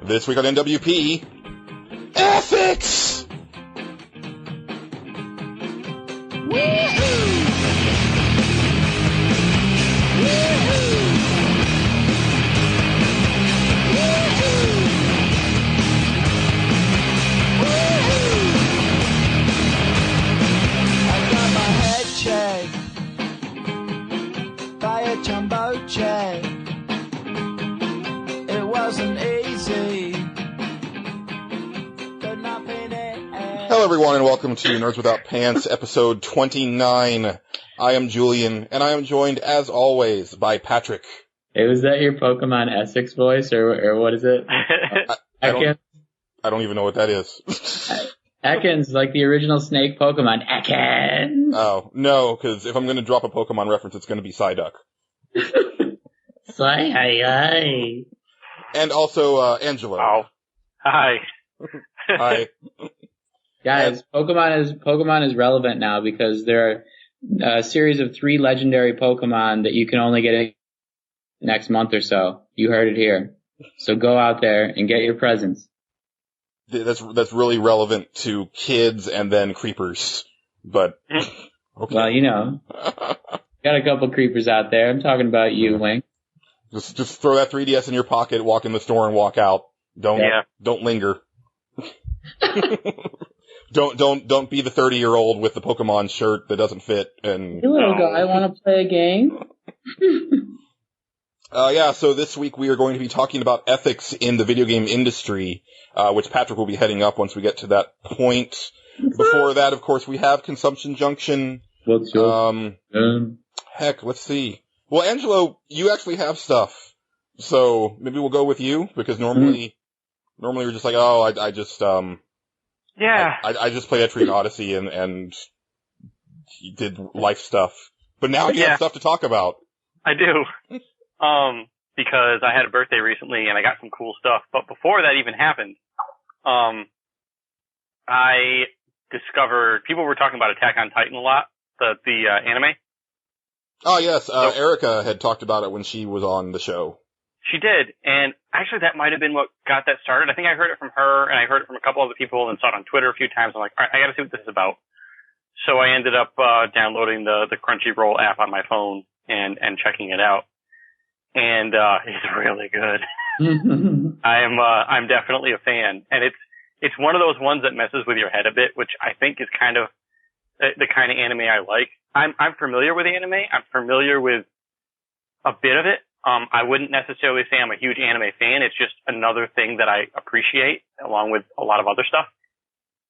This week on NWP, ethics! It wasn't easy. Hello everyone and welcome to Nerds Without Pants, episode 29. I am Julian, and I am joined, as always, by Patrick. Hey, was that your Pokemon Essex voice, or what is it? I don't even know what that is. Ekans, like the original snake Pokemon. Ekans! Oh, no, because if I'm going to drop a Pokemon reference, it's going to be Psyduck. Hi. And also, Angelo. Oh. Hi. Hi. Guys, Pokemon is relevant now because there are a series of 3 legendary Pokemon that you can only get next month or so. You heard it here. So go out there and get your presents. That's really relevant to kids and then creepers. But, okay. Well, you know, got a couple creepers out there. I'm talking about you, Wink. Just throw that 3DS in your pocket, walk in the store, and walk out. Don't linger. Don't be the 30-year-old with the Pokemon shirt that doesn't fit. And Hey, little guy, want to play a game? So this week we are going to be talking about ethics in the video game industry, which Patrick will be heading up once we get to that point. Before that, of course, we have Consumption Junction. What's your Heck, let's see. Well, Angelo, you actually have stuff, so maybe we'll go with you, because normally you're just like, oh, I just play Etrian Odyssey and did life stuff. But now you have stuff to talk about. I do. Because I had a birthday recently and I got some cool stuff. But before that even happened, I discovered people were talking about Attack on Titan a lot, the anime. Oh, yes. Erica had talked about it when she was on the show. She did. And actually that might have been what got that started. I think I heard it from her and I heard it from a couple other people and saw it on Twitter a few times. I'm like, all right, I got to see what this is about. So I ended up downloading the Crunchyroll app on my phone and checking it out. And it's really good. I'm definitely a fan. And it's one of those ones that messes with your head a bit, which I think is kind of the kind of anime I like. I'm familiar with anime. I'm familiar with a bit of it. I wouldn't necessarily say I'm a huge anime fan. It's just another thing that I appreciate along with a lot of other stuff.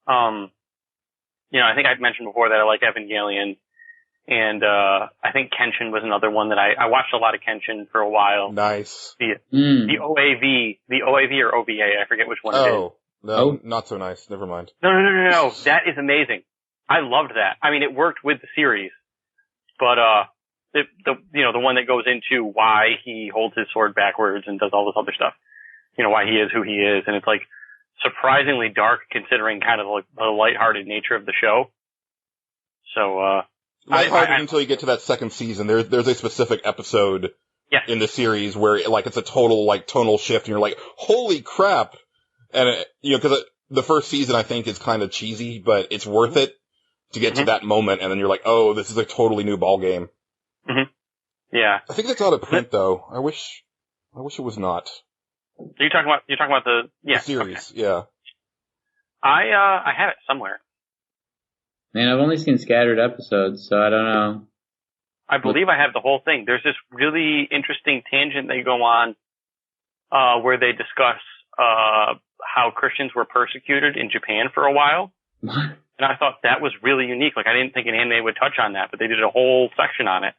I think I've mentioned before that I like Evangelion, and I think Kenshin was another one that I watched a lot of Kenshin for a while. Nice. The OAV or OVA, I forget which one it is. Oh, no, not so nice. Never mind. No. That is amazing. I loved that. I mean, it worked with the series, but the one that goes into why he holds his sword backwards and does all this other stuff. Why he is who he is, and it's like surprisingly dark considering kind of the lighthearted nature of the show. So lighthearted until you get to that second season. There's a specific episode in the series where it's a total tonal shift, and you're like, holy crap! And because the first season I think is kind of cheesy, but it's worth it to get to that moment, and then you're like, oh, this is a totally new ball game. Mm-hmm. Yeah. I think that's out of print though. I wish it was not. You're talking about the series, okay. Yeah. I have it somewhere. Man, I've only seen scattered episodes, so I don't know. I believe I have the whole thing. There's this really interesting tangent they go on, where they discuss, how Christians were persecuted in Japan for a while. And I thought that was really unique. I didn't think an anime would touch on that, but they did a whole section on it.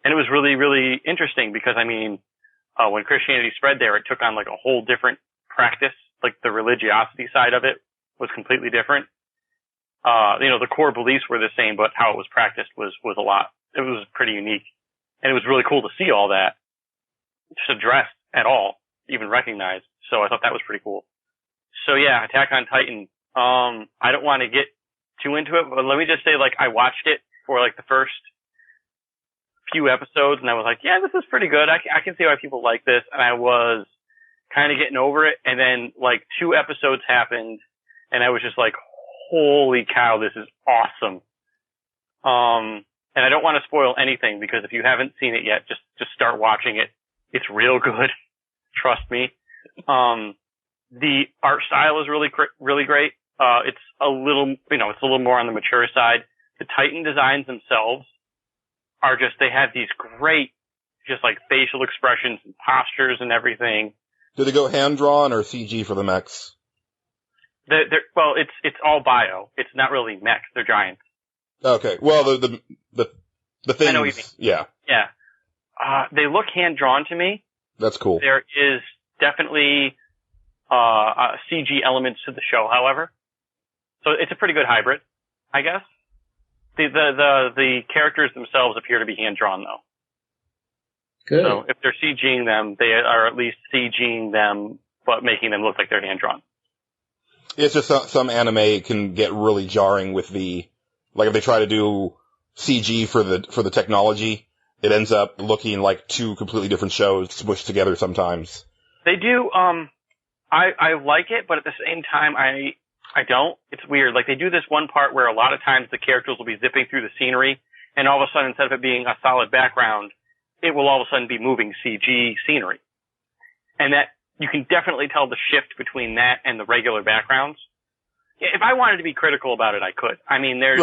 And it was really, really interesting because, when Christianity spread there, it took on a whole different practice. The religiosity side of it was completely different. The core beliefs were the same, but how it was practiced was it was pretty unique. And it was really cool to see all that just addressed at all, even recognized. So I thought that was pretty cool. So yeah, Attack on Titan. I don't want to get too into it, but let me just say, I watched it for the first few episodes, and I was like, yeah, this is pretty good. I can see why people like this, and I was kind of getting over it, and then like 2 episodes happened, and I was just like, holy cow, this is awesome. And I don't want to spoil anything, because if you haven't seen it yet, just start watching it. It's real good. Trust me. The art style is really great. It's a little, it's a little more on the mature side. The Titan designs themselves are just, they have these great, just like facial expressions and postures and everything. Do they go hand-drawn or CG for the mechs? Well, it's all bio. It's not really mechs. They're giants. Okay. Well, the things. I know what you mean. Yeah. Yeah. They look hand-drawn to me. That's cool. There is definitely CG elements to the show, however. So it's a pretty good hybrid, I guess. The characters themselves appear to be hand-drawn, though. Good. So if they're CGing them, they are at least CGing them, but making them look like they're hand-drawn. It's just some anime can get really jarring with like if they try to do CG for the technology, it ends up looking like 2 completely different shows smushed together sometimes. They do, I like it, but at the same time, I don't. It's weird. Like, they do this one part where a lot of times the characters will be zipping through the scenery, and all of a sudden, instead of it being a solid background, it will all of a sudden be moving CG scenery. And that, you can definitely tell the shift between that and the regular backgrounds. If I wanted to be critical about it, I could. I mean, there's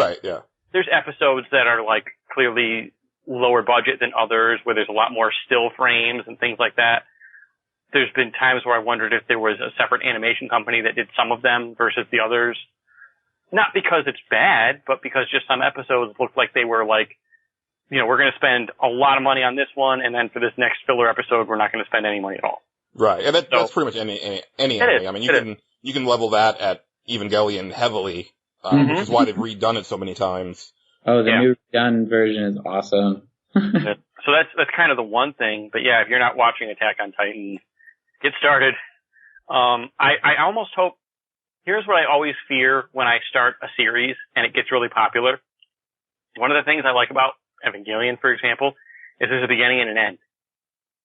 episodes that are, like, clearly lower budget than others, where there's a lot more still frames and things like that. There's been times where I wondered if there was a separate animation company that did some of them versus the others. Not because it's bad, but because just some episodes looked like they were like, we're going to spend a lot of money on this one, and then for this next filler episode, we're not going to spend any money at all. Right, and that's pretty much any anime. I mean, you can level that at Evangelion heavily, which is why they've redone it so many times. Oh, the new done version is awesome. So that's kind of the one thing. But yeah, if you're not watching Attack on Titan, get started. I almost hope, here's what I always fear when I start a series and it gets really popular. One of the things I like about Evangelion, for example, is there's a beginning and an end.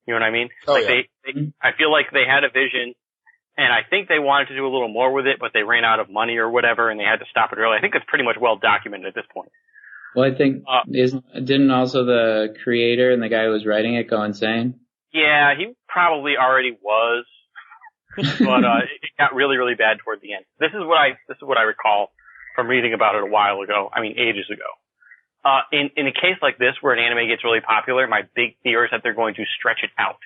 You know what I mean? Oh, like yeah. I feel like they had a vision, and I think they wanted to do a little more with it, but they ran out of money or whatever, and they had to stop it early. I think it's pretty much well documented at this point. Well, I think, didn't also the creator and the guy who was writing it go insane? Yeah, he probably already was, but it got really, really bad toward the end. This is what I recall from reading about it a while ago. I mean, ages ago. In a case like this where an anime gets really popular, my big fear is that they're going to stretch it out.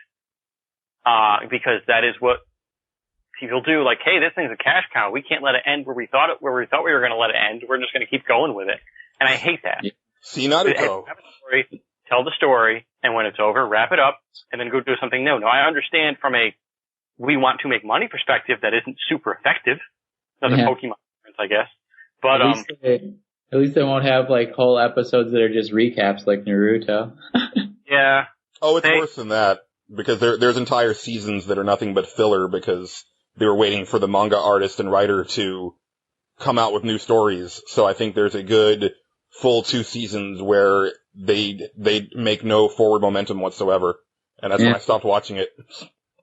Because that is what people do. Like, hey, this thing's a cash cow. We can't let it end where we thought we were going to let it end. We're just going to keep going with it. And I hate that. See, Naruto. Tell the story, and when it's over, wrap it up, and then go do something new. Now, I understand from a we want to make money perspective that isn't super effective. Another Pokemon reference, I guess. But at least they won't have like whole episodes that are just recaps like Naruto. Yeah. Oh, it's worse than that, because there's entire seasons that are nothing but filler because they were waiting for the manga artist and writer to come out with new stories. So I think there's a good full 2 seasons where they make no forward momentum whatsoever. And that's when I stopped watching it.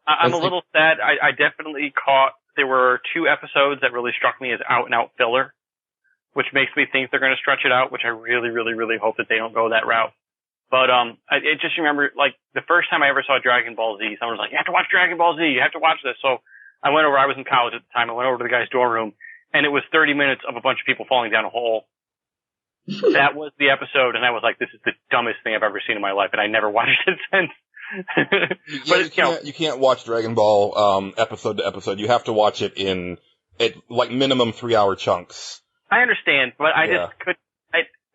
I'm a little sad. I definitely caught, there were 2 episodes that really struck me as out and out filler, which makes me think they're going to stretch it out, which I really, really, really hope that they don't go that route. But, I just remember, like, the first time I ever saw Dragon Ball Z, someone was like, you have to watch Dragon Ball Z, you have to watch this. So I was in college at the time, I went over to the guy's dorm room, and it was 30 minutes of a bunch of people falling down a hole. That was the episode, and I was like, this is the dumbest thing I've ever seen in my life, and I never watched it since. But you can't watch Dragon Ball, episode to episode. You have to watch it in, like, minimum 3-hour chunks. I understand, but I just could,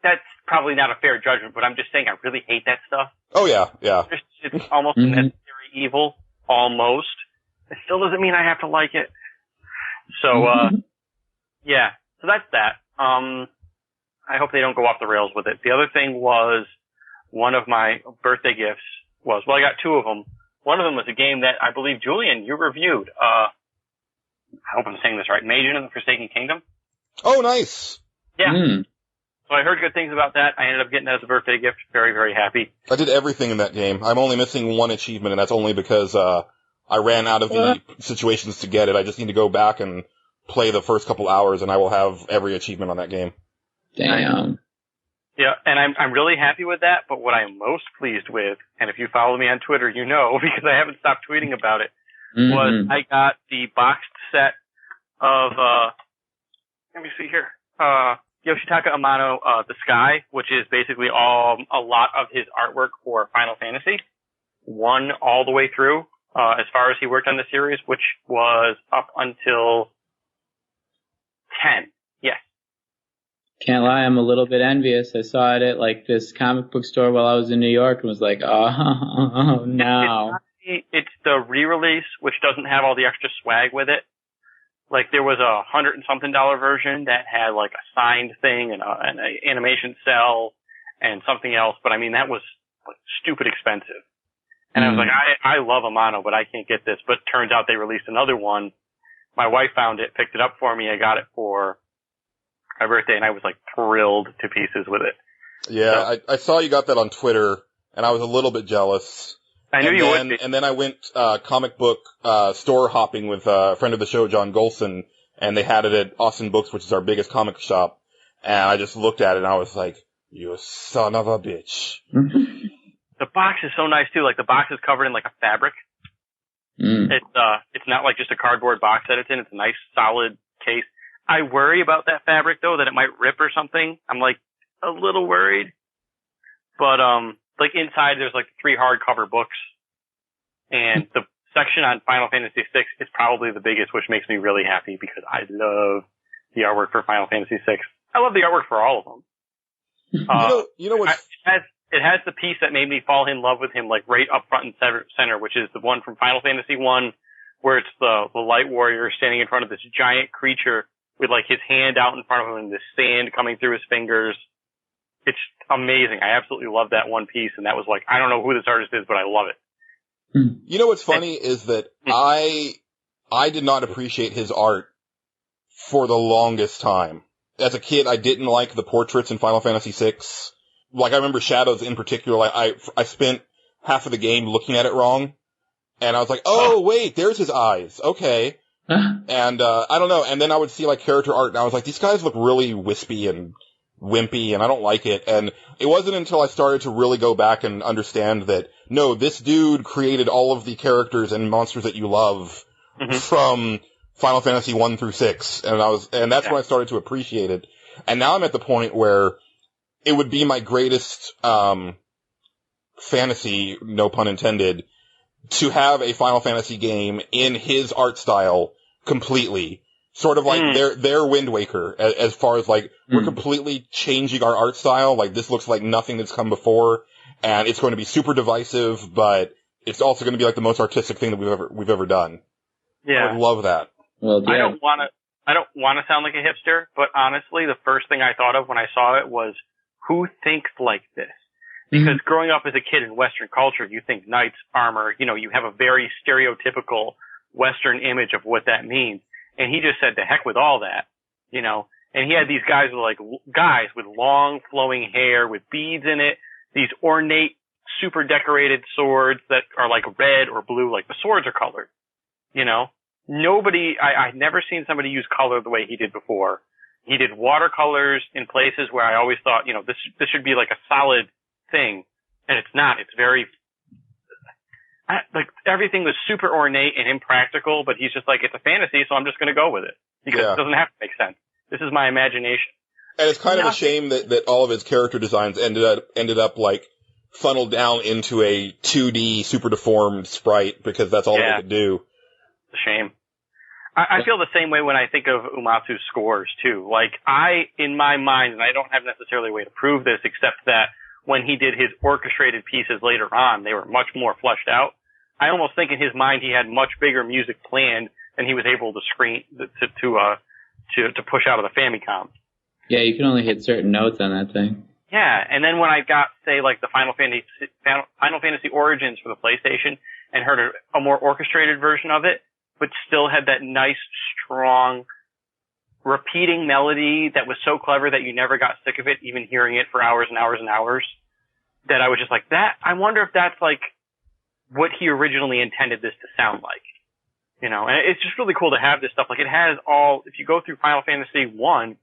that's probably not a fair judgment, but I'm just saying I really hate that stuff. Oh yeah, yeah. It's almost a necessary evil, almost. It still doesn't mean I have to like it. So, yeah, so that's that. I hope they don't go off the rails with it. The other thing was, one of my birthday gifts was, well, I got 2 of them. One of them was a game that I believe, Julian, you reviewed. I hope I'm saying this right. Maiden of the Forsaken Kingdom. Oh, nice. Yeah. So I heard good things about that. I ended up getting that as a birthday gift. Very, very happy. I did everything in that game. I'm only missing 1 achievement, and that's only because, I ran out of the situations to get it. I just need to go back and play the first couple hours, and I will have every achievement on that game. Damn. Yeah, and I'm really happy with that, but what I'm most pleased with, and if you follow me on Twitter, you know, because I haven't stopped tweeting about it, was I got the boxed set of, let me see here, Yoshitaka Amano, The Sky, which is basically a lot of his artwork for Final Fantasy, 1 all the way through, as far as he worked on the series, which was up until 10. Yes. Can't lie, I'm a little bit envious. I saw it at like this comic book store while I was in New York and was like, oh no. It's the re-release, which doesn't have all the extra swag with it. Like there was a $100 and something version that had like a signed thing and an animation cell and something else, but I mean that was like stupid expensive. And I was like, I love Amano, but I can't get this. But turns out they released another one. My wife found it, picked it up for me. I got it for my birthday, and I was like thrilled to pieces with it. Yeah, so, I saw you got that on Twitter, and I was a little bit jealous. I knew you would be. And then I went comic book store hopping with a friend of the show, John Golson, and they had it at Austin Books, which is our biggest comic shop. And I just looked at it, and I was like, you son of a bitch. The box is so nice, too. Like, the box is covered in, like, a fabric. It's not, like, just a cardboard box that it's in. It's a nice, solid case. I worry about that fabric, though, that it might rip or something. I'm, like, a little worried. But, like, inside there's, like, 3 hardcover books. And the section on Final Fantasy VI is probably the biggest, which makes me really happy because I love the artwork for Final Fantasy VI. I love the artwork for all of them. You know what? It has the piece that made me fall in love with him, like, right up front and center, which is the one from Final Fantasy I, where it's the light warrior standing in front of this giant creature with, like, his hand out in front of him and this sand coming through his fingers. It's amazing. I absolutely love that one piece, and that was like, I don't know who this artist is, but I love it. You know what's funny is that I did not appreciate his art for the longest time. As a kid, I didn't like the portraits in Final Fantasy VI. Like, I remember Shadows in particular, like, I spent half of the game looking at it wrong, and I was like, oh, wait, there's his eyes, okay. And, I don't know, and then I would see, like, character art, and I was like, these guys look really wispy and wimpy, and I don't like it, and it wasn't until I started to really go back and understand that, no, this dude created all of the characters and monsters that you love from Final Fantasy 1 through 6, and that's when I started to appreciate it. And now I'm at the point where it would be my greatest fantasy, no pun intended, to have a Final Fantasy game in his art style completely. Sort of like their Wind Waker, as far as like, we're completely changing our art style, like this looks like nothing that's come before, and it's going to be super divisive, but it's also going to be like the most artistic thing that we've ever done. Yeah. I would love that. Well, yeah. I don't want to sound like a hipster, but honestly, the first thing I thought of when I saw it was, who thinks like this? Because growing up as a kid in Western culture, you think knights, armor, you know, you have a very stereotypical Western image of what that means. And he just said, to heck with all that, you know. And he had these guys with long flowing hair with beads in it, these ornate, super decorated swords that are like red or blue, like the swords are colored, you know. I've never seen somebody use color the way he did before. He did watercolors in places where I always thought, you know, this should be like a solid thing, and it's not. It's very, like, everything was super ornate and impractical, but he's just like, it's a fantasy, so I'm just going to go with it. Because it doesn't have to make sense. This is my imagination. And it's kind of a shame that all of his character designs ended up like, funneled down into a 2D super deformed sprite, because that's all they could do. It's a shame. I feel the same way when I think of Uematsu's scores, too. Like, in my mind, and I don't have necessarily a way to prove this, except that when he did his orchestrated pieces later on, they were much more fleshed out. I almost think in his mind he had much bigger music planned than he was able to to push out of the Famicom. Yeah, you can only hit certain notes on that thing. Yeah, and then when I got, say, like the Final Fantasy Origins for the PlayStation and heard a more orchestrated version of it, but still had that nice, strong, repeating melody that was so clever that you never got sick of it, even hearing it for hours and hours and hours, that I was just like, I wonder if that's like what he originally intended this to sound like. You know, and it's just really cool to have this stuff. Like, it has all, if you go through Final Fantasy 1,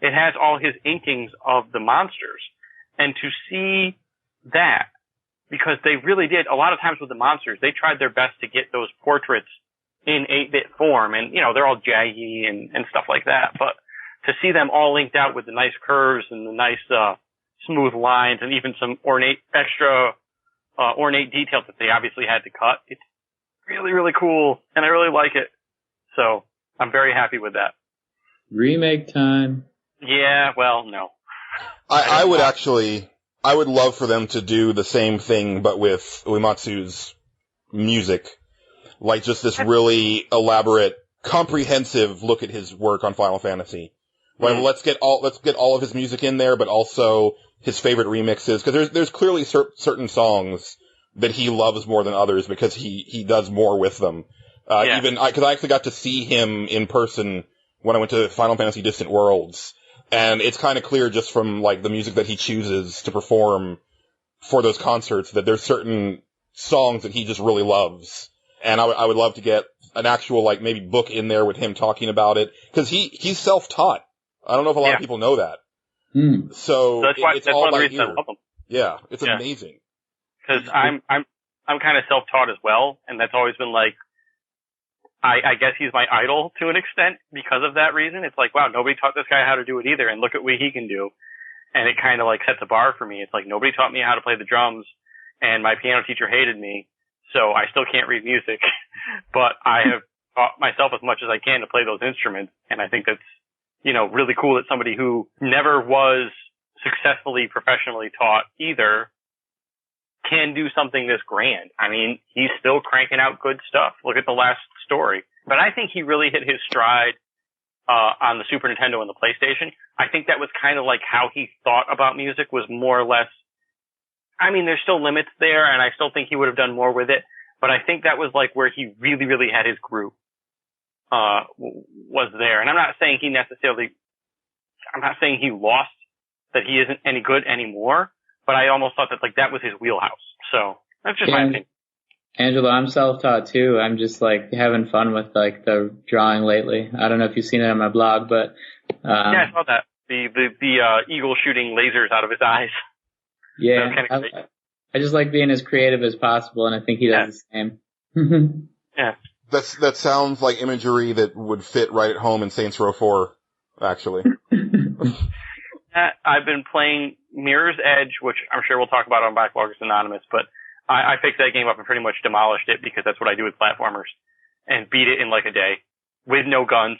it has all his inkings of the monsters. And to see that, because they really did, a lot of times with the monsters, they tried their best to get those portraits in 8-bit form, and, you know, they're all jaggy and stuff like that, but to see them all linked out with the nice curves and the nice, smooth lines and even some extra ornate details that they obviously had to cut, it's really, really cool, and I really like it. So, I'm very happy with that. Remake time. Yeah, well, no. I would love for them to do the same thing, but with Uematsu's music. Like, just this really elaborate, comprehensive look at his work on Final Fantasy. Like, let's get all of his music in there, but also his favorite remixes, because there's clearly certain songs that he loves more than others because he does more with them. Because I actually got to see him in person when I went to Final Fantasy Distant Worlds, and it's kind of clear just from, like, the music that he chooses to perform for those concerts that there's certain songs that he just really loves. And I would love to get an actual, like, maybe book in there with him talking about it. Because he's self-taught. I don't know if a lot of people know that. So that's one of the reasons I love him. Yeah, it's amazing. Because I'm kind of self-taught as well, and that's always been like, I guess he's my idol to an extent because of that reason. It's like, wow, nobody taught this guy how to do it either, and look at what he can do. And it kind of like sets a bar for me. It's like, nobody taught me how to play the drums, and my piano teacher hated me. So I still can't read music, but I have taught myself as much as I can to play those instruments. And I think that's, you know, really cool that somebody who never was successfully professionally taught either can do something this grand. I mean, he's still cranking out good stuff. Look at the last story. But I think he really hit his stride on the Super Nintendo and the PlayStation. I think that was kind of like how he thought about music, was more or less, I mean, there's still limits there, and I still think he would have done more with it, but I think that was like where he really, really had his groove, was there. And I'm not saying he lost, that he isn't any good anymore, but I almost thought that, like, that was his wheelhouse. So, that's just my opinion. Angelo, I'm self-taught too. I'm just, like, having fun with, like, the drawing lately. I don't know if you've seen it on my blog, but, yeah, I saw that. The eagle shooting lasers out of his eyes. Yeah, I just like being as creative as possible, and I think he does the same. Yeah. That sounds like imagery that would fit right at home in Saints Row 4, actually. I've been playing Mirror's Edge, which I'm sure we'll talk about on Backloggers Anonymous, but I picked that game up and pretty much demolished it because that's what I do with platformers, and beat it in like a day with no guns.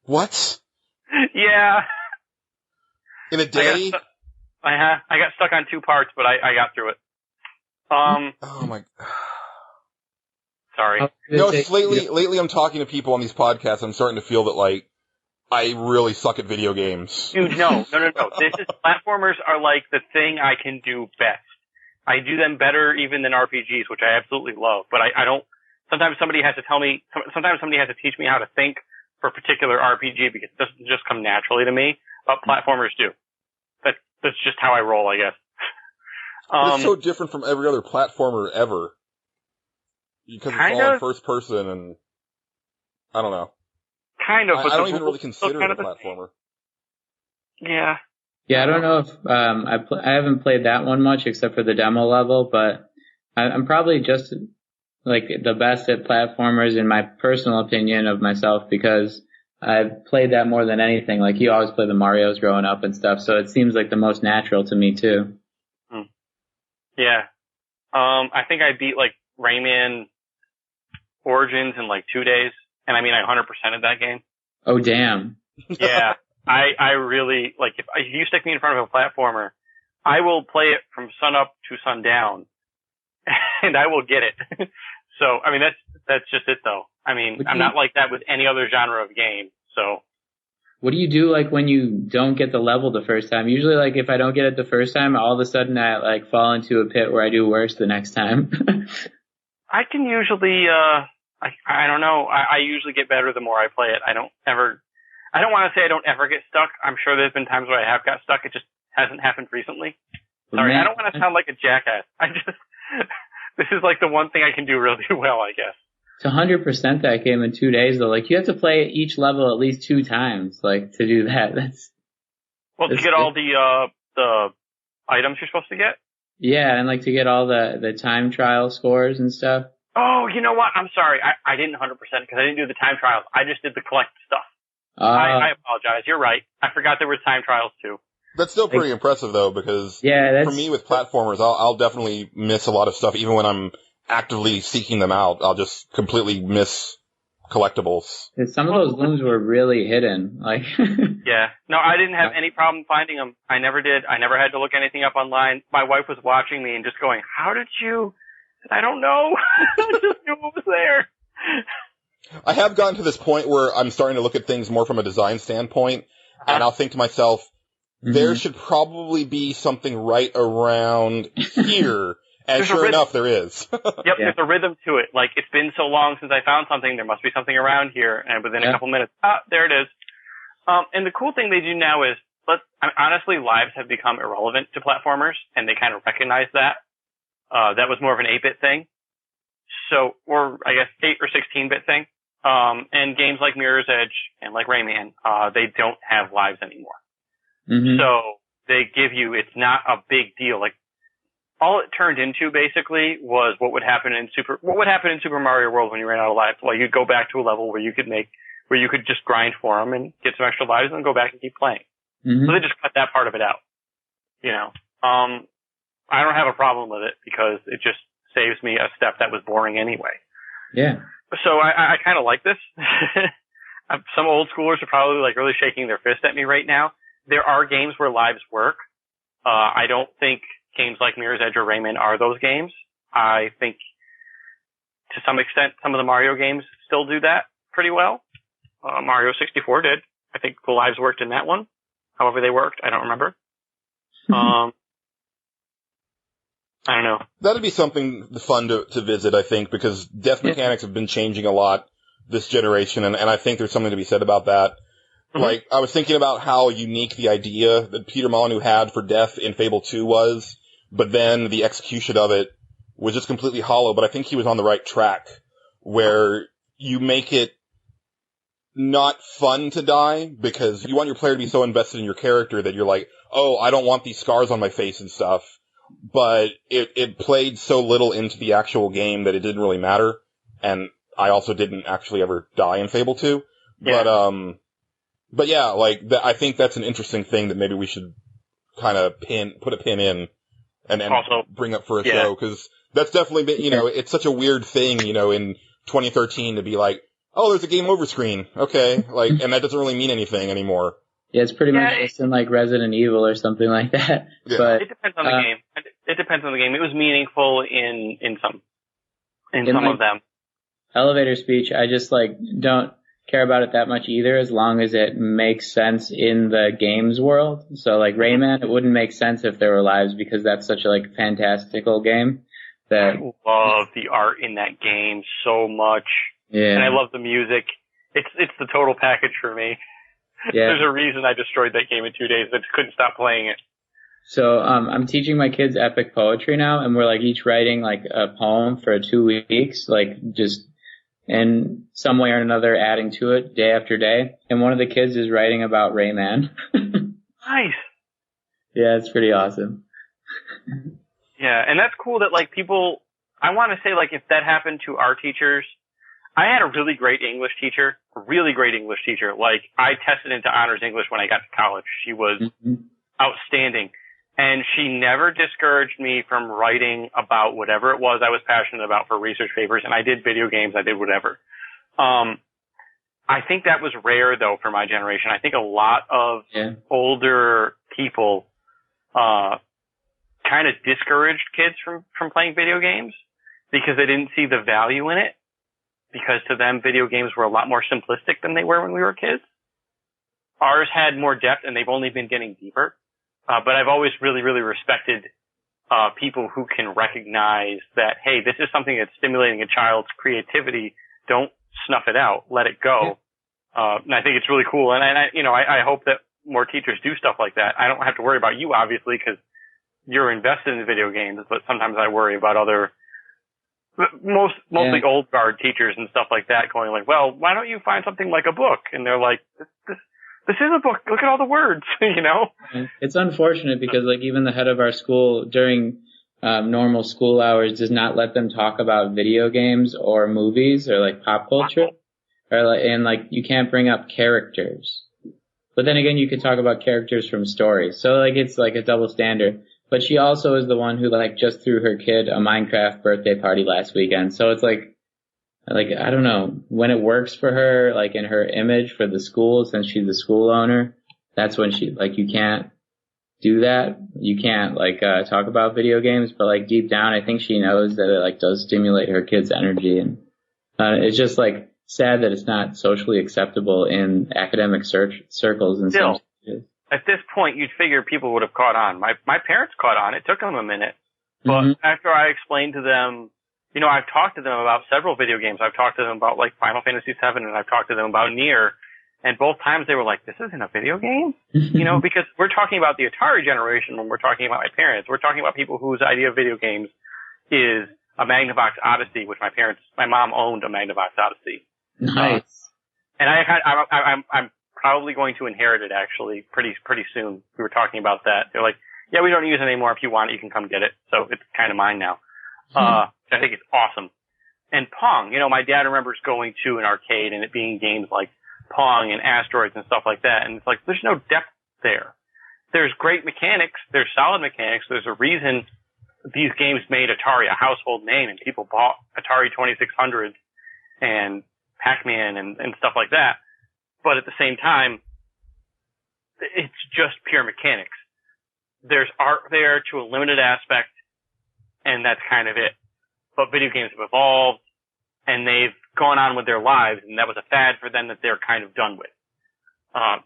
What? Yeah. In a day? I got stuck on 2 parts, but I got through it. Oh my. Sorry. No, lately I'm talking to people on these podcasts, I'm starting to feel that, like, I really suck at video games. Dude, no. Platformers are like the thing I can do best. I do them better even than RPGs, which I absolutely love, but I don't, sometimes somebody has to teach me how to think for a particular RPG because it doesn't just come naturally to me, but platformers do. That's just how I roll, I guess. It's so different from every other platformer ever. Because it's all in first person, and I don't know. Kind of, but I don't even really consider it a platformer. Yeah. Yeah, I don't know if I haven't played that one much except for the demo level, but I'm probably just like the best at platformers in my personal opinion of myself because I've played that more than anything. Like, you always play the Marios growing up and stuff, so it seems like the most natural to me too. Yeah. I think I beat like Rayman Origins in like 2 days, and I mean I 100%ed that game. Oh damn. Yeah. I really, like, if you stick me in front of a platformer, I will play it from sun up to sundown, and I will get it. So, I mean, that's just it though. I mean, I'm not like that with any other genre of game, so. What do you do, like, when you don't get the level the first time? Usually, like, if I don't get it the first time, all of a sudden I, like, fall into a pit where I do worse the next time. I can usually, I don't know. I usually get better the more I play it. I don't want to say I don't ever get stuck. I'm sure there's been times where I have got stuck. It just hasn't happened recently. Sorry, I don't want to sound like a jackass. This is like the one thing I can do really well, I guess. To 100% that game in 2 days, though, like, you have to play each level at least 2 times, like, to do that. To get all the items you're supposed to get? Yeah, and like to get all the time trial scores and stuff. Oh, you know what? I'm sorry. I didn't 100% because I didn't do the time trials. I just did the collect stuff. I apologize. You're right. I forgot there were time trials too. That's still pretty impressive though, because for me with platformers, I'll definitely miss a lot of stuff. Even when I'm actively seeking them out, I'll just completely miss collectibles. Some of those looms were really hidden. Like, yeah. No, I didn't have any problem finding them. I never did. I never had to look anything up online. My wife was watching me and just going, "How did you?" I don't know. I just knew what was there. I have gotten to this point where I'm starting to look at things more from a design standpoint, and I'll think to myself, there should probably be something right around here. And sure enough, there is. Yep, there's a rhythm to it. Like, it's been so long since I found something, there must be something around here. And within a couple minutes, there it is. And the cool thing they do now is, honestly, lives have become irrelevant to platformers, and they kind of recognize that. That was more of an 8-bit thing. So, or I guess 8 or 16-bit thing. And games like Mirror's Edge and like Rayman, they don't have lives anymore. So they give you, it's not a big deal. Like, all it turned into basically was what would happen in Super Mario World when you ran out of lives. Well, you'd go back to a level where you could just grind for them and get some extra lives and then go back and keep playing. So they just cut that part of it out. You know, I don't have a problem with it because it just saves me a step that was boring anyway. Yeah. So I kind of like this. Some old schoolers are probably like really shaking their fist at me right now. There are games where lives work. I don't think games like Mirror's Edge or Rayman are those games. I think to some extent some of the Mario games still do that pretty well. Mario 64 did. I think the lives worked in that one. However they worked, I don't remember. I don't know. That'd be something fun to visit, I think, because death mechanics have been changing a lot this generation, and I think there's something to be said about that. Like, I was thinking about how unique the idea that Peter Molyneux had for death in Fable 2 was, but then the execution of it was just completely hollow, but I think he was on the right track, where you make it not fun to die, because you want your player to be so invested in your character that you're like, oh, I don't want these scars on my face and stuff, but it played so little into the actual game that it didn't really matter, and I also didn't actually ever die in Fable 2, but yeah, like, I think that's an interesting thing that maybe we should kind of put a pin in and also bring up for a show, because that's definitely been, it's such a weird thing, in 2013 to be like, oh, there's a game over screen. Okay. Like, and that doesn't really mean anything anymore. Yeah, it's pretty much just in like Resident Evil or something like that. Yeah. But it depends on the game. It depends on the game. It was meaningful in some of them. Elevator speech, I just like don't care about it that much either, as long as it makes sense in the game's world. So like Rayman, it wouldn't make sense if there were lives, because that's such a like fantastical game. I love the art in that game so much. Yeah. And I love the music. It's the total package for me. Yeah. There's a reason I destroyed that game in 2 days. I just couldn't stop playing it. So I'm teaching my kids epic poetry now, and we're like each writing like a poem for 2 weeks, like just in some way or another adding to it day after day. And one of the kids is writing about Rayman. Nice. Yeah, it's pretty awesome. Yeah, and that's cool that like people, I want to say like if that happened to our teachers, I had a really great English teacher. Like, I tested into honors English when I got to college. She was outstanding. And she never discouraged me from writing about whatever it was I was passionate about for research papers. And I did video games. I did whatever. I think that was rare, though, for my generation. I think a lot of older people kind of discouraged kids from playing video games because they didn't see the value in it. Because to them, video games were a lot more simplistic than they were when we were kids. Ours had more depth, and they've only been getting deeper. But I've always really, really respected people who can recognize that, hey, this is something that's stimulating a child's creativity. Don't snuff it out. Let it go. And I think it's really cool. And I hope that more teachers do stuff like that. I don't have to worry about you, obviously, because you're invested in video games, but sometimes I worry about mostly old guard teachers and stuff like that going like, well, why don't you find something like a book? And they're like, this is a book. Look at all the words, you know? It's unfortunate because like even the head of our school during normal school hours does not let them talk about video games or movies or like pop culture, or like you can't bring up characters. But then again, you could talk about characters from stories. So like it's like a double standard. But she also is the one who like just threw her kid a Minecraft birthday party last weekend. So it's like I don't know, when it works for her, like in her image for the school, since she's the school owner, that's when she like you can't do that. You can't like talk about video games, but like deep down I think she knows that it like does stimulate her kid's energy, and it's just like sad that it's not socially acceptable in academic circles and still, at this point you'd figure people would have caught on. My parents caught on. It took them a minute. But after I explained to them, you know, I've talked to them about several video games. I've talked to them about like Final Fantasy VII, and I've talked to them about Nier. And both times they were like, this isn't a video game? You know, because we're talking about the Atari generation when we're talking about my parents. We're talking about people whose idea of video games is a Magnavox Odyssey, which my mom owned a Magnavox Odyssey. Nice. And I'm probably going to inherit it actually pretty soon. We were talking about that. They're like, yeah, we don't use it anymore. If you want it, you can come get it. So it's kind of mine now. I think it's awesome. And Pong, you know, my dad remembers going to an arcade and it being games like Pong and Asteroids and stuff like that. And it's like, there's no depth there. There's great mechanics. There's solid mechanics. There's a reason these games made Atari a household name and people bought Atari 2600 and Pac-Man and stuff like that. But at the same time, it's just pure mechanics. There's art there to a limited aspect, and that's kind of it. But video games have evolved, and they've gone on with their lives, and that was a fad for them that they're kind of done with.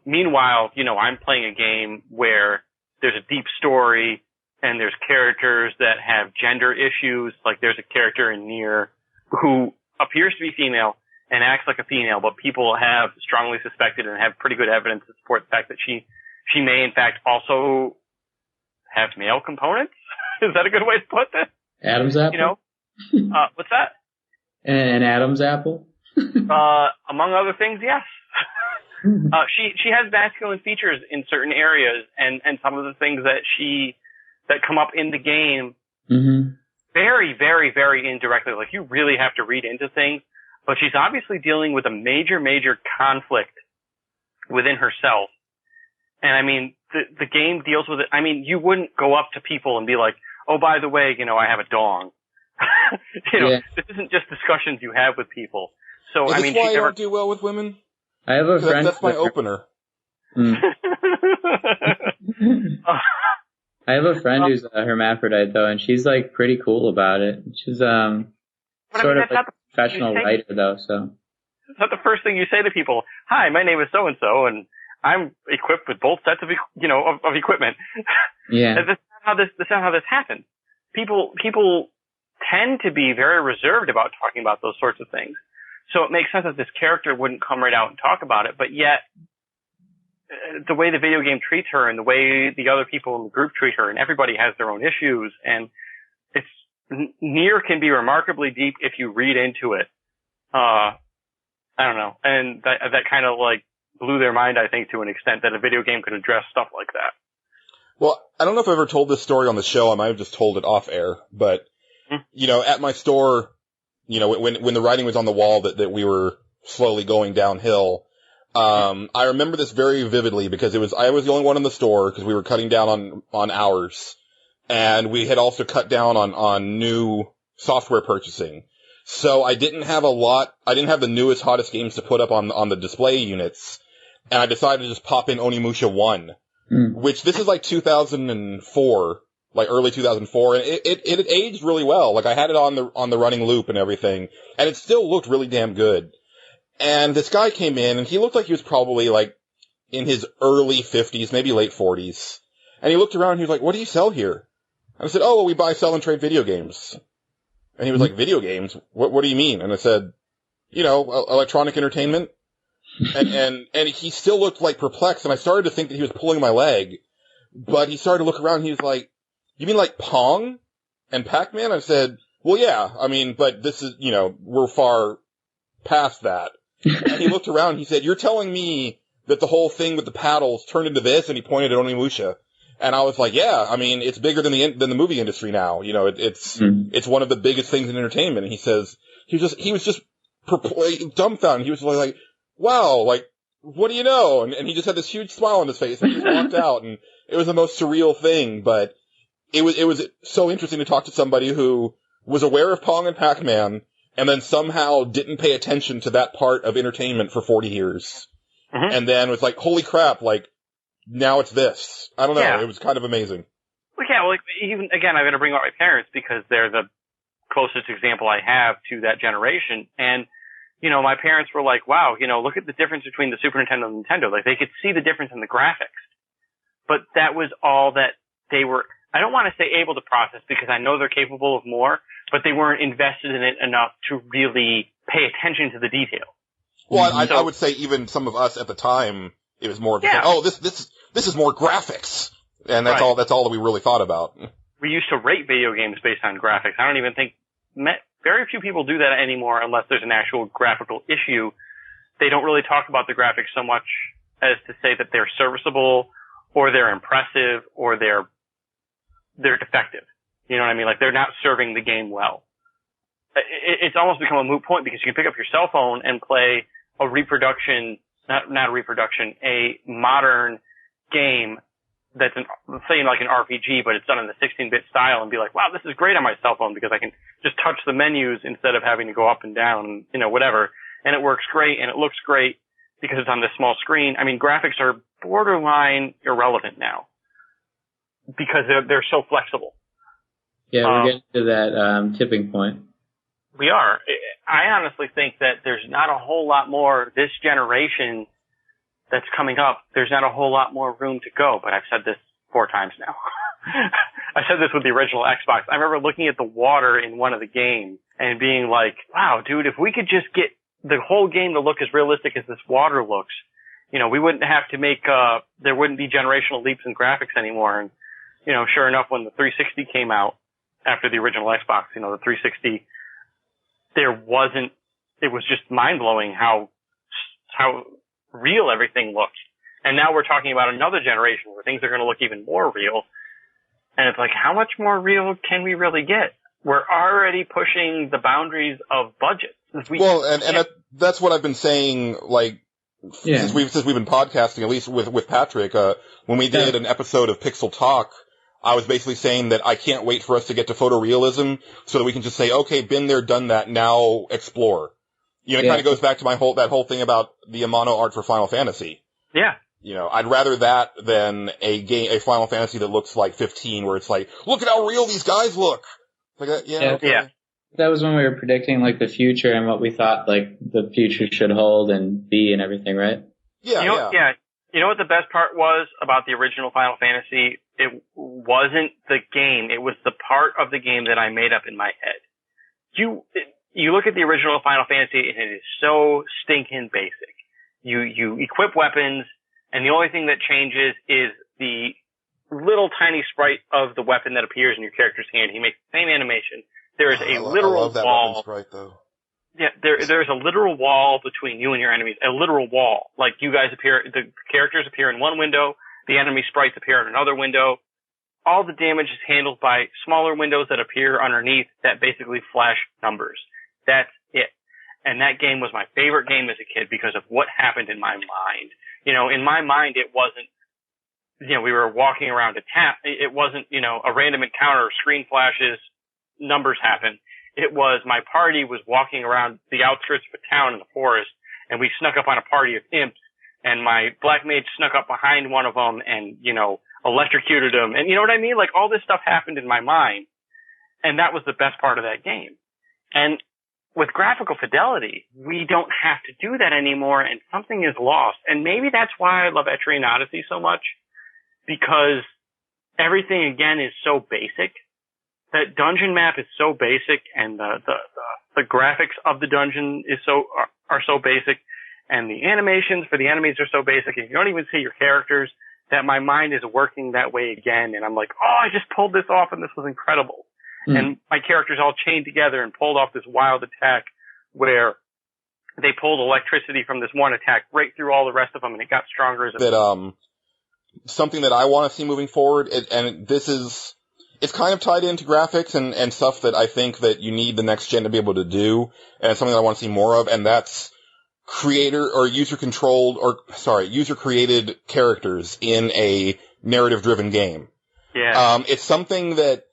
Meanwhile, you know, I'm playing a game where there's a deep story, and there's characters that have gender issues. Like there's a character in Nier who appears to be female and acts like a female, but people have strongly suspected and have pretty good evidence to support the fact that she may in fact also have male components. Is that a good way to put this? Adam's apple? You know? What's that? An Adam's apple? Among other things, yes. She has masculine features in certain areas, and some of the things that come up in the game very, very, very indirectly. Like, you really have to read into things. But she's obviously dealing with a major, major conflict within herself. And I mean, the game deals with it. I mean, you wouldn't go up to people and be like, oh, by the way, you know, I have a dong. You know, This isn't just discussions you have with people. So, Is I mean, this why I don't do well with women? I have a friend. That's my opener. I have a friend who's a hermaphrodite though, and she's like pretty cool about it. She's sort of like a professional writer though, so. It's not the first thing you say to people. Hi, my name is so and so, and I'm equipped with both sets of equipment. Yeah. This is how this happens. People tend to be very reserved about talking about those sorts of things. So it makes sense that this character wouldn't come right out and talk about it, but yet the way the video game treats her and the way the other people in the group treat her, and everybody has their own issues, and Nier can be remarkably deep if you read into it. I don't know. And that kind of like blew their mind, I think, to an extent that a video game could address stuff like that. Well, I don't know if I've ever told this story on the show. I might have just told it off air, but you know, at my store, you know, when the writing was on the wall that we were slowly going downhill, I remember this very vividly because I was the only one in the store because we were cutting down on hours, and we had also cut down on new software purchasing. So I didn't have the newest, hottest games to put up on the display units, and I decided to just pop in Onimusha 1, which this is like 2004, like early 2004, and it aged really well. Like I had it on the running loop and everything, and it still looked really damn good. And this guy came in, and he looked like he was probably like in his early 50s, maybe late 40s. And he looked around, and he was like, "What do you sell here?" And I said, "Oh, well, we buy, sell, and trade video games." And he was like, "Video games? What do you mean?" And I said, "You know, electronic entertainment." And he still looked like perplexed, and I started to think that he was pulling my leg. But he started to look around, and he was like, you mean like Pong and Pac-Man? I said, well, yeah, I mean, but this is, we're far past that. And he looked around and he said, you're telling me that the whole thing with the paddles turned into this? And he pointed at Onimusha. And I was like, yeah, I mean, it's bigger than the movie industry now. It's one of the biggest things in entertainment. And he says, he was just dumbfounded. He was like, wow, like, what do you know? And he just had this huge smile on his face and he just walked out, and it was the most surreal thing, but it was so interesting to talk to somebody who was aware of Pong and Pac-Man and then somehow didn't pay attention to that part of entertainment for 40 years. Mm-hmm. And then was like, holy crap, like, now it's this. I don't know. Yeah. It was kind of amazing. Well, yeah, well, even, again, I'm going to bring up my parents because they're the closest example I have to that generation. And, my parents were like, wow, look at the difference between the Super Nintendo and Nintendo. Like, they could see the difference in the graphics. But that was all that they were, I don't want to say able to process because I know they're capable of more, but they weren't invested in it enough to really pay attention to the detail. Well, I would say even some of us at the time, it was more of this is more graphics. And that's all that we really thought about. We used to rate video games based on graphics. I don't even think very few people do that anymore unless there's an actual graphical issue. They don't really talk about the graphics so much as to say that they're serviceable or they're impressive or they're defective. You know what I mean? Like, they're not serving the game well. It's almost become a moot point because you can pick up your cell phone and play a modern game that's say like an RPG, but it's done in the 16-bit style and be like, wow, this is great on my cell phone because I can just touch the menus instead of having to go up and down, whatever. And it works great and it looks great because it's on this small screen. I mean, graphics are borderline irrelevant now because they're so flexible. Yeah, we're getting to that tipping point. We are. I honestly think that there's not a whole lot more this generation that's coming up. There's not a whole lot more room to go, but I've said this 4 times now. I said this with the original Xbox. I remember looking at the water in one of the games and being like, wow, dude, if we could just get the whole game to look as realistic as this water looks, we wouldn't have to there wouldn't be generational leaps in graphics anymore. And, sure enough, when the 360 came out after the original Xbox, the 360, it was just mind-blowing how real everything looked. And now we're talking about another generation where things are going to look even more real. And it's like, how much more real can we really get? We're already pushing the boundaries of budget. That's what I've been saying, like, since we've been podcasting, at least with Patrick, when we did an episode of Pixel Talk, I was basically saying that I can't wait for us to get to photorealism so that we can just say, okay, been there, done that, now explore. It kind of goes back to that whole thing about the Amano art for Final Fantasy. Yeah. I'd rather that than a Final Fantasy that looks like 15, where it's like, look at how real these guys look. Like, okay. Yeah. That was when we were predicting like the future and what we thought like the future should hold and be and everything, right? Yeah. Yeah. You know what the best part was about the original Final Fantasy? It wasn't the game. It was the part of the game that I made up in my head. You look at the original Final Fantasy and it is so stinking basic. You equip weapons and the only thing that changes is the little tiny sprite of the weapon that appears in your character's hand. He makes the same animation. There is a literal I love that wall. weapon sprite, though. Yeah, there's a literal wall between you and your enemies. A literal wall. Like, you guys the characters appear in one window, the enemy sprites appear in another window. All the damage is handled by smaller windows that appear underneath that basically flash numbers. That's it. And that game was my favorite game as a kid because of what happened in my mind. In my mind, it wasn't, we were walking around a tap. It wasn't, a random encounter, screen flashes, numbers happen. It was my party was walking around the outskirts of a town in the forest, and we snuck up on a party of imps, and my black mage snuck up behind one of them and, electrocuted him. And you know what I mean? Like, all this stuff happened in my mind, and that was the best part of that game. And with graphical fidelity, we don't have to do that anymore, and something is lost. And maybe that's why I love Etrian Odyssey so much, because everything, again, is so basic. That dungeon map is so basic, and the graphics of the dungeon are so basic, and the animations for the enemies are so basic, and you don't even see your characters. that my mind is working that way again. And I'm like, oh, I just pulled this off and this was incredible. And my characters all chained together and pulled off this wild attack where they pulled electricity from this one attack right through all the rest of them, and it got stronger as that, something that I want to see moving forward, and it's kind of tied into graphics and stuff that I think that you need the next gen to be able to do, and it's something that I want to see more of, and that's user-created characters in a narrative-driven game. Yeah. It's something that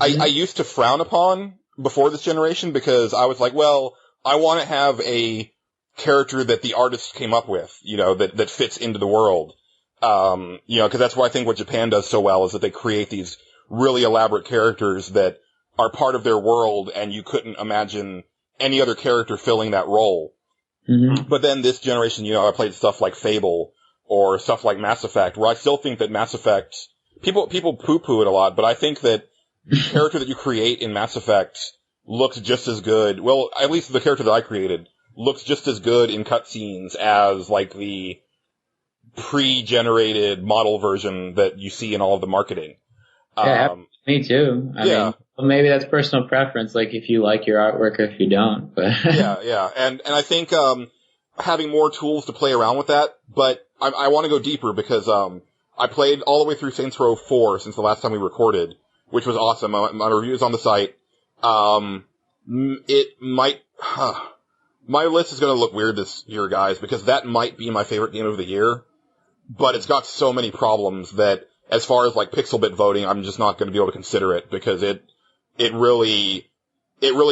I used to frown upon before this generation because I was like, well, I want to have a character that the artists came up with, that fits into the world. Because that's what I think what Japan does so well is that they create these really elaborate characters that are part of their world, and you couldn't imagine any other character filling that role. Mm-hmm. But then this generation, I played stuff like Fable or stuff like Mass Effect, where I still think that Mass Effect, people poo-poo it a lot, but I think that the character that you create in Mass Effect looks just as good. Well, at least the character that I created looks just as good in cutscenes as like the pre-generated model version that you see in all of the marketing. Yeah, me too. I mean, maybe that's personal preference, like if you like your artwork or if you don't. But yeah. And I think having more tools to play around with that, but I want to go deeper because I played all the way through Saints Row 4 since the last time we recorded, which was awesome. My review is on the site. It might, my list is going to look weird this year, guys, because that might be my favorite game of the year, but it's got so many problems that as far as like pixel bit voting, I'm just not going to be able to consider it because it really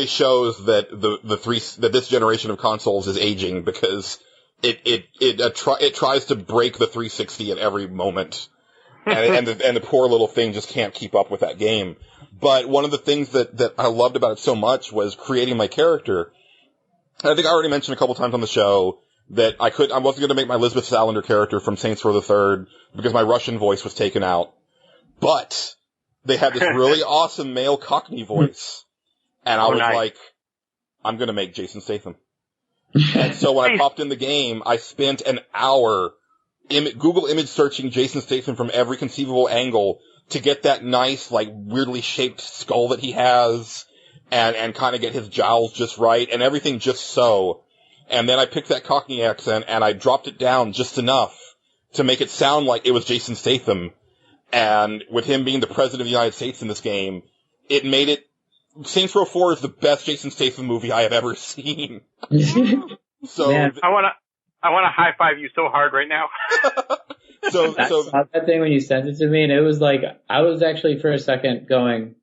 shows that that this generation of consoles is aging because it tries to break the 360 at every moment. And the poor little thing just can't keep up with that game. But one of the things that I loved about it so much was creating my character. I think I already mentioned a couple times on the show that I wasn't going to make my Lisbeth Salander character from Saints Row III because my Russian voice was taken out. But they had this really awesome male Cockney voice. And I was like, I'm going to make Jason Statham. And so when I popped in the game, I spent an hour Google image searching Jason Statham from every conceivable angle to get that nice, like, weirdly shaped skull that he has and kind of get his jowls just right and everything just so. And then I picked that Cockney accent and I dropped it down just enough to make it sound like it was Jason Statham. And with him being the president of the United States in this game, it made it... Saints Row 4 is the best Jason Statham movie I have ever seen. So man, I want to high five you so hard right now. So that thing when you sent it to me, and it was like I was actually for a second going,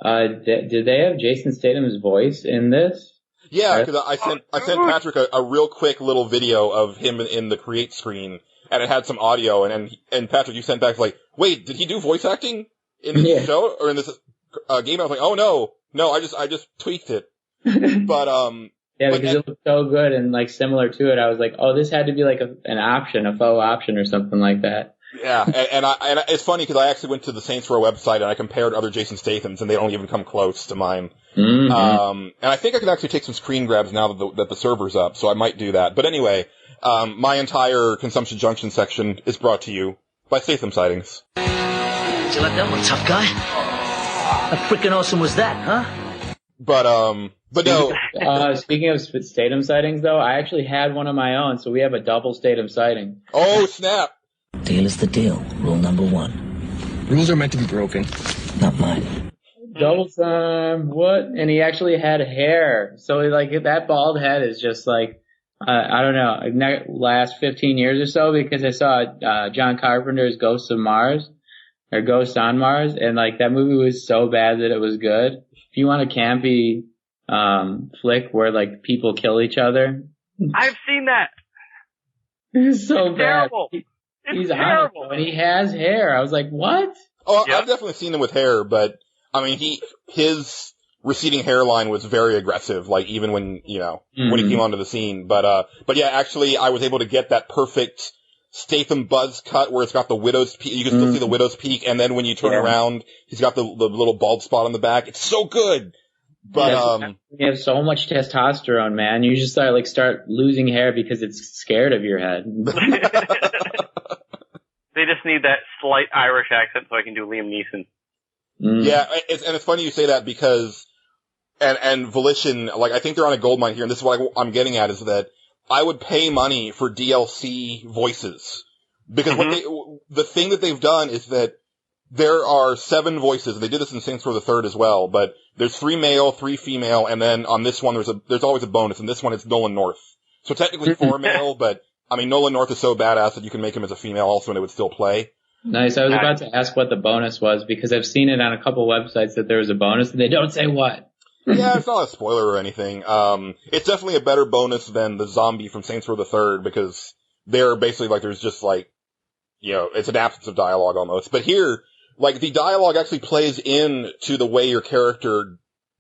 did they have Jason Statham's voice in this? Yeah, because I sent Patrick a real quick little video of him in the create screen, and it had some audio, and Patrick, you sent back like, wait, did he do voice acting in this show or in this game? I was like, oh no, I just tweaked it, but yeah, because it looked so good and like similar to it. I was like, oh, this had to be like an option, a faux option or something like that. Yeah, and it's funny because I actually went to the Saints Row website and I compared other Jason Stathams and they don't even come close to mine. Mm-hmm. And I think I can actually take some screen grabs now that the server's up, so I might do that. But anyway, my entire Consumption Junction section is brought to you by Statham Sightings. Did you like that one, tough guy? How freaking awesome was that, huh? But no. Speaking of Statham sightings, though, I actually had one of my own, so we have a double Statham sighting. Oh, snap! Deal is the deal. Rule number 1. Rules are meant to be broken. Not mine. Double time, what? And he actually had hair. So, like, that bald head is just like, I don't know, last 15 years or so, because I saw John Carpenter's Ghosts on Mars, and, like, that movie was so bad that it was good. If you want a campy flick where, like, people kill each other. I've seen that. It's so it's bad. Terrible. He's terrible. Honest, and he has hair. I was like, what? Oh, yep. I've definitely seen him with hair, but, I mean, his receding hairline was very aggressive, like, even when, when he came onto the scene. But yeah, actually, I was able to get that perfect Statham buzz cut where it's got the widow's peak. You can still see the widow's peak, and then when you turn around, he's got the little bald spot on the back. It's so good. But you have so much testosterone, man. You just start losing hair because it's scared of your head. They just need that slight Irish accent so I can do Liam Neeson. Yeah, and it's funny you say that because, and Volition, like, I think they're on a gold mine here, and this is what I'm getting at, is that I would pay money for DLC voices. Because the thing that they've done is that there are 7 voices, and they did this in Saints Row the Third as well, but there's 3 male, 3 female, and then on this one there's always a bonus, and this one it's Nolan North. So technically 4 male, but, I mean, Nolan North is so badass that you can make him as a female also and it would still play. Nice. I was about to ask what the bonus was, because I've seen it on a couple websites that there was a bonus, and they don't say what. Yeah, it's not a spoiler or anything. It's definitely a better bonus than the zombie from Saints Row the Third, because they're basically like, there's just like, you know, it's an absence of dialogue almost. But here, like, the dialogue actually plays into the way your character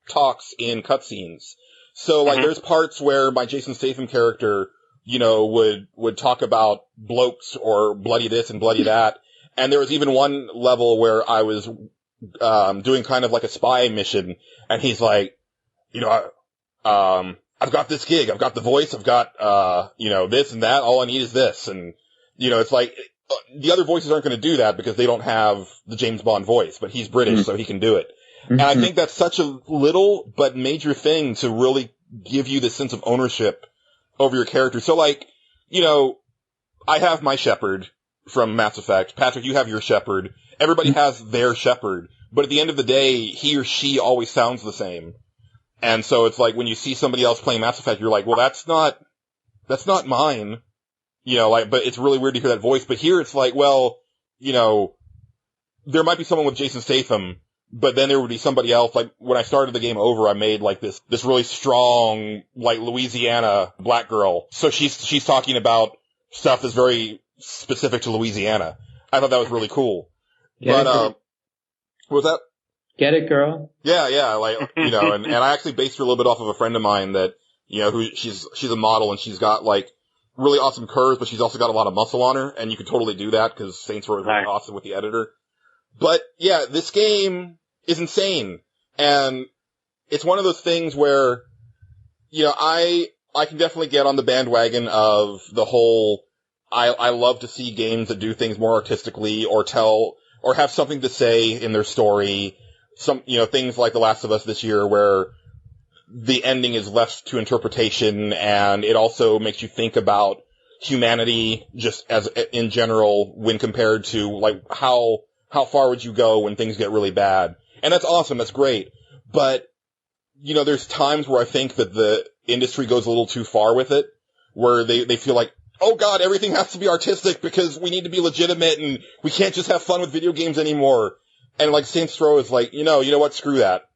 talks in cutscenes. So, like, there's parts where my Jason Statham character, you know, would talk about blokes or bloody this and bloody that. And there was even one level where I was doing kind of like a spy mission, and he's like, you know, I've got this gig, I've got the voice, I've got, you know, this and that, all I need is this. And, you know, it's like, the other voices aren't going to do that because they don't have the James Bond voice, but he's British, so he can do it. And I think that's such a little but major thing to really give you the sense of ownership over your character. So, like, you know, I have my Shepard from Mass Effect. Patrick, you have your Shepard. Everybody has their Shepard. But at the end of the day, he or she always sounds the same. And so it's like when you see somebody else playing Mass Effect, you're like, well, that's not mine. You know, like, but it's really weird to hear that voice. But here it's like, well, you know, there might be someone with Jason Statham, but then there would be somebody else. Like, when I started the game over, I made like this really strong, like, Louisiana black girl. So she's talking about stuff that's very specific to Louisiana. I thought that was really cool. But, what was that? Get it, girl? Yeah, like, you know, and I actually based her a little bit off of a friend of mine that, you know, who she's a model and she's got like really awesome curves, but she's also got a lot of muscle on her, and you could totally do that because Saints Row is really awesome with the editor. But yeah, this game is insane, and it's one of those things where, you know, I can definitely get on the bandwagon of the whole, I love to see games that do things more artistically or have something to say in their story. Some, you know, things like The Last of Us this year where the ending is left to interpretation, and it also makes you think about humanity just as in general when compared to like how far would you go when things get really bad. And that's awesome, that's great. But, you know, there's times where I think that the industry goes a little too far with it, where they feel like, oh god, everything has to be artistic because we need to be legitimate and we can't just have fun with video games anymore. And like Saints Row is like, you know what, screw that.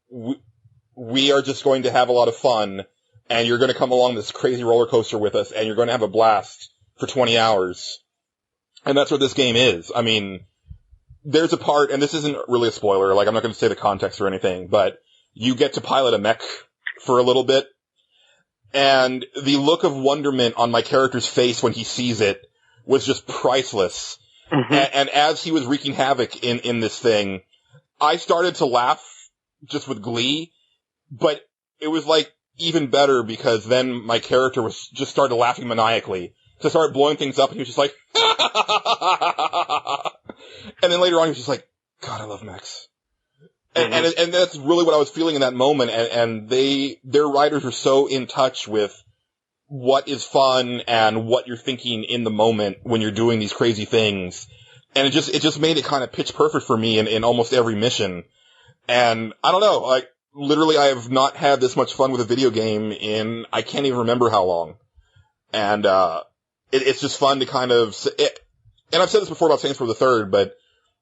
We are just going to have a lot of fun, and you're going to come along this crazy roller coaster with us, and you're going to have a blast for 20 hours. And that's what this game is. I mean, there's a part, and this isn't really a spoiler, like I'm not going to say the context or anything, but you get to pilot a mech for a little bit, and the look of wonderment on my character's face when he sees it was just priceless. And as he was wreaking havoc in this thing, I started to laugh just with glee. But it was like even better because then my character was just started laughing maniacally. So I started blowing things up and he was just like, and then later on he was just like, God, I love mechs. And that's really what I was feeling in that moment. And their writers are so in touch with what is fun and what you're thinking in the moment when you're doing these crazy things. And it just made it kind of pitch perfect for me in almost every mission. And I don't know, like, literally, I have not had this much fun with a video game in, I can't even remember how long. And, it's just fun to kind of, and I've said this before about Saints Row the Third, but,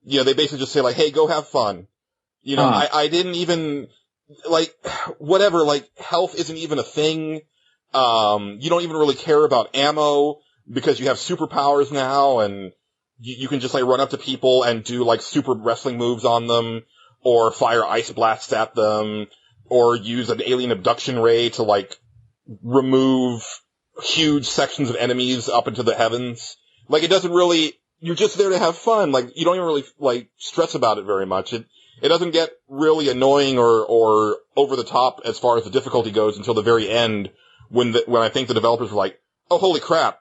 you know, they basically just say like, hey, go have fun. You know, I didn't even, like, whatever, like, health isn't even a thing. You don't even really care about ammo because you have superpowers now, and you can just like run up to people and do like super wrestling moves on them, or fire ice blasts at them, or use an alien abduction ray to, like, remove huge sections of enemies up into the heavens. Like, it doesn't really, you're just there to have fun. Like, you don't even really, like, stress about it very much. It doesn't get really annoying or over the top as far as the difficulty goes until the very end, when I think the developers were like, oh, holy crap,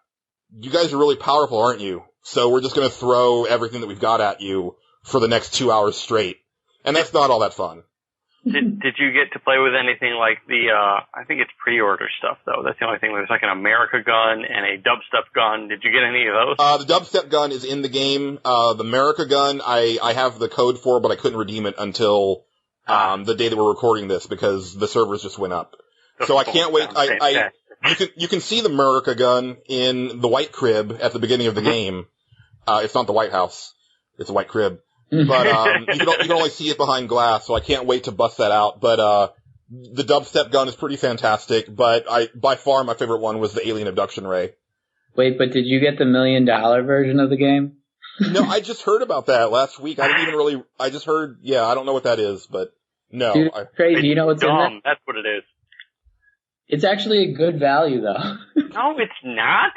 you guys are really powerful, aren't you? so we're just going to throw everything that we've got at you for the next 2 hours straight. And that's not all that fun. Did you get to play with anything like the, I think it's pre-order stuff, though. That's the only thing. There's like an America gun and a dubstep gun. Did you get any of those? The dubstep gun is in the game. The America gun, I have the code for, but I couldn't redeem it until the day that we're recording this because the servers just went up. So I can't wait. You can see the America gun in the white crib at the beginning of the game. It's not the White House. It's a white crib. But, you can only see it behind glass, so I can't wait to bust that out. But, the dubstep gun is pretty fantastic, but by far my favorite one was the alien abduction ray. Wait, but did you get the $1 million version of the game? No, I just heard about that last week. I just heard, I don't know what that is, but no. Dude, crazy. You know what's in there? That's what it is. It's actually a good value, though. No, it's not.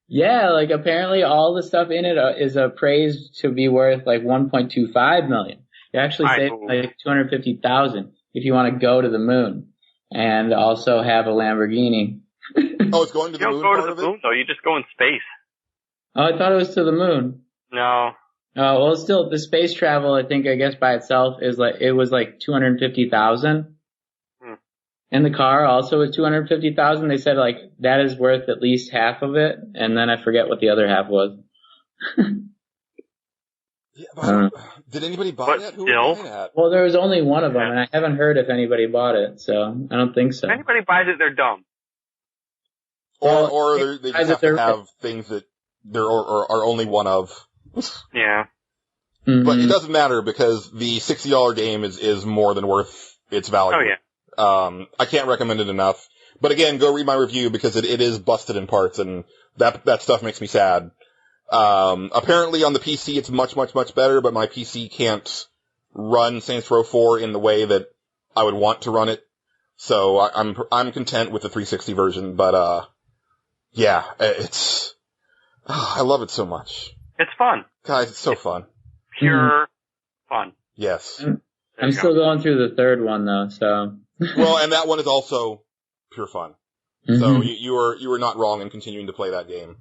Yeah, like apparently all the stuff in it is appraised to be worth like 1.25 million. You actually save like 250,000 if you want to go to the moon and also have a Lamborghini. Oh, it's going to the moon. You don't go to the moon though. You just go in space. Oh, I thought it was to the moon. No. Oh, well, still the space travel. I guess by itself was like 250,000. And the car also was 250,000. They said like that is worth at least half of it, and then I forget what the other half was. Did anybody buy that? Who would buy that? Well, there was only one of them, and I haven't heard if anybody bought it, so I don't think so. If anybody buys it, they're dumb. Or they just have to have things that there are only one of. Yeah. Mm-hmm. But it doesn't matter because the $60 game is more than worth its value. Oh yeah. I can't recommend it enough. But again, go read my review because it is busted in parts and that stuff makes me sad. Apparently on the PC it's much, much, much better, but my PC can't run Saints Row 4 in the way that I would want to run it. So I'm content with the 360 version, but, I love it so much. It's fun. Guys, it's so fun. Pure fun. Yes. I'm still going through the third one though, so. Well, and that one is also pure fun. Mm-hmm. So you were not wrong in continuing to play that game.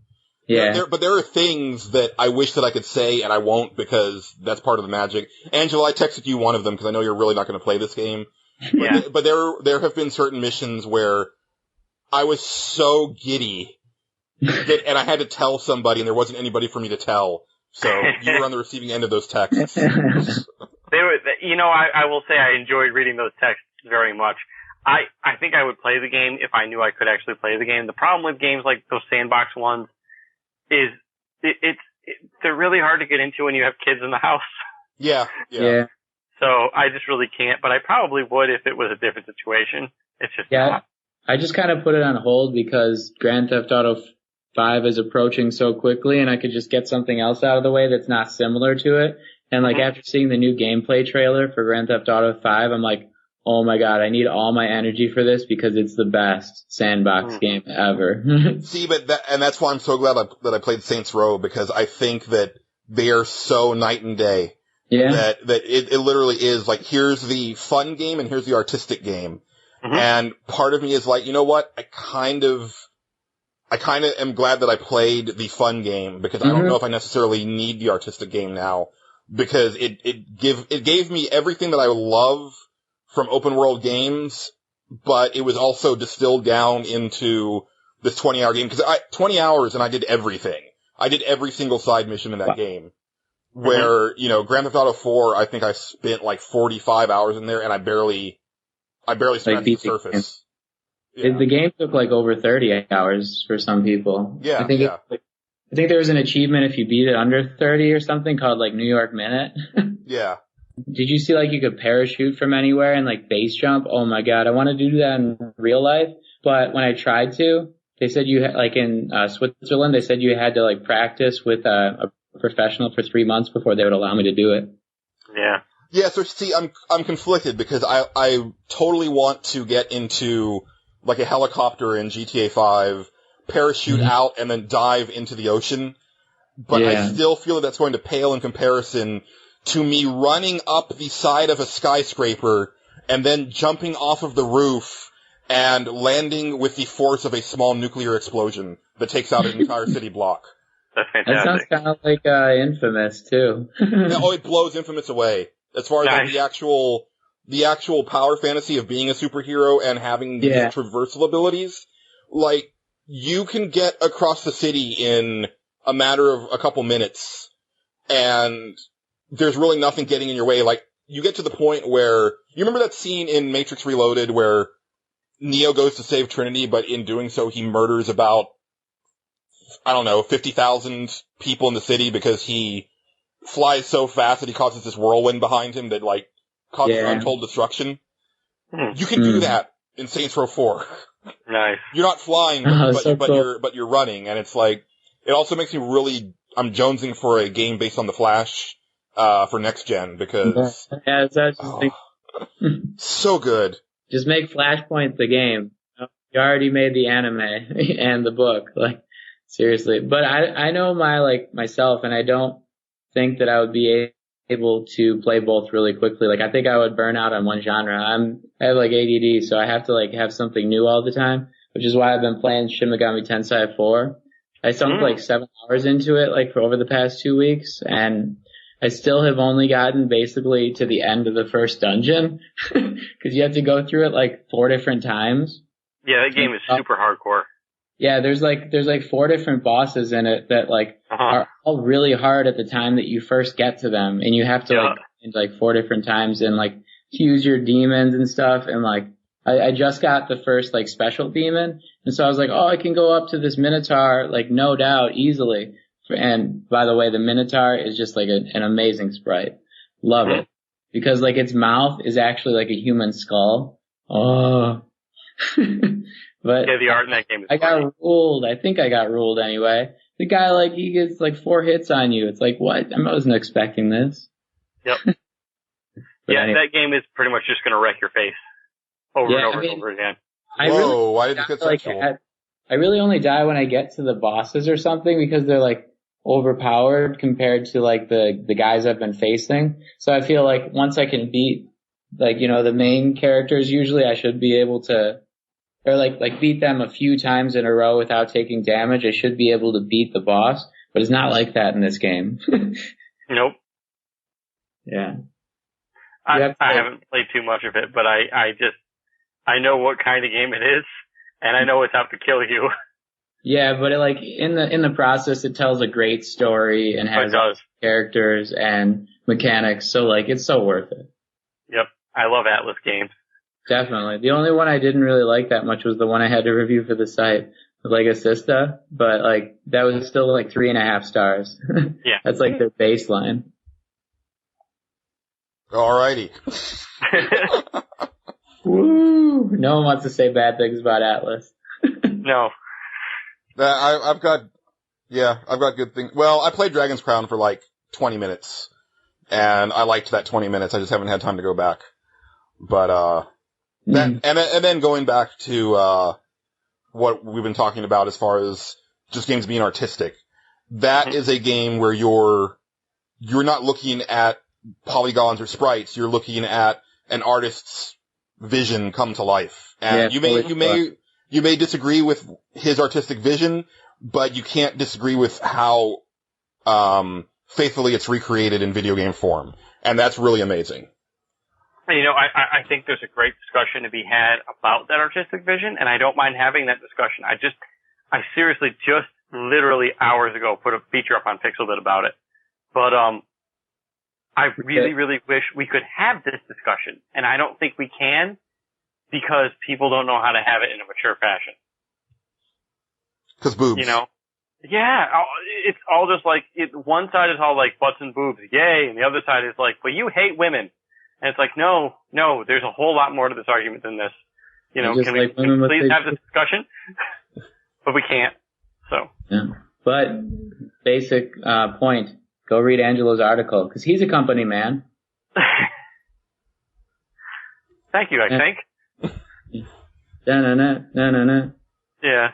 Yeah. But there are things that I wish that I could say and I won't because that's part of the magic. Angela, I texted you one of them because I know you're really not going to play this game. Yeah. But there have been certain missions where I was so giddy and I had to tell somebody and there wasn't anybody for me to tell. So you were on the receiving end of those texts. They were, I will say I enjoyed reading those texts very much. I think I would play the game if I knew I could actually play the game. The problem with games like those sandbox ones is they're really hard to get into when you have kids in the house. Yeah. So I just really can't, but I probably would if it was a different situation. It's just not. I just kind of put it on hold because Grand Theft Auto 5 is approaching so quickly and I could just get something else out of the way that's not similar to it. And like after seeing the new gameplay trailer for Grand Theft Auto 5, I'm like, oh my god, I need all my energy for this because it's the best sandbox game ever. See, and that's why I'm so glad that I played Saints Row because I think that they are so night and day. Yeah. That it literally is like, here's the fun game and here's the artistic game. Mm-hmm. And part of me is like, you know what? I kind of am glad that I played the fun game because I don't know if I necessarily need the artistic game now. Because it gave me everything that I love from open world games, but it was also distilled down into this 20-hour game. Because 20 hours and I did everything. I did every single side mission in that game. Where, Grand Theft Auto 4, I think I spent like 45 hours in there and I barely scratched the surface. Yeah. The game took like over 30 hours for some people. Yeah, I think there was an achievement if you beat it under 30 or something called like New York Minute. Yeah. Did you see like you could parachute from anywhere and like base jump? Oh my god, I want to do that in real life. But when I tried to, they said you had, like in Switzerland, they said you had to like practice with a professional for 3 months before they would allow me to do it. Yeah. Yeah, so see, I'm conflicted because I totally want to get into like a helicopter in GTA 5, parachute out and then dive into the ocean. But I still feel that that's going to pale in comparison to me running up the side of a skyscraper and then jumping off of the roof and landing with the force of a small nuclear explosion that takes out an entire city block. That's That sounds fantastic. kind of like Infamous too. Oh, it blows Infamous away as far as like, Nice. the actual power fantasy of being a superhero and having these traversal abilities. Like, you can get across the city in a matter of a couple minutes, and there's really nothing getting in your way. Like, you get to the point where, you remember that scene in Matrix Reloaded where Neo goes to save Trinity, but in doing so he murders about, 50,000 people in the city because he flies so fast that he causes this whirlwind behind him that, like, causes untold destruction? You can do that in Saints Row 4. Nice. You're not flying, but you're running, and it's like, it also makes me really, I'm jonesing for a game based on the Flash, for next gen, because, so good. Just make Flashpoint the game. You already made the anime and the book, like, seriously. But I know myself, and I don't think that I would be able to play both really quickly. Like, I think I would burn out on one genre. I have like ADD, so I have to like have something new all the time, which is why I've been playing Shin Megami Tensei IV. I sunk like 7 hours into it, like, for over the past 2 weeks, and I still have only gotten basically to the end of the first dungeon, because you have to go through it like 4 different times. Yeah, that game is super hardcore. Yeah, there's like 4 different bosses in it that like are all really hard at the time that you first get to them, and you have to like 4 different times and like use your demons and stuff, and like I just got the first like special demon, and so I was like, oh, I can go up to this Minotaur like no doubt easily. And by the way, the Minotaur is just like an amazing sprite. Love it, because like its mouth is actually like a human skull. Oh. But yeah, the art in that game is I got ruled. I think I got ruled anyway. The guy, like, he gets like 4 hits on you. It's like, what? I wasn't expecting this. Yep. Anyway. That game is pretty much just going to wreck your face over and over again. Why did you get sexual? I really only die when I get to the bosses or something, because they're like overpowered compared to like the guys I've been facing. So I feel like once I can beat like, the main characters, usually I should be able to, or like beat them a few times in a row without taking damage. I should be able to beat the boss, but it's not like that in this game. Nope. Yeah. I haven't played too much of it, but I know what kind of game it is, and I know it's out to kill you. Yeah, but like in the process, it tells a great story and has characters and mechanics, so like it's so worth it. Yep, I love Atlas games. Definitely. The only one I didn't really like that much was the one I had to review for the site, like Assista, but like that was still like 3.5 stars. Yeah, that's like their baseline. Alrighty. Woo! No one wants to say bad things about Atlas. No. I've got good things. Well, I played Dragon's Crown for like 20 minutes, and I liked that 20 minutes. I just haven't had time to go back. But, and then going back to, what we've been talking about as far as just games being artistic, that is a game where you're not looking at polygons or sprites, you're looking at an artist's vision come to life. And you may disagree with his artistic vision, but you can't disagree with how, faithfully it's recreated in video game form. And that's really amazing. I think there's a great discussion to be had about that artistic vision, and I don't mind having that discussion. I seriously just literally hours ago put a feature up on Pixelbit about it. But, I really, really wish we could have this discussion, and I don't think we can because people don't know how to have it in a mature fashion. 'Cause boobs. Yeah, it's all just like, one side is all like butts and boobs, yay, and the other side is like, but you hate women. And it's like, no, there's a whole lot more to this argument than this. Can we please have this discussion? But we can't, so. Yeah. But, basic point, go read Angelo's article, because he's a company man. Thank you, I think. Da-na-na. Yeah.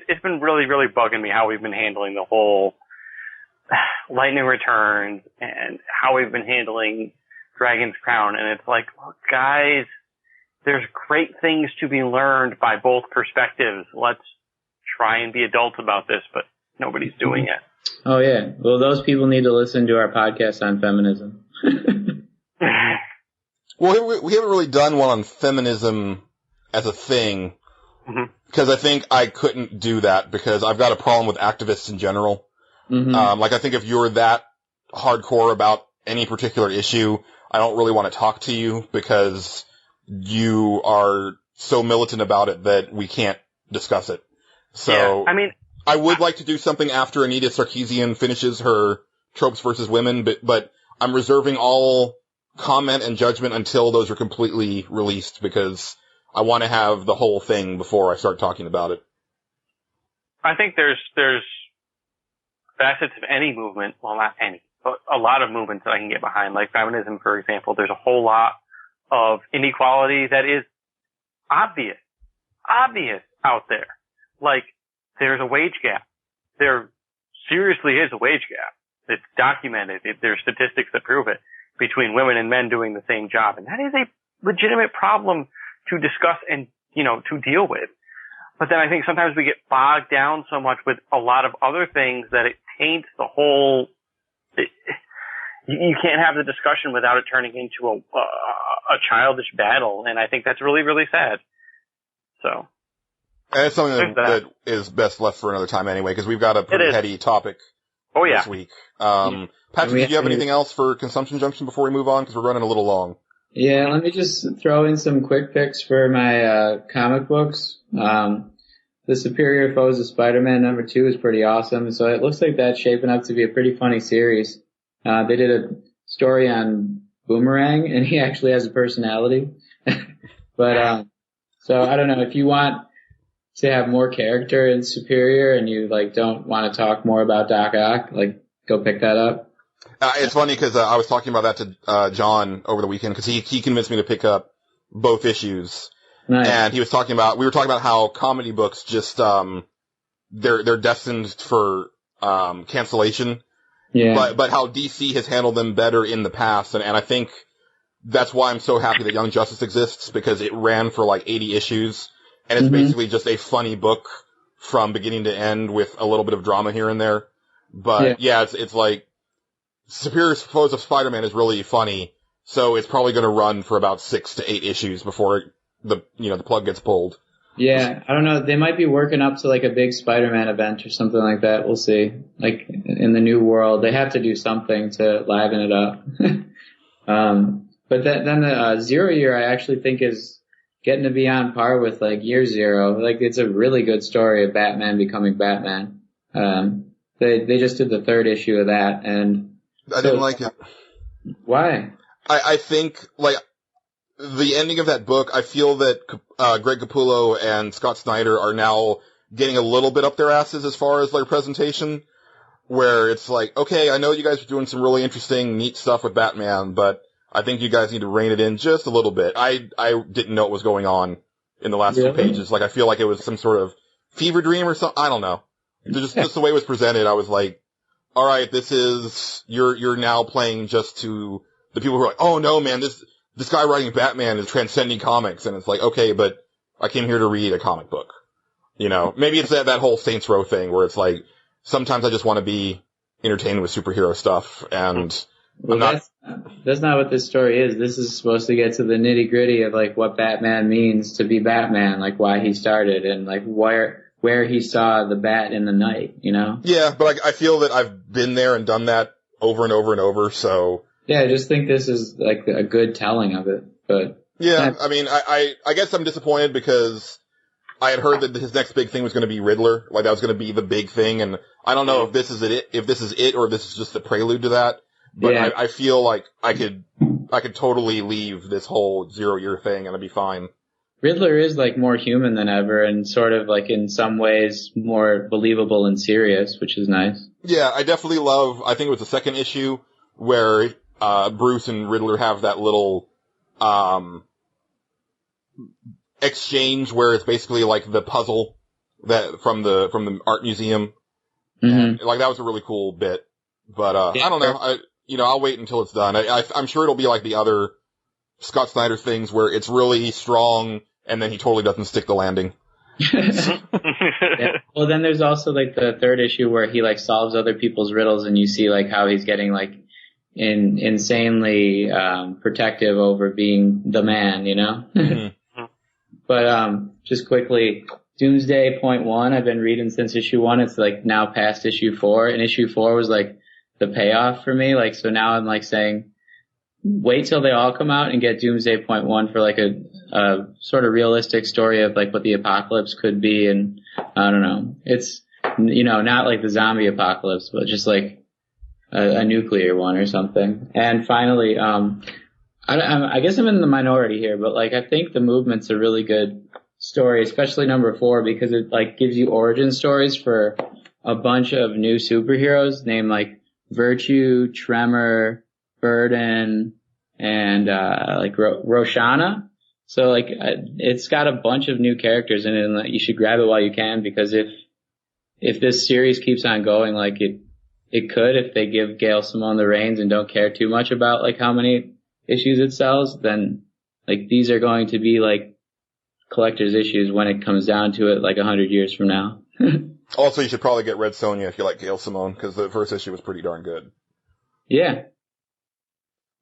It's been really, really bugging me how we've been handling the whole Lightning Returns and how we've been handling Dragon's Crown. And it's like, look, guys, there's great things to be learned by both perspectives. Let's try and be adults about this. But nobody's doing it. Oh yeah. Well, those people need to listen to our podcast on feminism. Well, we haven't really done one on feminism as a thing, because I think I couldn't do that because I've got a problem with activists in general. Like, I think if you're that hardcore about any particular issue, I don't really want to talk to you because you are so militant about it that we can't discuss it. So, yeah, I mean, I would like to do something after Anita Sarkeesian finishes her Tropes versus Women, but I'm reserving all comment and judgment until those are completely released because I want to have the whole thing before I start talking about it. I think there's facets of any movement, well, not any, but a lot of movements that I can get behind, like feminism, for example. There's a whole lot of inequality that is obvious out there. Like, there's a wage gap. There seriously is a wage gap. It's documented. There's statistics that prove it between women and men doing the same job. And that is a legitimate problem to discuss and, to deal with. But then I think sometimes we get bogged down so much with a lot of other things that it taints the whole. You can't have the discussion without it turning into a childish battle, and I think that's really, really sad. So, and it's something that is best left for another time anyway, because we've got a pretty heady topic this week. Patrick, did you have anything else for Consumption Junction before we move on? Because we're running a little long. Yeah, let me just throw in some quick picks for my comic books. The Superior Foes of Spider-Man #2 is pretty awesome, so it looks like that's shaping up to be a pretty funny series. They did a story on Boomerang, and he actually has a personality. But so I don't know, if you want to have more character in Superior and you don't want to talk more about Doc Ock, go pick that up. It's funny because I was talking about that to John over the weekend because he convinced me to pick up both issues. Nice. And we were talking about how comedy books just they're destined for cancellation. Yeah. But how DC has handled them better in the past, and I think that's why I'm so happy that Young Justice exists, because it ran for 80 issues, and it's basically just a funny book from beginning to end with a little bit of drama here and there. But it's like Superior Foes of Spider-Man is really funny, so it's probably going to run for about 6 to 8 issues before the plug gets pulled. Yeah, I don't know. They might be working up to a big Spider-Man event or something like that. We'll see. In the new world, they have to do something to liven it up. But then the Zero Year I actually think is getting to be on par with Year Zero. It's a really good story of Batman becoming Batman. They just did the 3rd issue of that, and I didn't like it. Why? I think the ending of that book, I feel that Greg Capullo and Scott Snyder are now getting a little bit up their asses as far as their presentation, where it's okay, I know you guys are doing some really interesting, neat stuff with Batman, but I think you guys need to rein it in just a little bit. I didn't know what was going on in the last 2 pages. I feel like it was some sort of fever dream or something. I don't know. Just the way it was presented, I was like, all right, you're now playing just to the people who are like, oh no, man, this guy writing Batman is transcending comics, and it's okay, but I came here to read a comic book. Maybe it's that whole Saints Row thing where it's sometimes I just want to be entertained with superhero stuff, and that's not what this story is. This is supposed to get to the nitty gritty of what Batman means to be Batman, why he started, and where he saw the bat in the night, Yeah, but I feel that I've been there and done that over and over and over, so. Yeah, I just think this is a good telling of it, but. Yeah, I mean, I guess I'm disappointed because I had heard that his next big thing was going to be Riddler, that was going to be the big thing, and I don't know if this is it, or if this is just the prelude to that, but I feel like I could totally leave this whole 0 Year thing and it'd be fine. Riddler is more human than ever and sort of in some ways more believable and serious, which is nice. Yeah, I definitely I think it was the 2nd issue where Bruce and Riddler have that little exchange where it's basically the puzzle that from the art museum. And, that was a really cool bit. But I don't know. I'll wait until it's done. I'm sure it'll be like the other Scott Snyder things where it's really strong and then he totally doesn't stick the landing. Yeah. Well, then there's also like the third issue where he like solves other people's riddles, and you see like how he's getting like insanely protective over being the man, you know. Mm-hmm. But just quickly, Doomsday .1, I've been reading since issue 1. It's like now past issue 4, and issue 4 was like the payoff for me. Like, so now I'm like saying, wait till they all come out and get Doomsday .1 for like a sort of realistic story of like what the apocalypse could be. And I don't know, it's, you know, not like the zombie apocalypse, but just like a nuclear one or something. And finally, I guess I'm in the minority here, but like I think The Movement's a really good story, especially number 4, because it like gives you origin stories for a bunch of new superheroes named like Virtue, Tremor, Burden, and like Roshana. So like it's got a bunch of new characters in it, and like, you should grab it while you can, because if this series keeps on going, like it could, if they give Gail Simone the reins and don't care too much about like how many issues it sells, then like these are going to be like collector's issues when it comes down to it, like 100 years from now. Also, you should probably get Red Sonja if you like Gail Simone, because the first issue was pretty darn good. Yeah.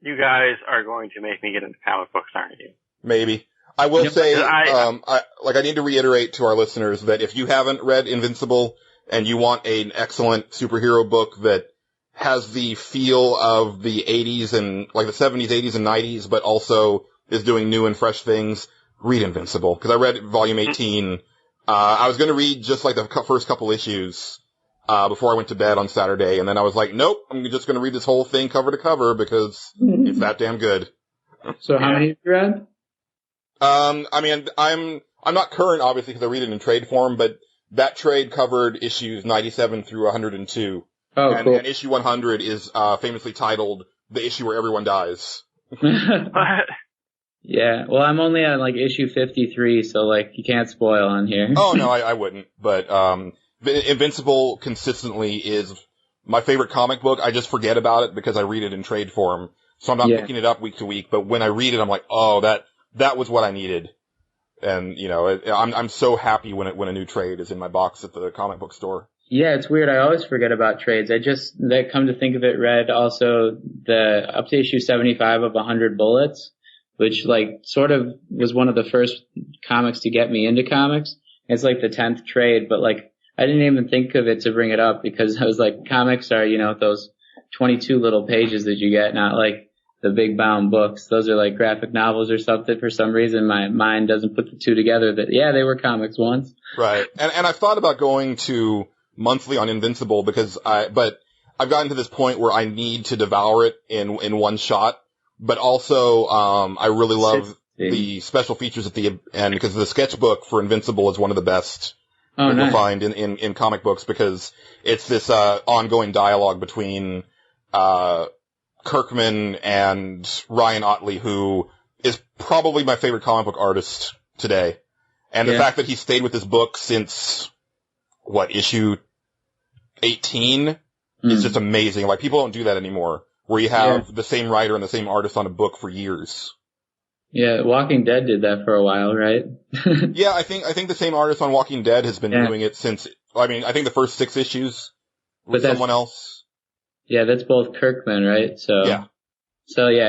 You guys are going to make me get into comic books, aren't you? Maybe. I will say, I need to reiterate to our listeners that if you haven't read Invincible and you want an excellent superhero book that has the feel of the 80s and, like the 70s, 80s, and 90s, but also is doing new and fresh things, read Invincible. Because I read volume 18. I was going to read just like the first couple issues before I went to bed on Saturday, and then I was like, nope, I'm just going to read this whole thing cover to cover because it's that damn good. So how many have you read? I mean, I'm not current, obviously, because I read it in trade form, but that trade covered issues 97 through 102. Oh, and, cool. And issue 100 is famously titled The Issue Where Everyone Dies. Yeah, well, I'm only on like issue 53, so like you can't spoil on here. Oh, no, I wouldn't. But Invincible consistently is my favorite comic book. I just forget about it because I read it in trade form. So I'm not picking it up week to week, but when I read it, I'm like, oh, that was what I needed. And, you know, I'm so happy when a new trade is in my box at the comic book store. Yeah, it's weird. I always forget about trades. That come to think of it, read also the up to issue 75 of 100 Bullets, which like sort of was one of the first comics to get me into comics. It's like the 10th trade, but like I didn't even think of it to bring it up because I was like, comics are, you know, those 22 little pages that you get, not like the big bound books. Those are like graphic novels or something. For some reason, my mind doesn't put the two together that, yeah, they were comics once. Right. And I've thought about going to monthly on Invincible but I've gotten to this point where I need to devour it in one shot. But also, I really love the special features at the end because the sketchbook for Invincible is one of the best you'll find in comic books because it's this, ongoing dialogue between, Kirkman and Ryan Ottley, who is probably my favorite comic book artist today. And the fact that he stayed with this book since, issue 18 is just amazing. Like, people don't do that anymore, where you have the same writer and the same artist on a book for years. Yeah, Walking Dead did that for a while, right? Yeah, I think the same artist on Walking Dead has been doing it since, I think the first 6 issues with someone else. Yeah, that's both Kirkman, right? So yeah,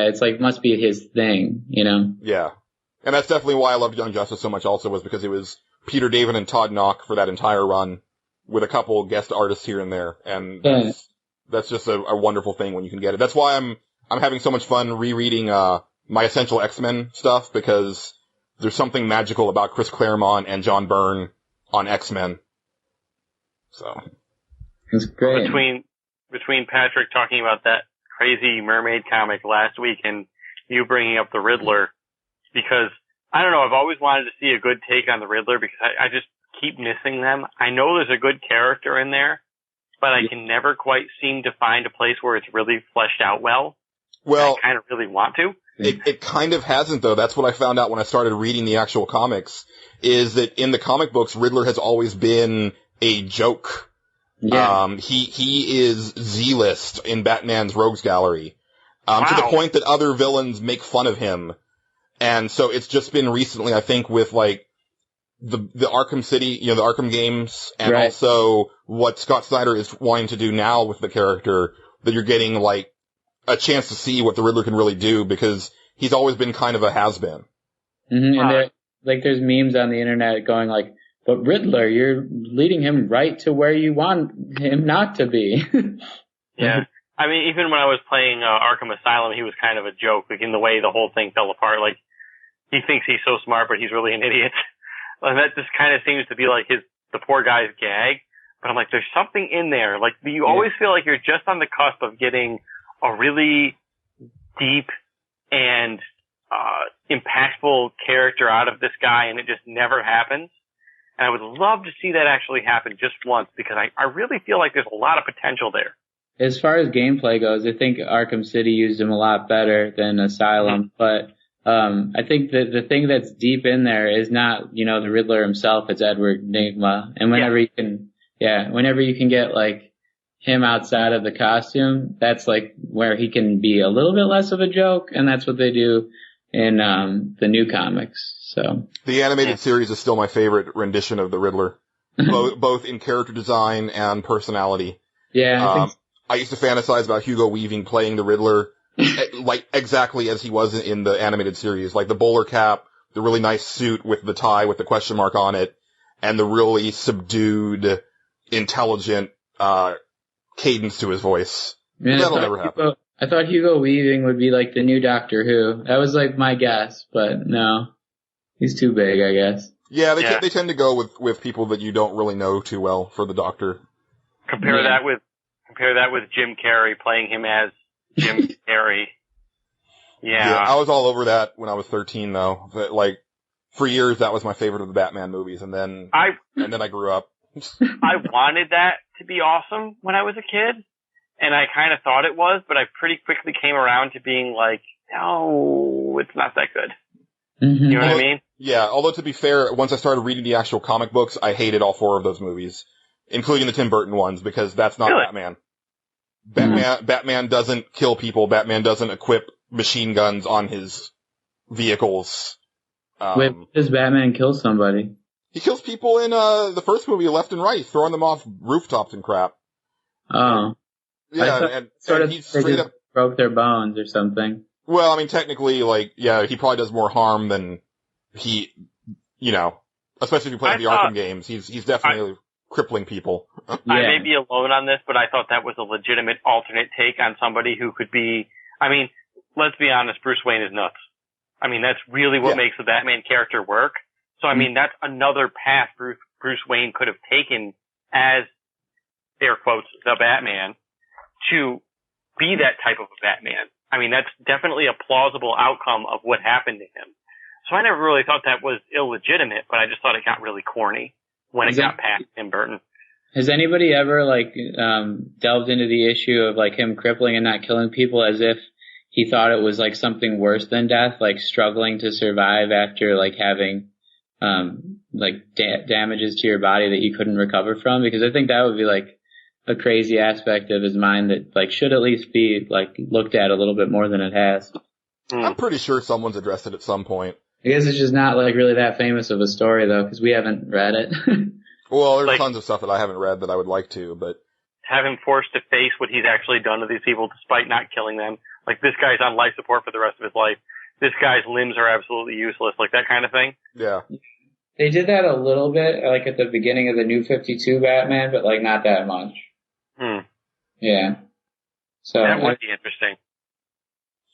it's like, must be his thing, you know? Yeah. And that's definitely why I loved Young Justice so much also, was because it was Peter David and Todd Knock for that entire run, with a couple guest artists here and there. And that's just a wonderful thing when you can get it. That's why I'm having so much fun rereading, my Essential X-Men stuff, because there's something magical about Chris Claremont and John Byrne on X-Men. So. That's great. Between Patrick talking about that crazy mermaid comic last week and you bringing up the Riddler, because I don't know, I've always wanted to see a good take on the Riddler because I just keep missing them. I know there's a good character in there, but I can never quite seem to find a place where it's really fleshed out well. Well, I kind of really want to. It kind of hasn't, though. That's what I found out when I started reading the actual comics, is that in the comic books, Riddler has always been a joke. Yeah. He is Z-list in Batman's Rogues Gallery. To the point that other villains make fun of him. And so it's just been recently, I think, with like the Arkham City, the Arkham games, and also what Scott Snyder is wanting to do now with the character, that you're getting, like, a chance to see what the Riddler can really do, because he's always been kind of a has-been. Mm-hmm. And there's memes on the internet going like, but Riddler, you're leading him right to where you want him not to be. Yeah. I mean, even when I was playing Arkham Asylum, he was kind of a joke, like in the way the whole thing fell apart. Like, he thinks he's so smart, but he's really an idiot. And that just kind of seems to be like the poor guy's gag. But I'm like, there's something in there. Like, you always feel like you're just on the cusp of getting a really deep and impactful character out of this guy, and it just never happens. And I would love to see that actually happen just once, because I really feel like there's a lot of potential there. As far as gameplay goes, I think Arkham City used him a lot better than Asylum, but I think that the thing that's deep in there is not, the Riddler himself, it's Edward Nygma. And whenever you can get like him outside of the costume, that's like where he can be a little bit less of a joke, and that's what they do in the new comics. So the animated series is still my favorite rendition of the Riddler, both in character design and personality. Yeah, I used to fantasize about Hugo Weaving playing the Riddler, like exactly as he was in the animated series, like the bowler cap, the really nice suit with the tie with the question mark on it, and the really subdued, intelligent cadence to his voice. Man, that'll never happen. I thought Hugo Weaving would be like the new Doctor Who. That was like my guess, but no, he's too big, I guess. Yeah, they tend to go with people that you don't really know too well for the Doctor. Compare that with Jim Carrey, playing him as Jim Carrey. Yeah, I was all over that when I was 13, though. But, like, for years, that was my favorite of the Batman movies, and then I grew up. I wanted that to be awesome when I was a kid, and I kind of thought it was, but I pretty quickly came around to being like, no, it's not that good. Mm-hmm. You know what I mean? Yeah, although to be fair, once I started reading the actual comic books, I hated all 4 of those movies, including the Tim Burton ones, because that's not Batman. Batman doesn't kill people. Batman doesn't equip machine guns on his vehicles. Wait, does Batman kill somebody? He kills people in the first movie left and right, throwing them off rooftops and crap. Oh. Yeah, and he's straight up broke their bones or something. Well, I mean, technically, like, yeah, he probably does more harm than he, especially if you play the Arkham games. He's definitely crippling people. I may be alone on this, but I thought that was a legitimate alternate take on somebody who could be, I mean, let's be honest, Bruce Wayne is nuts. I mean, that's really what makes the Batman character work. So, I mean, that's another path Bruce Wayne could have taken as, air quotes, the Batman, to be that type of a Batman. I mean, that's definitely a plausible outcome of what happened to him. So I never really thought that was illegitimate, but I just thought it got really corny when it got past Tim Burton. Has anybody ever, delved into the issue of, him crippling and not killing people as if he thought it was, something worse than death, struggling to survive after, having, damages to your body that you couldn't recover from? Because I think that would be, a crazy aspect of his mind that, should at least be, looked at a little bit more than it has. I'm pretty sure someone's addressed it at some point. I guess it's just not, really that famous of a story, though, because we haven't read it. Well, there's tons of stuff that I haven't read that I would like to, but... Have him forced to face what he's actually done to these people despite not killing them. Like, this guy's on life support for the rest of his life. This guy's limbs are absolutely useless. Like, that kind of thing. Yeah. They did that a little bit, at the beginning of the New 52 Batman, but, not that much. Yeah. So that would be interesting.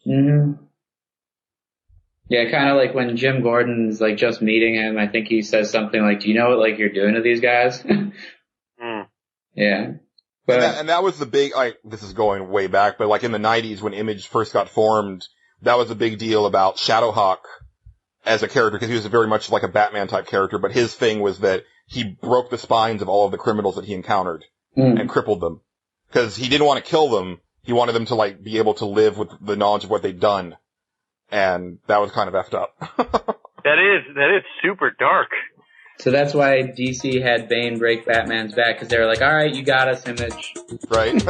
Mm-hmm. Yeah, kind of like when Jim Gordon's, just meeting him, I think he says something like, do you know what, you're doing to these guys? Yeah. But, and that was the big, this is going way back, but in the 90s when Image first got formed, that was a big deal about Shadowhawk as a character, because he was very much like a Batman type character, but his thing was that he broke the spines of all of the criminals that he encountered and crippled them. Because he didn't want to kill them, he wanted them to, be able to live with the knowledge of what they'd done. And that was kind of effed up. That is super dark. So that's why DC had Bane break Batman's back, because they were like, all right, you got us, Image. Right.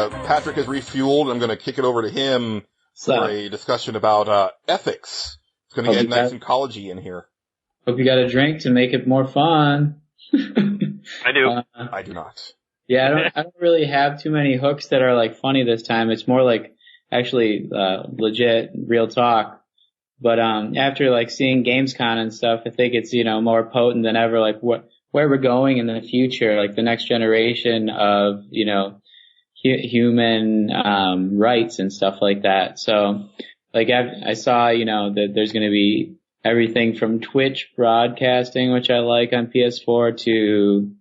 Patrick is refueled. I'm going to kick it over to him for a discussion about ethics. It's going to get nice and college-y in here. Hope you got a drink to make it more fun. I do. I do not. Yeah, I don't really have too many hooks that are like funny this time. It's more like actually legit, real talk. But after like seeing Gamescom and stuff, I think it's, more potent than ever, like where we're going in the future, like the next generation of, human rights and stuff like that. So like I saw, that there's going to be everything from Twitch broadcasting, which I like on PS4, to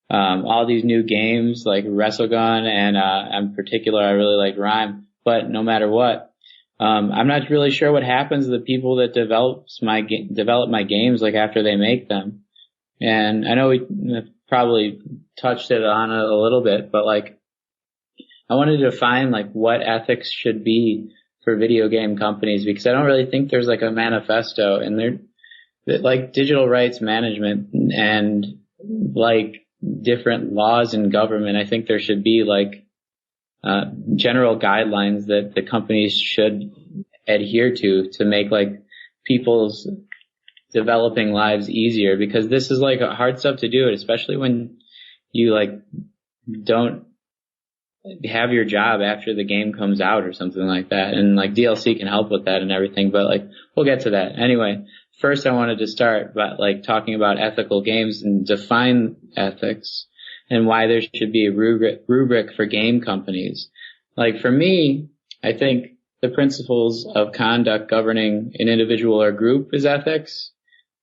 all these new games like WrestleGun, and in particular I really like Rhyme. But no matter what, I'm not really sure what happens to the people that develop my games like after they make them. And I know we probably touched it on it a little bit, but like I wanted to define like what ethics should be for video game companies, because I don't really think there's like a manifesto, and they're like digital rights management and like different laws in government. I think there should be like general guidelines that the companies should adhere to make like people's developing lives easier, because this is like a hard stuff to do, especially when you like don't have your job after the game comes out or something like that. And like DLC can help with that and everything, but like we'll get to that. Anyway, first I wanted to start by like talking about ethical games and define ethics and why there should be a rubric for game companies. Like for me, I think the principles of conduct governing an individual or group is ethics.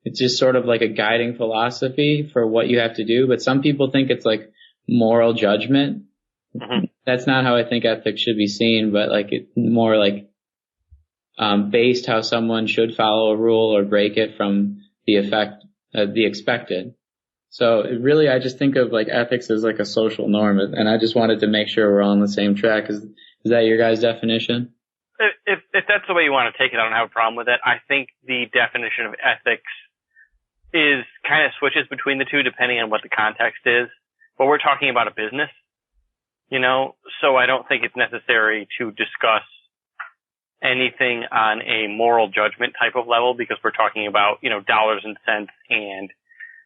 It's just sort of like a guiding philosophy for what you have to do. But some people think it's like moral judgment. Mm-hmm. That's not how I think ethics should be seen, but like it more like based how someone should follow a rule or break it from the expected. So it really, I just think of like ethics as like a social norm, and I just wanted to make sure we're all on the same track. Is that your guys' definition? If that's the way you want to take it, I don't have a problem with it. I think the definition of ethics is kind of switches between the two depending on what the context is. But we're talking about a business, so I don't think it's necessary to discuss anything on a moral judgment type of level, because we're talking about, dollars and cents and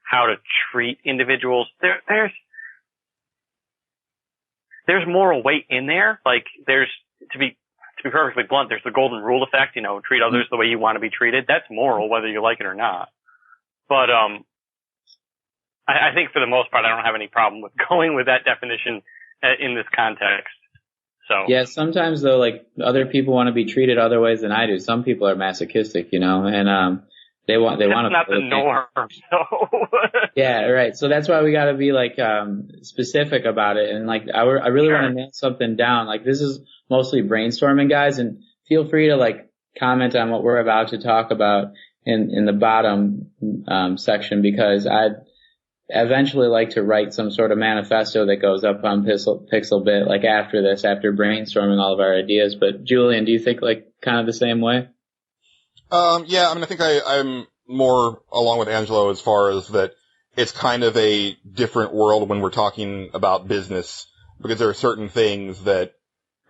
how to treat individuals. There's moral weight in there. Like to be perfectly blunt, there's the golden rule effect, treat others the way you want to be treated. That's moral, whether you like it or not. But, I think for the most part, I don't have any problem with going with that definition in this context. So. Yeah, sometimes though, like other people want to be treated other ways than I do. Some people are masochistic, and, they want to. That's not the norm, so. Yeah, right. So that's why we got to be like, specific about it. And like, I really want to nail something down. Like this is mostly brainstorming, guys, and feel free to like comment on what we're about to talk about in the bottom, section, because I'd eventually like to write some sort of manifesto that goes up on Pixelbit, like after brainstorming all of our ideas. But Julian, do you think like kind of the same way? Yeah, I mean, I think I'm more along with Angelo as far as that it's kind of a different world when we're talking about business, because there are certain things that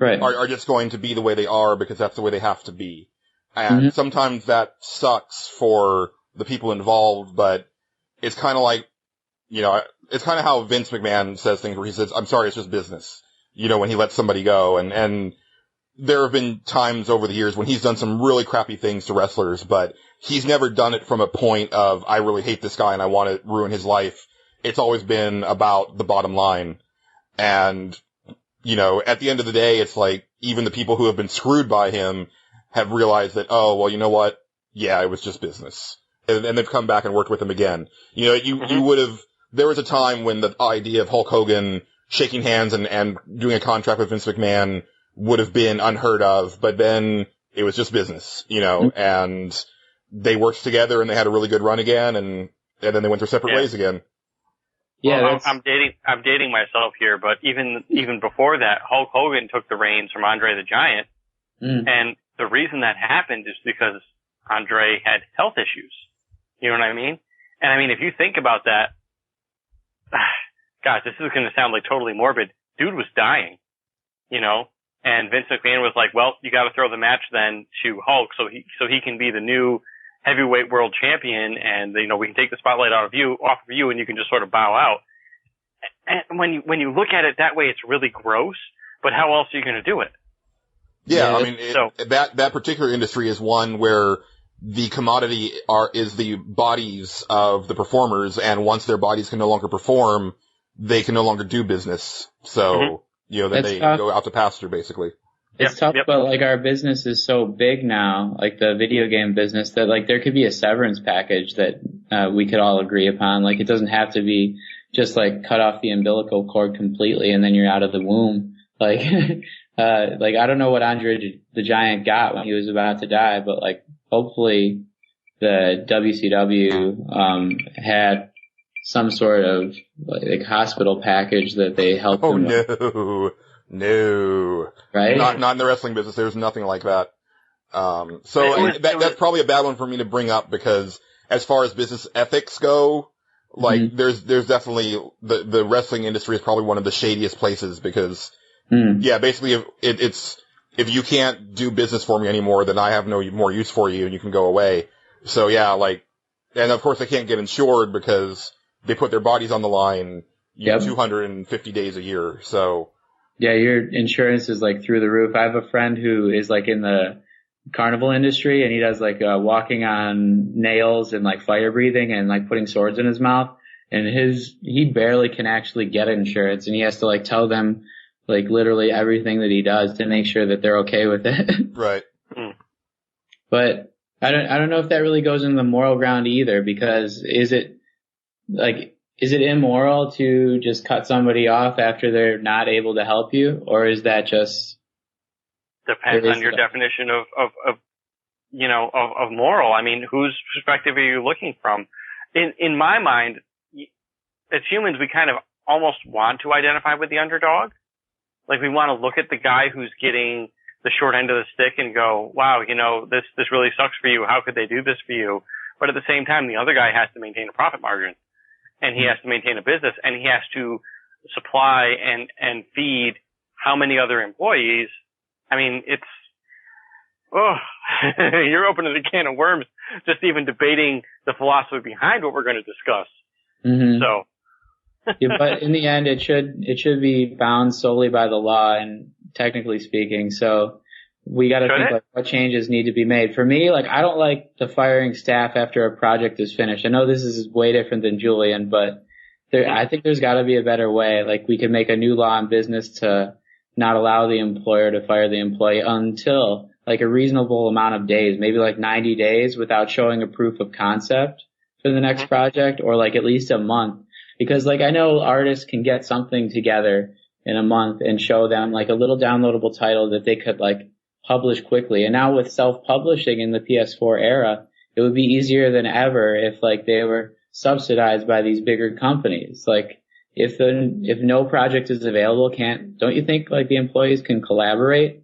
are just going to be the way they are because that's the way they have to be. And sometimes that sucks for the people involved, but it's kind of like, it's kind of how Vince McMahon says things, where he says, I'm sorry, it's just business, when he lets somebody go. And there have been times over the years when he's done some really crappy things to wrestlers, but he's never done it from a point of, I really hate this guy and I want to ruin his life. It's always been about the bottom line. And, at the end of the day, it's like, even the people who have been screwed by him have realized that, oh, well, you know what? Yeah, it was just business. And they've come back and worked with him again. You would have, there was a time when the idea of Hulk Hogan shaking hands and doing a contract with Vince McMahon would have been unheard of, but then it was just business, and they worked together and they had a really good run again, and then they went their separate ways again. Yeah, well, I'm dating myself here, but even before that, Hulk Hogan took the reins from Andre the Giant, and the reason that happened is because Andre had health issues. You know what I mean? And I mean, if you think about that, gosh, this is going to sound like totally morbid. Dude was dying. you know, and Vince McMahon was like, well, you got to throw the match then to Hulk so he can be the new heavyweight world champion, and, you know, we can take the spotlight off of you, and you can just sort of bow out. And when you look at it that way, it's really gross, but how else are you going to do it? Yeah, I mean, that particular industry is one where the commodity is the bodies of the performers, and once their bodies can no longer perform, they can no longer do business. So, you know, then they go out to pasture, basically. It's tough, but like our business is so big now, like the video game business, that like there could be a severance package that we could all agree upon. Like it doesn't have to be just like cut off the umbilical cord completely and then you're out of the womb. Like, like I don't know what Andre the Giant got when he was about to die, but like hopefully the WCW had some sort of like hospital package that they helped him with. No. Right? Not in the wrestling business. There's nothing like that. That's probably a bad one for me to bring up because as far as business ethics go, like there's definitely the wrestling industry is probably one of the shadiest places because basically it's if you can't do business for me anymore, then I have no more use for you and you can go away. So yeah, like, and of course they can't get insured because they put their bodies on the line 250 days a year. So yeah, your insurance is like through the roof. I have a friend who is like in the carnival industry and he does like walking on nails and like fire breathing and like putting swords in his mouth. And he barely can actually get insurance and he has to like tell them like literally everything that he does to make sure that they're okay with it. Right. But I don't know if that really goes into the moral ground either, because is it immoral to just cut somebody off after they're not able to help you, or is that just depends on your definition of moral? I mean, whose perspective are you looking from? In my mind, as humans, we kind of almost want to identify with the underdog. Like we want to look at the guy who's getting the short end of the stick and go, wow, you know, this really sucks for you. How could they do this for you? But at the same time, the other guy has to maintain a profit margin. And he has to maintain a business, and he has to supply and feed how many other employees. I mean, you're opening a can of worms just even debating the philosophy behind what we're going to discuss. So. Yeah, but in the end, it should be bound solely by the law, and technically speaking. So we got to think like what changes need to be made. For me, like I don't like the firing staff after a project is finished. I know this is way different than Julian, but I think there's got to be a better way. Like we could make a new law in business to not allow the employer to fire the employee until like a reasonable amount of days, maybe like 90 days without showing a proof of concept for the next project, or like at least a month. Because like I know artists can get something together in a month and show them like a little downloadable title that they could like publish quickly. And now with self-publishing in the PS4 era, it would be easier than ever if like they were subsidized by these bigger companies. Like if no project is available, don't you think like the employees can collaborate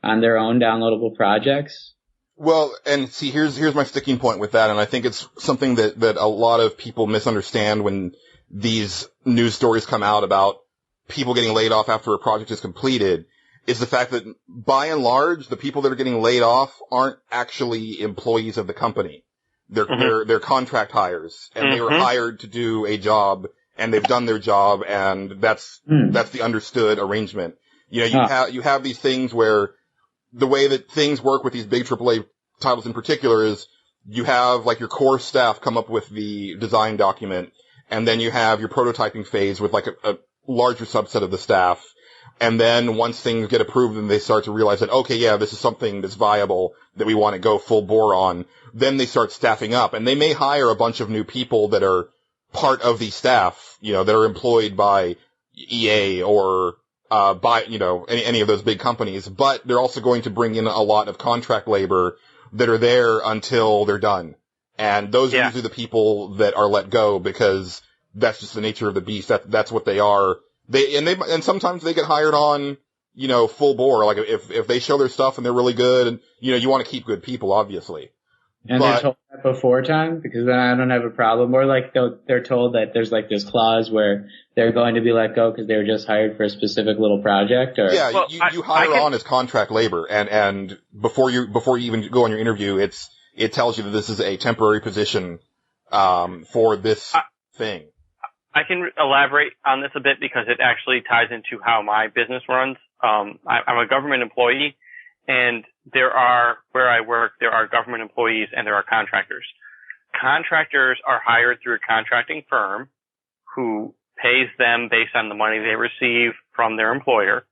on their own downloadable projects? Well, and see, here's my sticking point with that, and I think it's something that a lot of people misunderstand when these news stories come out about people getting laid off after a project is completed, is the fact that by and large, the people that are getting laid off aren't actually employees of the company. They're contract hires, and they were hired to do a job, and they've done their job, and that's the understood arrangement. You know, you have these things where the way that things work with these big AAA titles in particular is you have like your core staff come up with the design document, and then you have your prototyping phase with like a larger subset of the staff. And then once things get approved and they start to realize that, okay, yeah, this is something that's viable that we want to go full bore on, then they start staffing up. And they may hire a bunch of new people that are part of the staff, you know, that are employed by EA or by, you know, any of those big companies. But they're also going to bring in a lot of contract labor that are there until they're done. And those are usually the people that are let go because that's just the nature of the beast. That's what they are. And sometimes they get hired on, you know, full bore. Like if they show their stuff and they're really good, and you know, you want to keep good people, obviously. And there's whole before time? Because then I don't have a problem. Or like they're told that there's like this clause where they're going to be let go because they were just hired for a specific little project. Or yeah, well, you hire on as contract labor, and before you even go on your interview, it tells you that this is a temporary position for this thing. I can elaborate on this a bit because it actually ties into how my business runs. I'm a government employee, and where I work, there are government employees and there are contractors. Contractors are hired through a contracting firm who pays them based on the money they receive from their employer,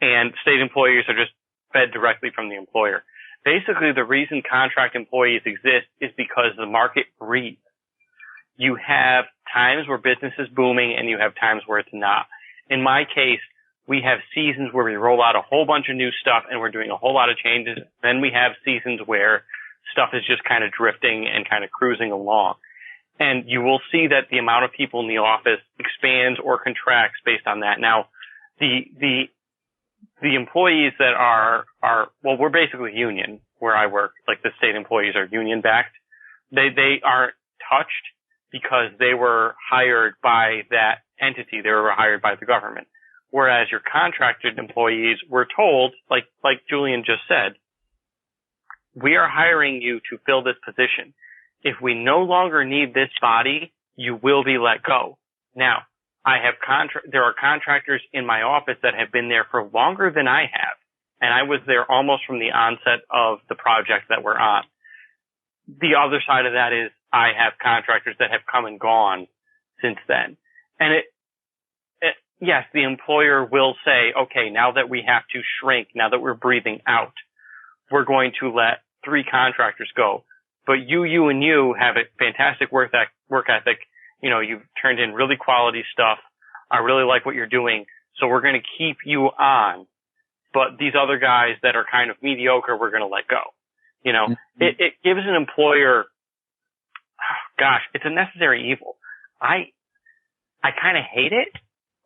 and state employees are just fed directly from the employer. Basically, the reason contract employees exist is because the market breathes. You have times where business is booming and you have times where it's not. In my case, we have seasons where we roll out a whole bunch of new stuff and we're doing a whole lot of changes. Then we have seasons where stuff is just kind of drifting and kind of cruising along. And you will see that the amount of people in the office expands or contracts based on that. Now, the employees that are, well, we're basically union where I work, like the state employees are union backed. They aren't touched because they were hired by that entity. They were hired by the government. Whereas your contracted employees were told, like Julian just said, we are hiring you to fill this position. If we no longer need this body, you will be let go. Now, there are contractors in my office that have been there for longer than I have, and I was there almost from the onset of the project that we're on. The other side of that is I have contractors that have come and gone since then. And yes, the employer will say, okay, now that we have to shrink, now that we're breathing out, we're going to let 3 contractors go. But you and you have a fantastic work ethic. You know, you've turned in really quality stuff. I really like what you're doing. So we're going to keep you on. But these other guys that are kind of mediocre, we're going to let go. You know, it gives an employer, gosh, it's a necessary evil. I kind of hate it,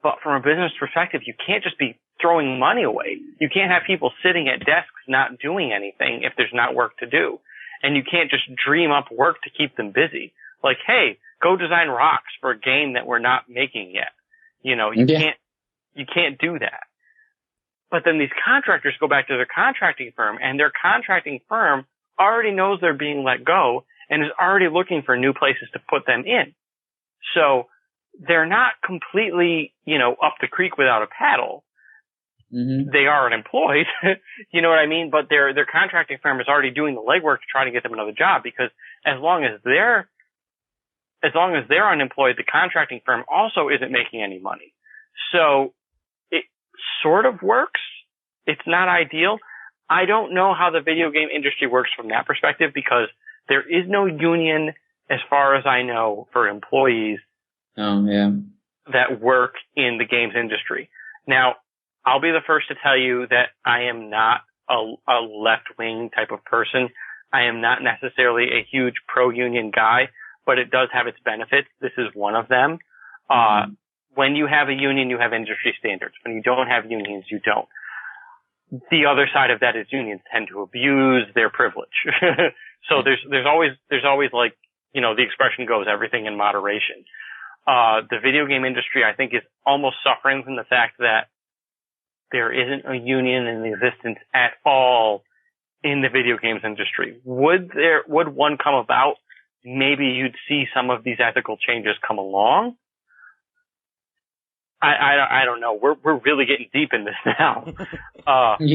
but from a business perspective, you can't just be throwing money away. You can't have people sitting at desks not doing anything if there's not work to do. And you can't just dream up work to keep them busy. Like, hey, go design rocks for a game that we're not making yet. You know, you can't do that. But then these contractors go back to their contracting firm, and their contracting firm already knows they're being let go and is already looking for new places to put them in. So they're not completely, you know, up the creek without a paddle. Mm-hmm. They are unemployed, you know what I mean? But their contracting firm is already doing the legwork to try to get them another job, because as long as they're unemployed, the contracting firm also isn't making any money. So it sort of works. It's not ideal. I don't know how the video game industry works from that perspective, because there is no union, as far as I know, for employees that work in the games industry. Now, I'll be the first to tell you that I am not a left-wing type of person. I am not necessarily a huge pro-union guy, but it does have its benefits. This is one of them. When you have a union, you have industry standards. When you don't have unions, you don't. The other side of that is unions tend to abuse their privilege. So there's always like, you know, the expression goes, everything in moderation. The video game industry, I think, is almost suffering from the fact that there isn't a union in existence at all in the video games industry. Would one come about? Maybe you'd see some of these ethical changes come along. I don't know. We're really getting deep in this now. But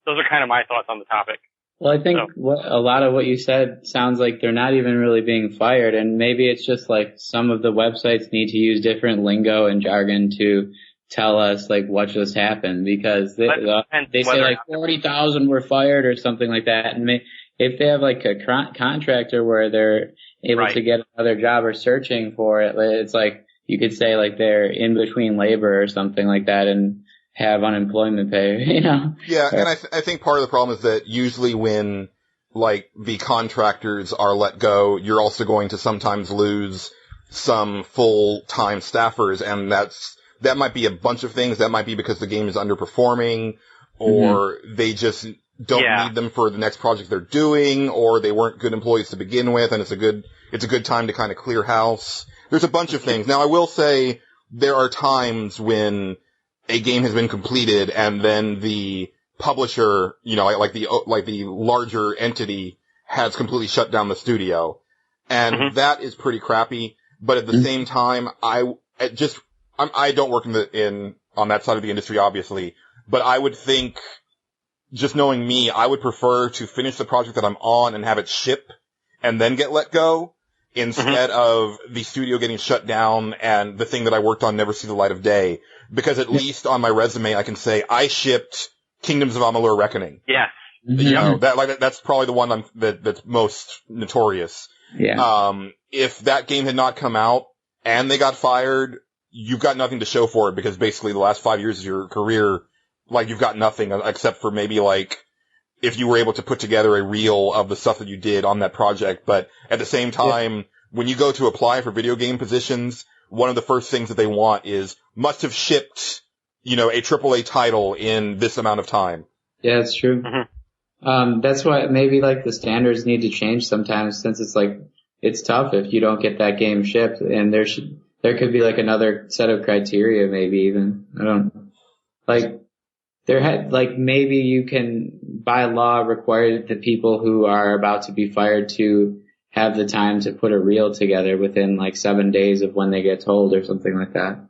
those are kind of my thoughts on the topic. Well, I think a lot of what you said sounds like they're not even really being fired, and maybe it's just like some of the websites need to use different lingo and jargon to tell us like what just happened, because they say like 40,000 were fired or something like that, and if they have like a contractor where they're able to get another job or searching for it, it's like you could say like they're in between labor or something like that and have unemployment pay, you know? Yeah, and I think part of the problem is that usually when like the contractors are let go, you're also going to sometimes lose some full-time staffers, and that might be a bunch of things. That might be because the game is underperforming, or they just don't need them for the next project they're doing, or they weren't good employees to begin with, and it's a good time to kind of clear house. There's a bunch of things. Now, I will say there are times when a game has been completed and then the publisher, like the larger entity has completely shut down the studio. And that is pretty crappy. But at the same time, I don't work on that side of the industry, obviously, but I would think, just knowing me, I would prefer to finish the project that I'm on and have it ship and then get let go instead of the studio getting shut down and the thing that I worked on never see the light of day. Because at least on my resume, I can say I shipped Kingdoms of Amalur Reckoning. Yes. That's probably the one that's most notorious. Yeah. If that game had not come out and they got fired, you've got nothing to show for it, because basically the last 5 years of your career, you've got nothing except for maybe if you were able to put together a reel of the stuff that you did on that project. But at the same time, when you go to apply for video game positions, one of the first things that they want is must have shipped, a AAA title in this amount of time. Yeah, it's true. That's why maybe the standards need to change sometimes, since it's tough if you don't get that game shipped, and there could be another set of criteria, maybe even. I don't maybe you can by law require the people who are about to be fired to have the time to put a reel together within 7 days of when they get told, or something like that.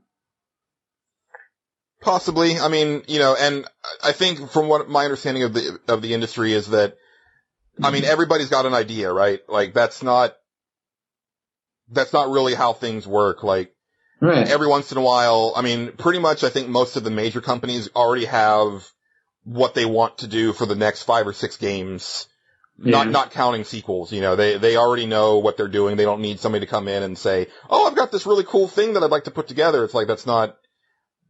Possibly. I mean, and I think from what my understanding of the industry is that, I mean, everybody's got an idea, right? That's not really how things work. Right. Every once in a while, I mean, pretty much I think most of the major companies already have what they want to do for the next 5 or 6 games. Yeah. Not counting sequels, they already know what they're doing. They don't need somebody to come in and say, "Oh, I've got this really cool thing that I'd like to put together." It's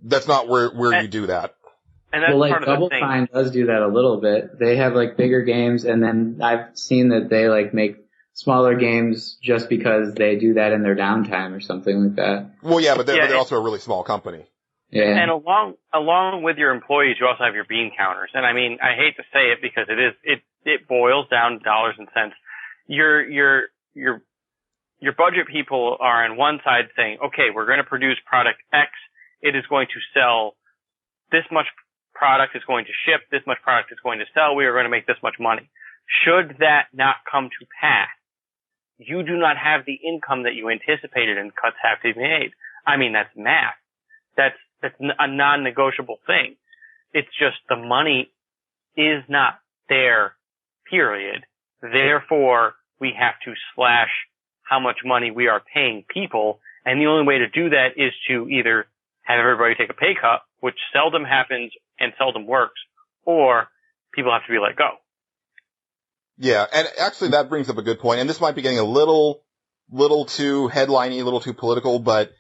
that's not where you do that. And that's part of Double the thing. Fine does do that a little bit. They have bigger games, and then I've seen that they make smaller games just because they do that in their downtime or something like that. Well, yeah, but they're also a really small company. Yeah. And along with your employees, you also have your bean counters. And I mean, I hate to say it because it boils down to dollars and cents. Your budget people are on one side saying, okay, we're going to produce product X. It is going to sell this much product, is going to ship, this much product is going to sell. We are going to make this much money. Should that not come to pass, you do not have the income that you anticipated and cuts have to be made. I mean, that's math. That's a non-negotiable thing. It's just the money is not there, period. Therefore, we have to slash how much money we are paying people. And the only way to do that is to either have everybody take a pay cut, which seldom happens and seldom works, or people have to be let go. Yeah, and actually that brings up a good point, and this might be getting a little too headliney, a little too political, but,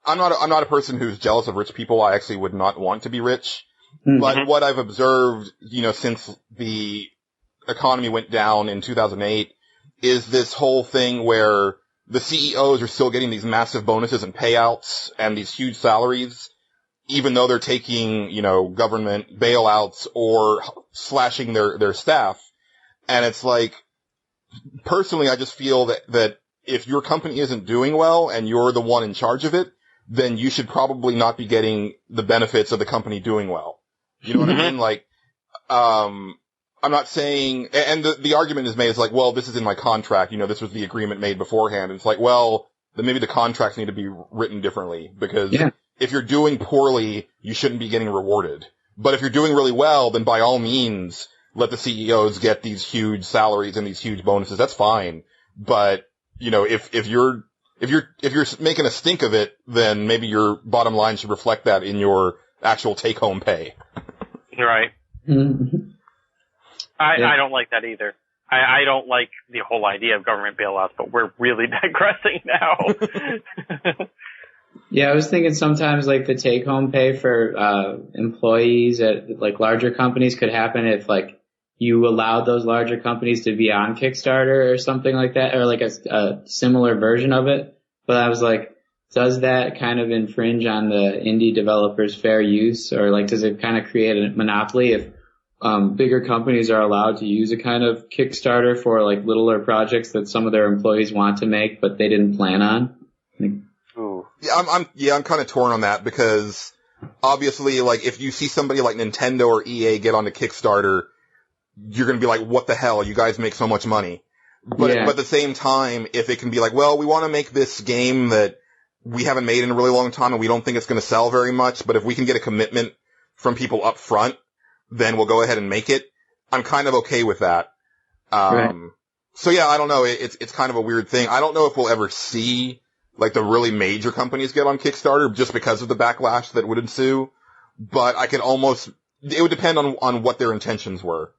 I'm not a person who's jealous of rich people. I actually would not want to be rich. Mm-hmm. But what I've observed, since the economy went down in 2008 is this whole thing where the CEOs are still getting these massive bonuses and payouts and these huge salaries, even though they're taking, government bailouts or slashing their staff. And it's personally, I just feel that if your company isn't doing well and you're the one in charge of it, then you should probably not be getting the benefits of the company doing well. You know what I mean? I'm not saying, and the argument is made, it's well, this is in my contract, this was the agreement made beforehand. It's well, then maybe the contracts need to be written differently, because if you're doing poorly, you shouldn't be getting rewarded. But if you're doing really well, then by all means, let the CEOs get these huge salaries and these huge bonuses. That's fine. But, if you're making a stink of it, then maybe your bottom line should reflect that in your actual take-home pay. You're right. I don't like that either. I don't like the whole idea of government bailouts, but we're really digressing now. Yeah, I was thinking sometimes the take-home pay for employees at larger companies could happen if you allowed those larger companies to be on Kickstarter or something like that, or a similar version of it. But I was does that kind of infringe on the indie developers' fair use, or does it kind of create a monopoly if bigger companies are allowed to use a kind of Kickstarter for like littler projects that some of their employees want to make, but they didn't plan on. Ooh. I'm kind of torn on that because obviously, like, if you see somebody like Nintendo or EA get onto Kickstarter, you're going to be like, what the hell? You guys make so much money. But at the same time, if it can be like, well, we want to make this game that we haven't made in a really long time and we don't think it's going to sell very much, but if we can get a commitment from people up front, then we'll go ahead and make it. I'm kind of okay with that. Right. So yeah, I don't know. It's kind of a weird thing. I don't know if we'll ever see like the really major companies get on Kickstarter just because of the backlash that would ensue. But it would depend on what their intentions were.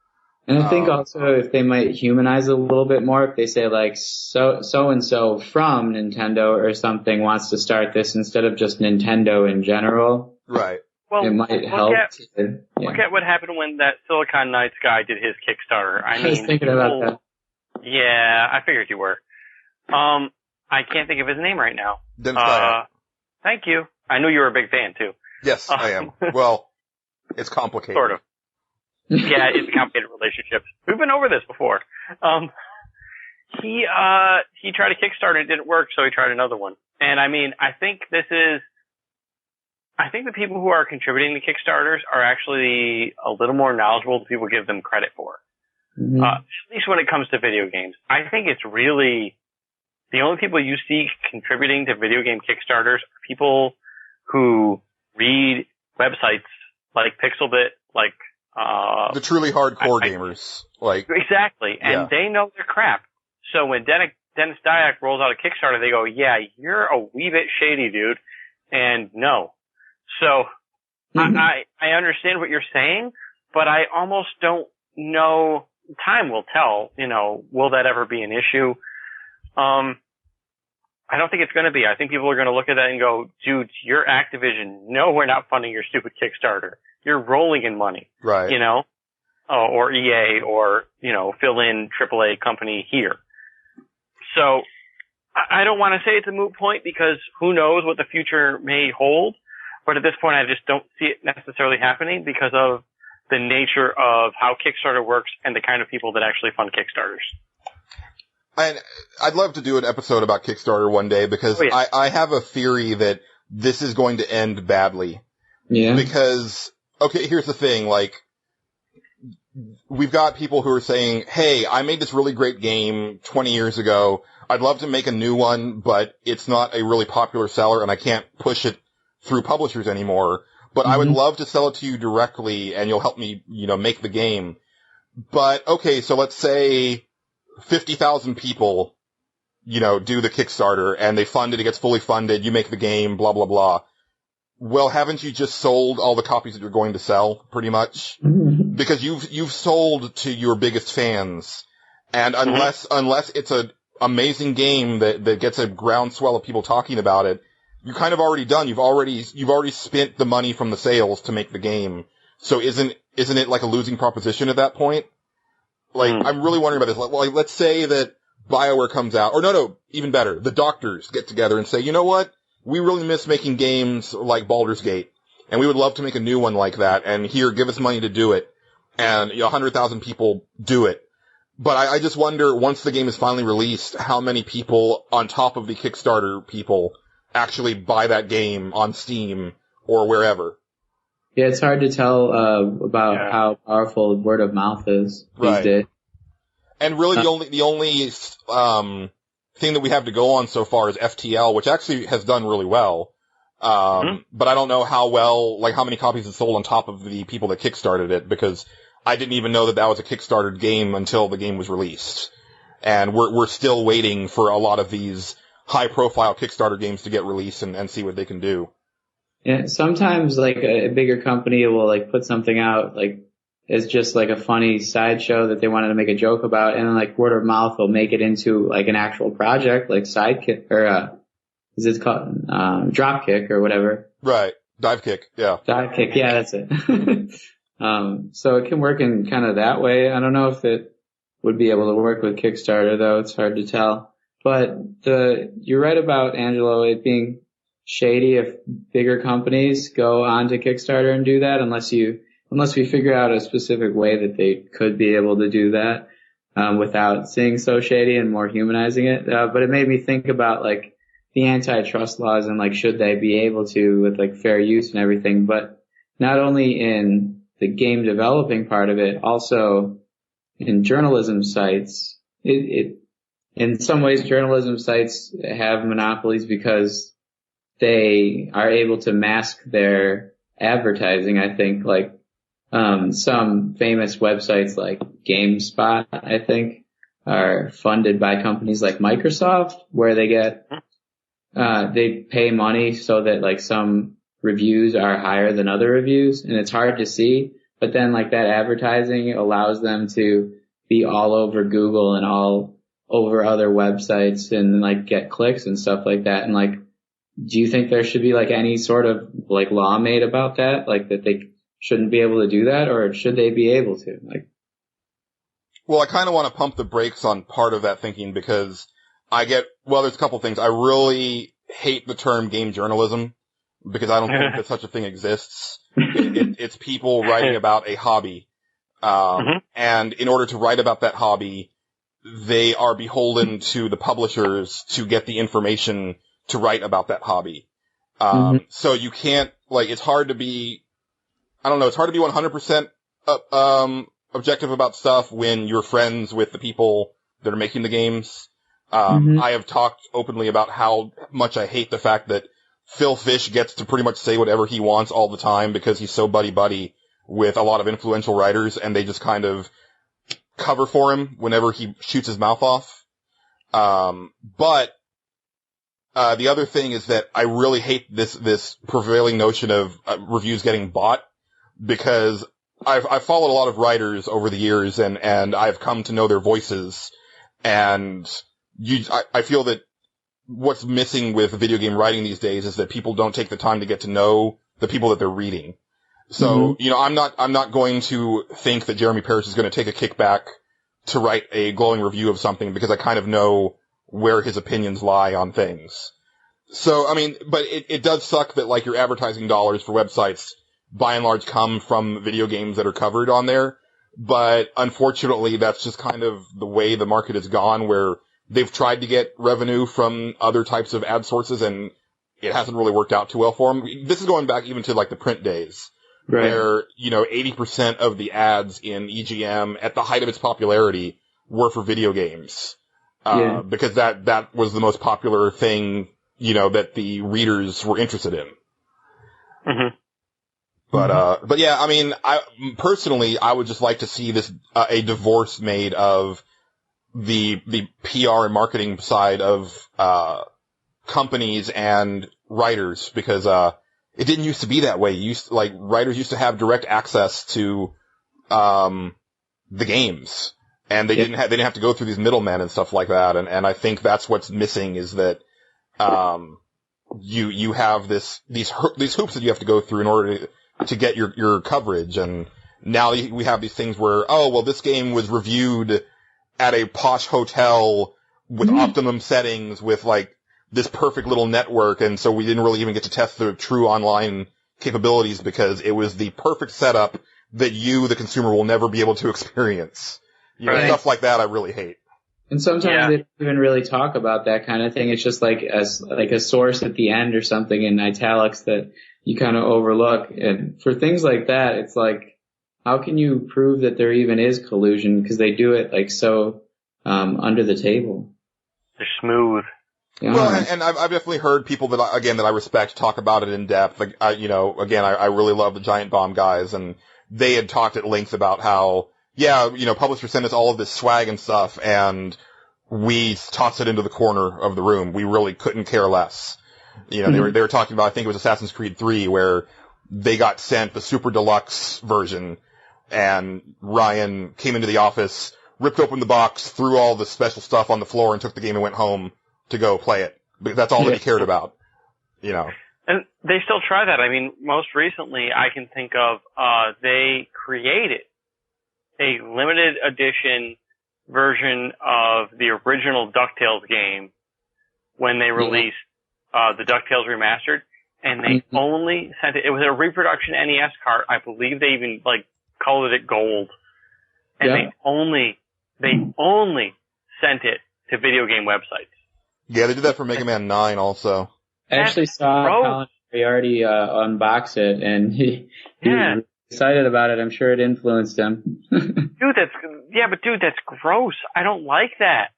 And I think also if they might humanize it a little bit more, if they say like so-and-so from Nintendo or something wants to start this instead of just Nintendo in general. Right. Well, it might help. Look at what happened when that Silicon Knights guy did his Kickstarter. I was thinking about that. Yeah, I figured you were. I can't think of his name right now. Thank you. I knew you were a big fan too. Yes, I am. Well, it's complicated. Sort of. Yeah, it's a complicated relationship. We've been over this before. He tried a Kickstarter and it didn't work, so he tried another one. And I mean, I think the people who are contributing to Kickstarters are actually a little more knowledgeable than people give them credit for. Mm-hmm. At least when it comes to video games. I think it's really the only people you see contributing to video game Kickstarters are people who read websites like Pixelbit, like the truly hardcore gamers. Like exactly, and they know their crap. So when Dennis Dyack rolls out a Kickstarter, they go, "Yeah, you're a wee bit shady, dude," and no. So I understand what you're saying, but I almost don't know. Time will tell. Will that ever be an issue? I don't think it's going to be. I think people are going to look at that and go, dude, you're Activision. No, we're not funding your stupid Kickstarter. You're rolling in money. Right. Or EA or, fill in AAA company here. So I don't want to say it's a moot point because who knows what the future may hold. But at this point, I just don't see it necessarily happening because of the nature of how Kickstarter works and the kind of people that actually fund Kickstarters. And I'd love to do an episode about Kickstarter one day because I have a theory that this is going to end badly. Yeah. Because, okay, here's the thing, like, we've got people who are saying, hey, I made this really great game 20 years ago. I'd love to make a new one, but it's not a really popular seller and I can't push it through publishers anymore. But I would love to sell it to you directly and you'll help me, make the game. But, okay, so let's say 50,000 people, do the Kickstarter and they fund it, it gets fully funded, you make the game, blah, blah, blah. Well, haven't you just sold all the copies that you're going to sell, pretty much? Because you've sold to your biggest fans. And unless it's an amazing game that gets a groundswell of people talking about it, you're kind of already done. You've already spent the money from the sales to make the game. So isn't it like a losing proposition at that point? Like, I'm really wondering about this. Like, let's say that BioWare comes out, or no, even better, the doctors get together and say, you know what? We really miss making games like Baldur's Gate, and we would love to make a new one like that, and here, give us money to do it. And, 100,000 people do it. But I just wonder, once the game is finally released, how many people, on top of the Kickstarter people, actually buy that game on Steam or wherever. Yeah, it's hard to tell about how powerful word of mouth is these days. And really, the only thing that we have to go on so far is FTL, which actually has done really well. But I don't know how well, like how many copies it sold on top of the people that kickstarted it, because I didn't even know that was a Kickstarter game until the game was released. And we're still waiting for a lot of these high-profile Kickstarter games to get released and see what they can do. Yeah, sometimes like a bigger company will like put something out like as just like a funny sideshow that they wanted to make a joke about, and then like word of mouth will make it into like an actual project, like Sidekick or is it called Dropkick or whatever? Right, Divekick, yeah. Divekick, yeah, that's it. So it can work in kind of that way. I don't know if it would be able to work with Kickstarter though. It's hard to tell. But you're right about, Angelo, it being shady if bigger companies go onto Kickstarter and do that, unless you unless we figure out a specific way that they could be able to do that, without seeing so shady and more humanizing it. But it made me think about like the antitrust laws and like should they be able to with like fair use and everything, but not only in the game developing part of it, also in journalism sites. In some ways, journalism sites have monopolies because they are able to mask their advertising. I think like some famous websites like GameSpot, I think, are funded by companies like Microsoft, where they get they pay money so that like some reviews are higher than other reviews, and it's hard to see. But then like that advertising allows them to be all over Google and all over other websites and like get clicks and stuff like that. And like, do you think there should be like any sort of like law made about that? Like that they shouldn't be able to do that, or should they be able to? Like, well, I kind of want to pump the brakes on part of that thinking because there's a couple things. I really hate the term game journalism because I don't think that such a thing exists. It's people writing about a hobby. And in order to write about that hobby, they are beholden to the publishers to get the information to write about that hobby. So you can't, like, it's hard to be 100% objective about stuff when you're friends with the people that are making the games. I have talked openly about how much I hate the fact that Phil Fish gets to pretty much say whatever he wants all the time because he's so buddy-buddy with a lot of influential writers, and they just kind of cover for him whenever he shoots his mouth off. But the other thing is that I really hate this prevailing notion of reviews getting bought, because I've followed a lot of writers over the years, and I've come to know their voices, and I feel that what's missing with video game writing these days is that people don't take the time to get to know the people that they're reading. So, I'm not going to think that Jeremy Parrish is going to take a kickback to write a glowing review of something because I kind of know where his opinions lie on things. So, I mean, but it does suck that like your advertising dollars for websites by and large come from video games that are covered on there. But unfortunately, that's just kind of the way the market has gone, where they've tried to get revenue from other types of ad sources, and it hasn't really worked out too well for them. This is going back even to like the print days, right, where, 80% of the ads in EGM at the height of its popularity were for video games. Because that was the most popular thing, that the readers were interested in. But yeah, I mean, personally, I would just like to see this, a divorce made of the PR and marketing side of, companies and writers, because, it didn't used to be that way. Writers used to have direct access to, the games, and they didn't have to go through these middlemen and stuff like that. And I think that's what's missing, is that, you have these hoops that you have to go through in order to get your coverage. And now we have these things where, this game was reviewed at a posh hotel with optimum settings with like this perfect little network, and so we didn't really even get to test the true online capabilities because it was the perfect setup that you, the consumer, will never be able to experience. Stuff like that I really hate. And sometimes they don't even really talk about that kind of thing. It's just like a source at the end or something in italics that you kind of overlook. And for things like that, it's like, how can you prove that there even is collusion? Because they do it like so under the table. They're smooth. Yeah. Well, and I've definitely heard people that I respect talk about it in depth. Like, I really love the Giant Bomb guys, and they had talked at length about how, publishers send us all of this swag and stuff, and we toss it into the corner of the room. We really couldn't care less. They were talking about, I think it was Assassin's Creed 3, where they got sent the super deluxe version, and Ryan came into the office, ripped open the box, threw all the special stuff on the floor, and took the game and went home to go play it. That's all that he cared about, And they still try that. I mean, most recently, I can think of, they created a limited edition version of the original DuckTales game when they released, the DuckTales Remastered. and they only sent it. It was a reproduction NES cart. I believe they even colored it gold, and they only sent it to video game websites. Yeah, they did that for Mega Man 9 also. I actually saw Colin Moriarty unbox it, and he was excited about it. I'm sure it influenced him. Dude, that's gross. I don't like that.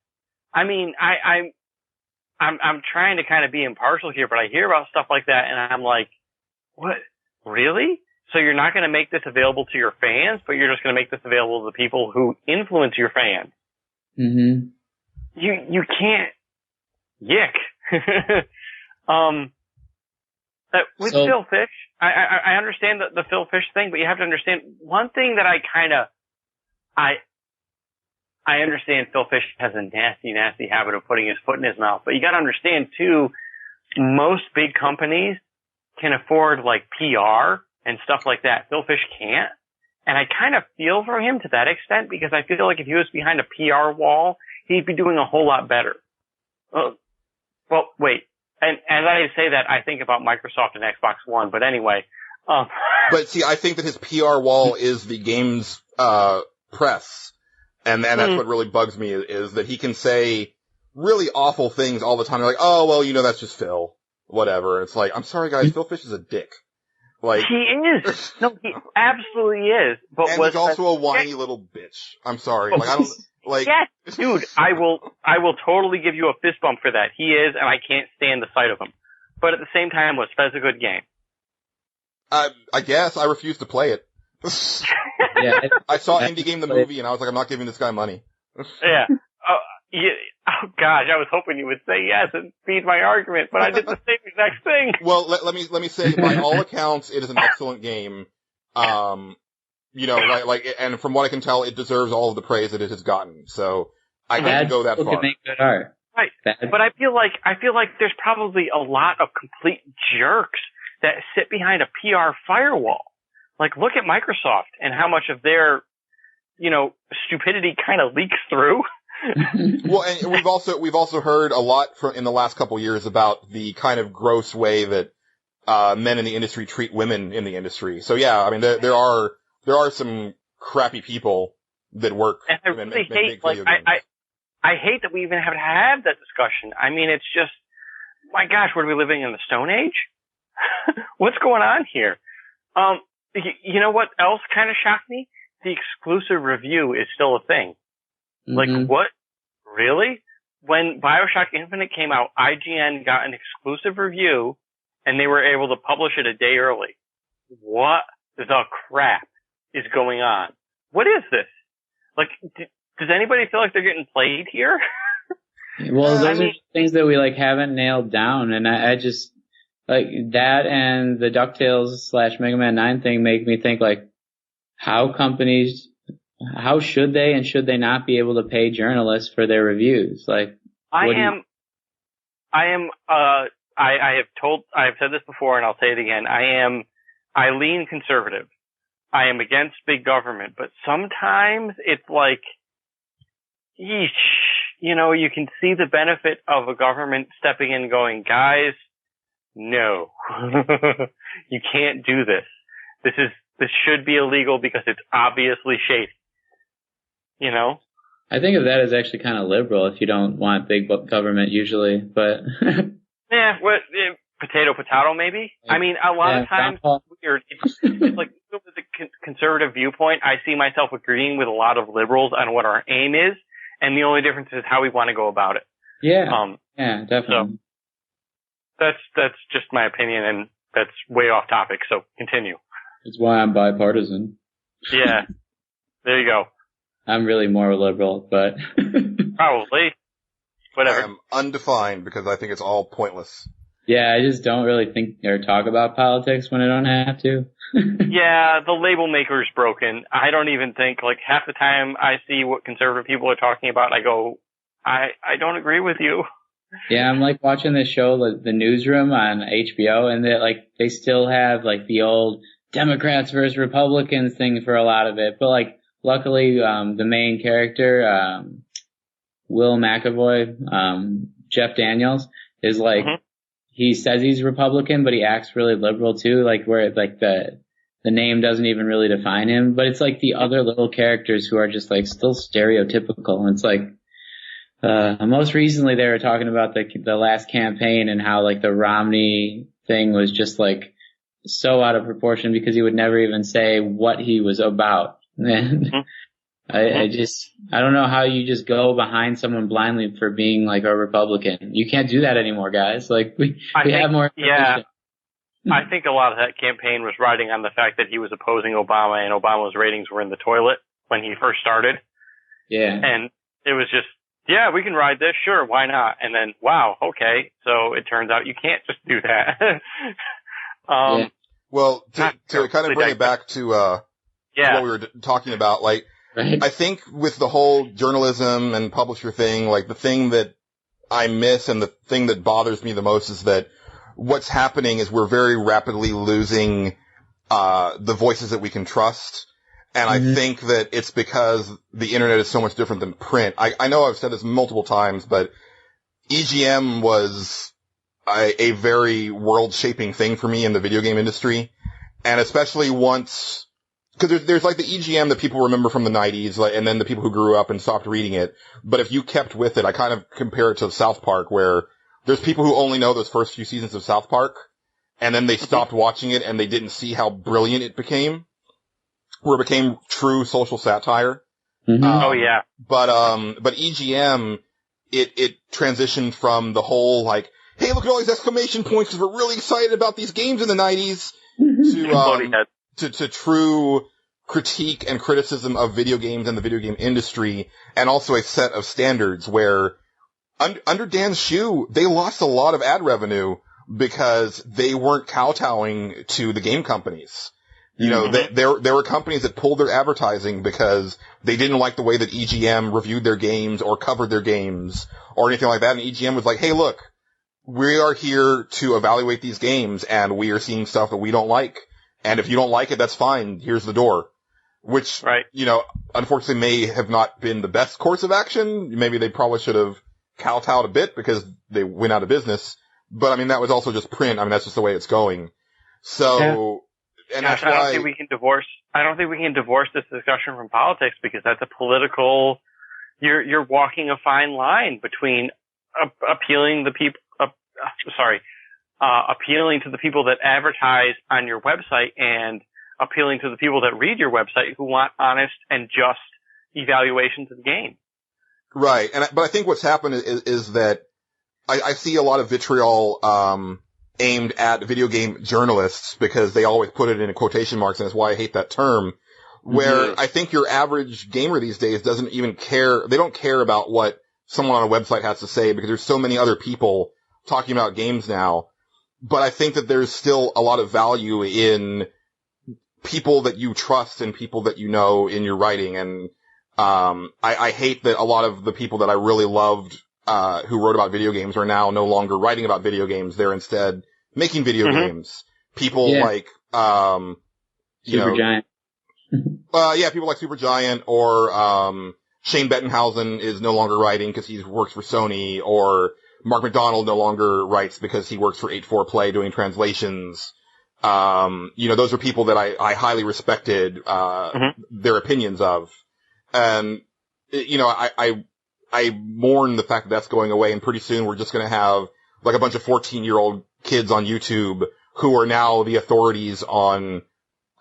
I mean, I'm trying to kind of be impartial here, but I hear about stuff like that, and I'm like, what? Really? So you're not going to make this available to your fans, but you're just going to make this available to the people who influence your fans? Mm-hmm. You can't. Yick. With Phil Fish, I understand the Phil Fish thing, but you have to understand one thing that I understand Phil Fish has a nasty, nasty habit of putting his foot in his mouth, but you got to understand too, most big companies can afford PR and stuff like that. Phil Fish can't. And I kind of feel for him to that extent, because I feel like if he was behind a PR wall, he'd be doing a whole lot better. Well, wait. And as I say that, I think about Microsoft and Xbox One, but anyway. But see, I think that his PR wall is the game's, press. And that's what really bugs me is that he can say really awful things all the time. They're like, oh, well, that's just Phil. Whatever. It's like, I'm sorry guys, Phil Fish is a dick. He is. No, he absolutely is. But and he's also a whiny little bitch. I'm sorry. Yes, dude, I will totally give you a fist bump for that. He is, and I can't stand the sight of him. But at the same time, was Fez a good game? I guess. I refuse to play it. I saw Indie Game the movie, and I was like, I'm not giving this guy money. Yeah. Oh, gosh, I was hoping you would say yes and feed my argument, but I did the same exact thing. Well, let me say, by all accounts, it is an excellent game. And from what I can tell, it deserves all of the praise that it has gotten. So I can't go that far. Can make good art. Right. But I feel like there's probably a lot of complete jerks that sit behind a PR firewall. Look at Microsoft and how much of their, stupidity kind of leaks through. Well, and we've also heard a lot in the last couple years about the kind of gross way that men in the industry treat women in the industry. So yeah, I mean there are some crappy people that work. And I really hate I hate that we even have to have that discussion. I mean, it's just, my gosh, what are we living in the Stone Age? What's going on here? You know what else kind of shocked me? The exclusive review is still a thing. Mm-hmm. What? Really? When BioShock Infinite came out, IGN got an exclusive review, and they were able to publish it a day early. What the crap is going on? What is this? Does anybody feel like they're getting played here? Well, those are things that we haven't nailed down, and I just that and the DuckTales / Mega Man 9 thing make me think how should they and should they not be able to pay journalists for their reviews? I have said this before and I'll say it again. I lean conservative. I am against big government, but sometimes it's you can see the benefit of a government stepping in and going, guys, no, you can't do this. This should be illegal because it's obviously shady. I think of that as actually kind of liberal if you don't want big government usually, but. Yeah, potato, maybe? I mean, a lot of times it's with the conservative viewpoint, I see myself agreeing with a lot of liberals on what our aim is, and the only difference is how we want to go about it. Yeah. Yeah, definitely. So that's just my opinion, and that's way off topic, so continue. That's why I'm bipartisan. Yeah. There you go. I'm really more liberal, but. Probably. Whatever. I am undefined because I think it's all pointless. Yeah, I just don't really think or talk about politics when I don't have to. Yeah, the label maker is broken. I don't even think, half the time I see what conservative people are talking about, I go, I don't agree with you. Yeah, I'm watching this show, The Newsroom on HBO, and they still have the old Democrats versus Republicans thing for a lot of it. But luckily, the main character, Will McAvoy, Jeff Daniels, is he says he's Republican, but he acts really liberal too, like where like the name doesn't even really define him, but it's like the other little characters who are just like still stereotypical. And it's like, most recently they were talking about the last campaign and how like the Romney thing was just like so out of proportion because he would never even say what he was about. And I don't know how you just go behind someone blindly for being like a Republican. You can't do that anymore, guys. Like we have more information. Yeah. I think a lot of that campaign was riding on the fact that he was opposing Obama and Obama's ratings were in the toilet when he first started. Yeah. And it was just, yeah, we can ride this. Sure. Why not? And then, wow. Okay. So it turns out you can't just do that. Yeah. Well, to kind of bring it back to, what we were talking about, like, right. I think with the whole journalism and publisher thing, like the thing that I miss and the thing that bothers me the most is that what's happening is we're very rapidly losing, the voices that we can trust. And I think that it's because the internet is so much different than print. I know I've said this multiple times, but EGM was a very world-shaping thing for me in the video game industry. And especially once, because there's like the EGM that people remember from the 90s, like, and then the people who grew up and stopped reading it. But if you kept with it, I kind of compare it to South Park, where there's people who only know those first few seasons of South Park, and then they stopped watching it and they didn't see how brilliant it became, where it became true social satire. Oh yeah. But EGM, it transitioned from the whole like, hey, look at all these exclamation points because we're really excited about these games in the 90s to true critique and criticism of video games and the video game industry, and also a set of standards where under Dan's shoe, they lost a lot of ad revenue because they weren't kowtowing to the game companies. You know, there were companies that pulled their advertising because they didn't like the way that EGM reviewed their games or covered their games or anything like that. And EGM was like, hey, look, we are here to evaluate these games and we are seeing stuff that we don't like. And if you don't like it, that's fine. Here's the door. Which, you know, unfortunately may have not been the best course of action. Maybe they probably should have kowtowed a bit because they went out of business. But I mean, that was also just print. I mean, that's just the way it's going. So, and that's why I don't think we can divorce this discussion from politics because that's a political, you're walking a fine line between appealing to the people that advertise on your website and appealing to the people that read your website who want honest and just evaluations of the game. Right. But I think what's happened is that I see a lot of vitriol, aimed at video game journalists because they always put it in quotation marks, and that's why I hate that term, where I think your average gamer these days doesn't even care. They don't care about what someone on a website has to say because there's so many other people talking about games now. But I think that there's still a lot of value in people that you trust and people that you know in your writing. And I hate that a lot of the people that I really loved who wrote about video games are now no longer writing about video games. They're instead making video games. People like Supergiant. People like Supergiant or Shane Bettenhausen is no longer writing because he works for Sony, or Mark McDonald no longer writes because he works for 8-4 Play doing translations. Those are people that I highly respected, their opinions of. And, I mourn the fact that that's going away, and pretty soon we're just gonna have like a bunch of 14-year-old kids on YouTube who are now the authorities on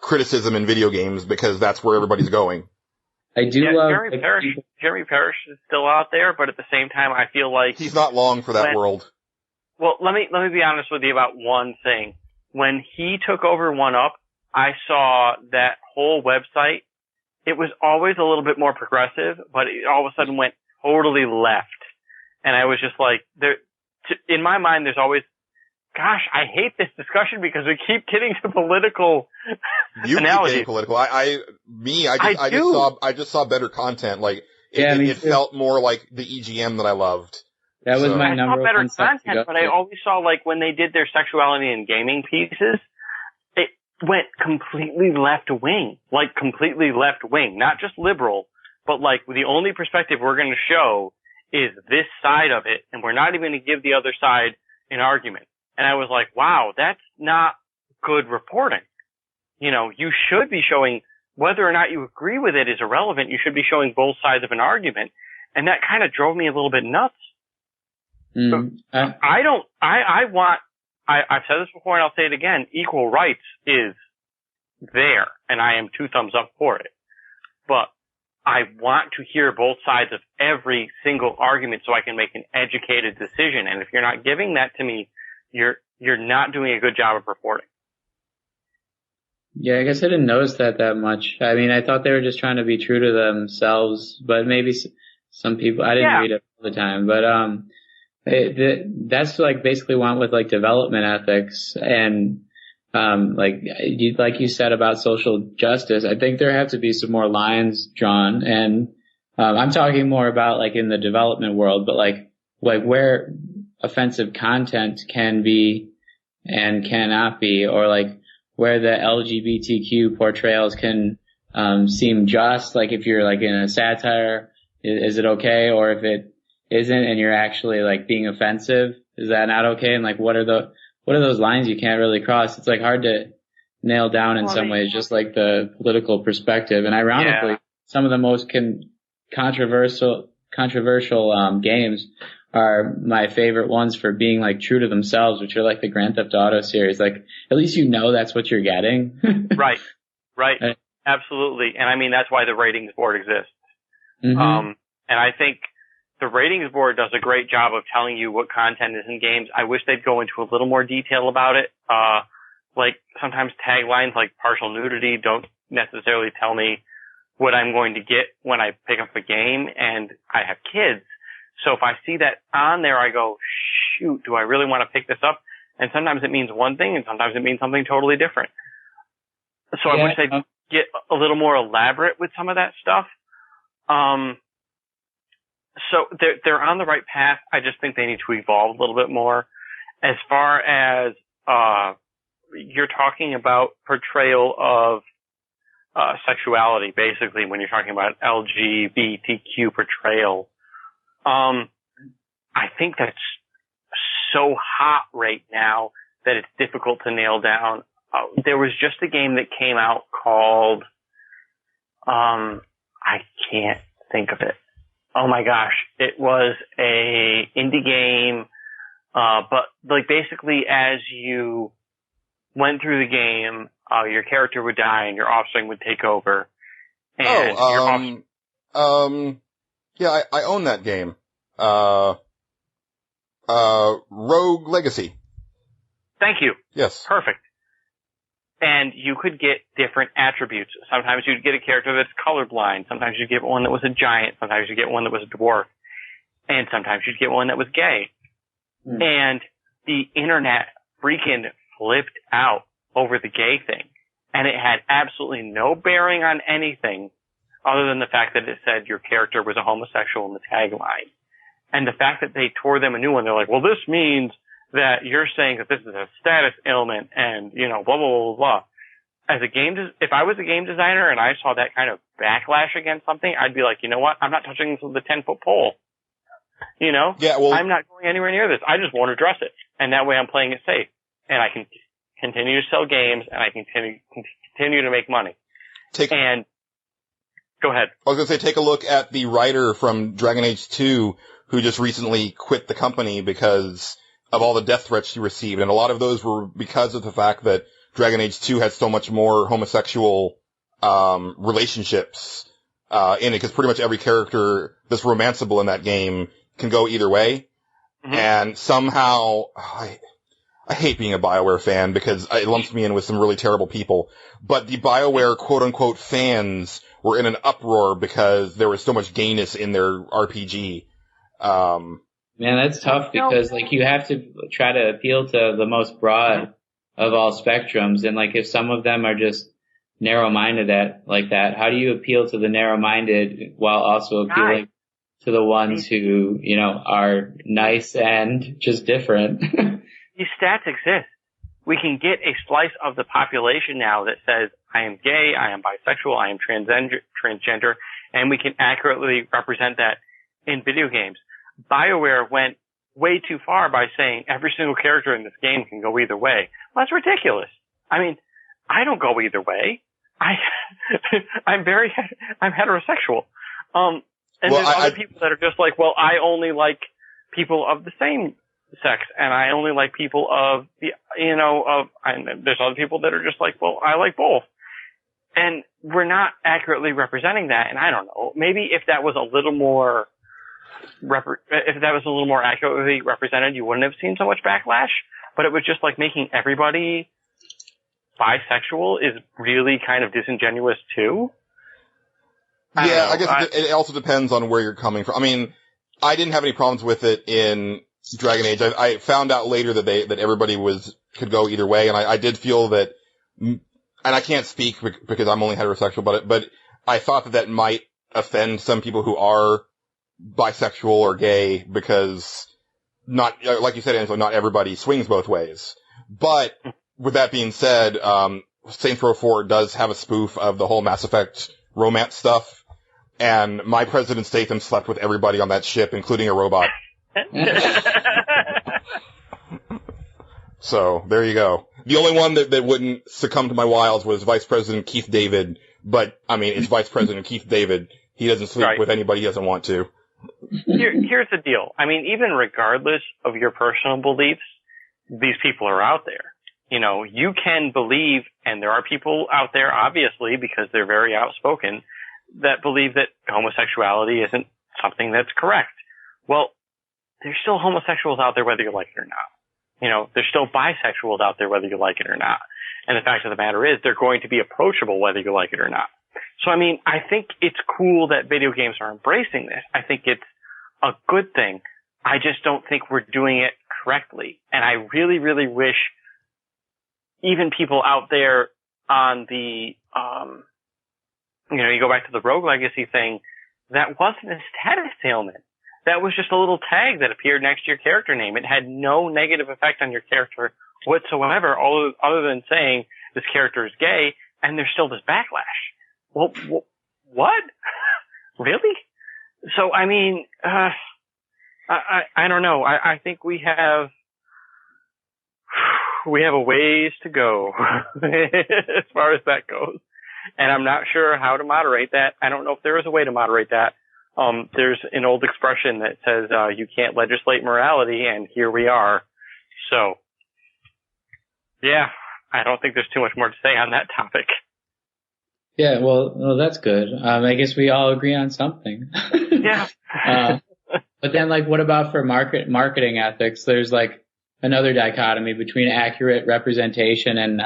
criticism in video games because that's where everybody's going. I do love Jeremy Parrish is still out there, but at the same time, I feel like he's not long for that world. Well, let me be honest with you about one thing. When he took over 1UP, I saw that whole website. It was always a little bit more progressive, but it all of a sudden went totally left. And I was just like, in my mind, there's always, gosh, I hate this discussion because we keep getting to political analogies. You keep getting political. I just saw better content. Like, it felt more like the EGM that I loved. That was my number one. I saw better content, but I always saw, like, when they did their sexuality and gaming pieces, it went completely left wing. Like, completely left wing. Not just liberal, but, like, the only perspective we're going to show is this side of it, and we're not even going to give the other side an argument. And I was like, wow, that's not good reporting. You know, you should be showing, whether or not you agree with it is irrelevant, you should be showing both sides of an argument. And that kind of drove me a little bit nuts. I've said this before and I'll say it again, equal rights is there, and I am 2 thumbs up for it. But I want to hear both sides of every single argument so I can make an educated decision. And if you're not giving that to me, you're not doing a good job of reporting. Yeah, I guess I didn't notice that much. I mean, I thought they were just trying to be true to themselves, but maybe some people, I didn't read it all the time, but, that's like basically one with like development ethics and, like you said about social justice. I think there have to be some more lines drawn, and, I'm talking more about like in the development world, but like where offensive content can be and cannot be, or like where the LGBTQ portrayals can seem just, like if you're like in a satire, is it okay? Or if it isn't and you're actually like being offensive, is that not okay? And like what are those lines you can't really cross? It's like hard to nail down in some ways, just like the political perspective. And ironically, some of the most controversial games are my favorite ones for being like true to themselves, which are like the Grand Theft Auto series. Like at least you know that's what you're getting. Right. Absolutely. And I mean, that's why the ratings board exists. Mm-hmm. And I think the ratings board does a great job of telling you what content is in games. I wish they'd go into a little more detail about it. Like sometimes taglines like partial nudity don't necessarily tell me what I'm going to get when I pick up a game, and I have kids. So if I see that on there, I go, shoot, do I really want to pick this up? And sometimes it means one thing, and sometimes it means something totally different. So I wish they'd get a little more elaborate with some of that stuff. So they're on the right path. I just think they need to evolve a little bit more. As far as you're talking about portrayal of sexuality, basically, when you're talking about LGBTQ portrayal, I think that's so hot right now that it's difficult to nail down. There was just a game that came out called, I can't think of it. Oh my gosh. It was a indie game, but like basically as you went through the game, your character would die and your offspring would take over. And yeah, I own that game. Rogue Legacy. Thank you. Yes. Perfect. And you could get different attributes. Sometimes you'd get a character that's colorblind. Sometimes you'd get one that was a giant. Sometimes you'd get one that was a dwarf. And sometimes you'd get one that was gay. Mm. And the internet freaking flipped out over the gay thing. And it had absolutely no bearing on anything other than the fact that it said your character was a homosexual in the tagline. And the fact that they tore them a new one, they're like, well, this means that you're saying that this is a status ailment and, you know, blah, blah, blah, blah. As a if I was a game designer and I saw that kind of backlash against something, I'd be like, you know what? I'm not touching this with a 10-foot pole. You know? Yeah, well, I'm not going anywhere near this. I just won't address it. And that way I'm playing it safe. And I can continue to sell games and I can continue to make money. Go ahead. I was going to say, take a look at the writer from Dragon Age 2 who just recently quit the company because of all the death threats she received. And a lot of those were because of the fact that Dragon Age 2 had so much more homosexual relationships in it, because pretty much every character that's romanceable in that game can go either way. Mm-hmm. And somehow, I hate being a BioWare fan because it lumps me in with some really terrible people. But the BioWare quote-unquote fans were in an uproar because there was so much gayness in their RPG. Man, that's tough because like you have to try to appeal to the most broad of all spectrums, and like if some of them are just narrow-minded like that, how do you appeal to the narrow-minded while also appealing to the ones who, you know, are nice and just different? These stats exist. We can get a slice of the population now that says, I am gay, I am bisexual, I am transgender, and we can accurately represent that in video games. BioWare went way too far by saying every single character in this game can go either way. Well, that's ridiculous. I mean, I don't go either way. I'm heterosexual. And there's other people that are just like, well, I only like people of the same sex, and I only like people of the, and there's other people that are just like, well, I like both. And we're not accurately representing that. And I don't know, maybe if that was a little more accurately represented, you wouldn't have seen so much backlash. But it was just like making everybody bisexual is really kind of disingenuous too. I guess it also depends on where you're coming from. I mean, I didn't have any problems with it in Dragon Age. I found out later that everybody could go either way, and I did feel that, and I can't speak because I'm only heterosexual, but I thought that might offend some people who are bisexual or gay, because not, like you said, Angela, not everybody swings both ways. But with that being said, Saints Row 4 does have a spoof of the whole Mass Effect romance stuff, and my President Statham slept with everybody on that ship, including a robot. So, there you go. The only one that wouldn't succumb to my wiles was Vice President Keith David, but, I mean, it's Vice President Keith David. He doesn't sleep with anybody he doesn't want to. Here's the deal. I mean, even regardless of your personal beliefs, these people are out there. You know, you can believe, and there are people out there, obviously, because they're very outspoken, that believe that homosexuality isn't something that's correct. Well, there's still homosexuals out there whether you like it or not. You know, there's still bisexuals out there whether you like it or not. And the fact of the matter is, they're going to be approachable whether you like it or not. So, I mean, I think it's cool that video games are embracing this. I think it's a good thing. I just don't think we're doing it correctly. And I really, really wish even people out there on the, you go back to the Rogue Legacy thing, that wasn't a status ailment. That was just a little tag that appeared next to your character name. It had no negative effect on your character whatsoever, other than saying this character is gay, and there's still this backlash. Well, what? Really? So, I mean, I don't know. I think we have a ways to go as far as that goes. And I'm not sure how to moderate that. I don't know if there is a way to moderate that. There's an old expression that says, you can't legislate morality, and here we are. So, yeah, I don't think there's too much more to say on that topic. Yeah, well, that's good. I guess we all agree on something. Yeah. But then, like, what about for marketing ethics? There's, like, another dichotomy between accurate representation and,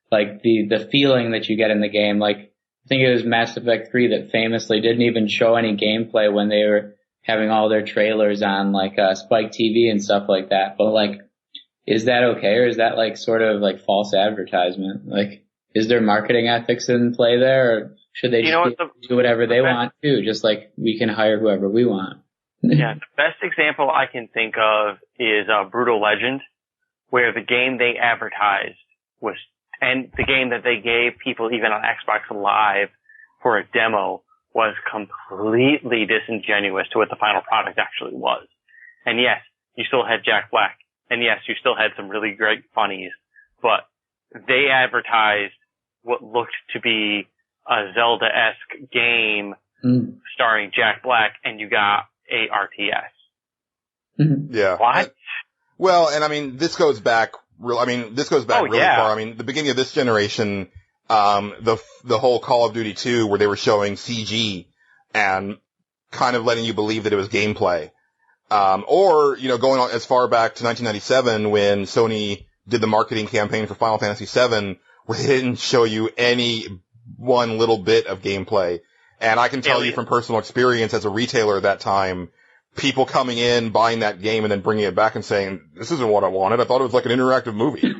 like, the feeling that you get in the game. Like, I think it was Mass Effect 3 that famously didn't even show any gameplay when they were having all their trailers on, like, Spike TV and stuff like that. But, like, is that okay, or is that, like, sort of, like, false advertisement? Like, is there marketing ethics in play there, or should they just do whatever they want too, just like we can hire whoever we want? Yeah, the best example I can think of is Brutal Legend, where the game they advertised and the game that they gave people even on Xbox Live for a demo was completely disingenuous to what the final product actually was. And yes, you still had Jack Black, and yes, you still had some really great funnies, but they advertised what looked to be a Zelda-esque game starring Jack Black, and you got a RTS. Yeah. What? Well, and I mean, this goes back really far. I mean, the beginning of this generation, the whole Call of Duty 2 where they were showing CG and kind of letting you believe that it was gameplay. Or, going on as far back to 1997 when Sony did the marketing campaign for Final Fantasy VII, where they didn't show you any one little bit of gameplay. And I can tell you from personal experience as a retailer at that time, people coming in, buying that game, and then bringing it back and saying, this isn't what I wanted. I thought it was like an interactive movie.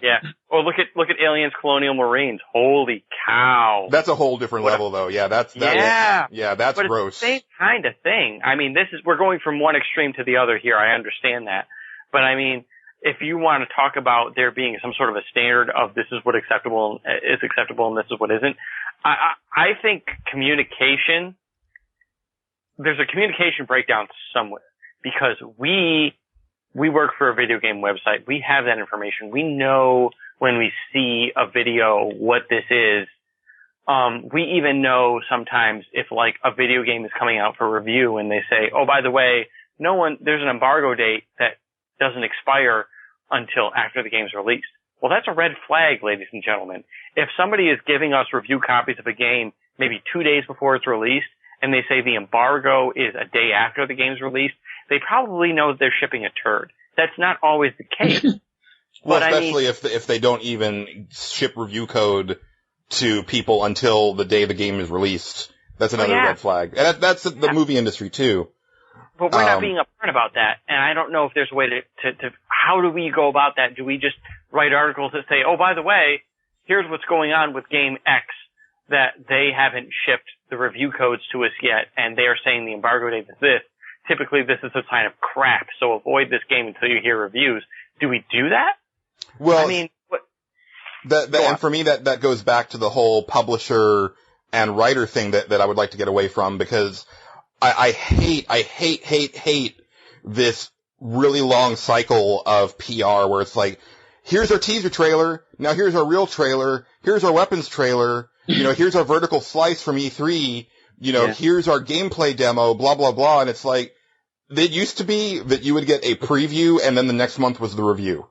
Yeah. Or look at Aliens Colonial Marines. Holy cow. That's a whole different level, though. Yeah, that's gross. It's the same kind of thing. I mean, we're going from one extreme to the other here. I understand that. But I mean, if you want to talk about there being some sort of a standard of this is what is acceptable and this is what isn't, I think there's a communication breakdown somewhere. because we work for a video game website. We have that information. We know when we see a video what this is. We even know sometimes if like a video game is coming out for review and they say, oh, by the way, there's an embargo date that doesn't expire until after the game's released. Well, that's a red flag, ladies and gentlemen. If somebody is giving us review copies of a game maybe 2 days before it's released and they say the embargo is a day after the game's released, they probably know that they're shipping a turd. That's not always the case. Well, but especially if they don't even ship review code to people until the day the game is released. That's another red flag. And that's the movie industry too. But we're not being upfront about that, and I don't know if there's a way to how do we go about that? Do we just write articles that say, oh, by the way, here's what's going on with game X, that they haven't shipped the review codes to us yet, and they are saying the embargo date is this. Typically, this is a sign of crap, so avoid this game until you hear reviews. Do we do that? Well, I mean, and for me, that goes back to the whole publisher and writer thing that I would like to get away from, because I hate this really long cycle of PR where it's like, here's our teaser trailer, now here's our real trailer, here's our weapons trailer, here's our vertical slice from E3, here's our gameplay demo, blah, blah, blah, and it's like, it used to be that you would get a preview and then the next month was the review.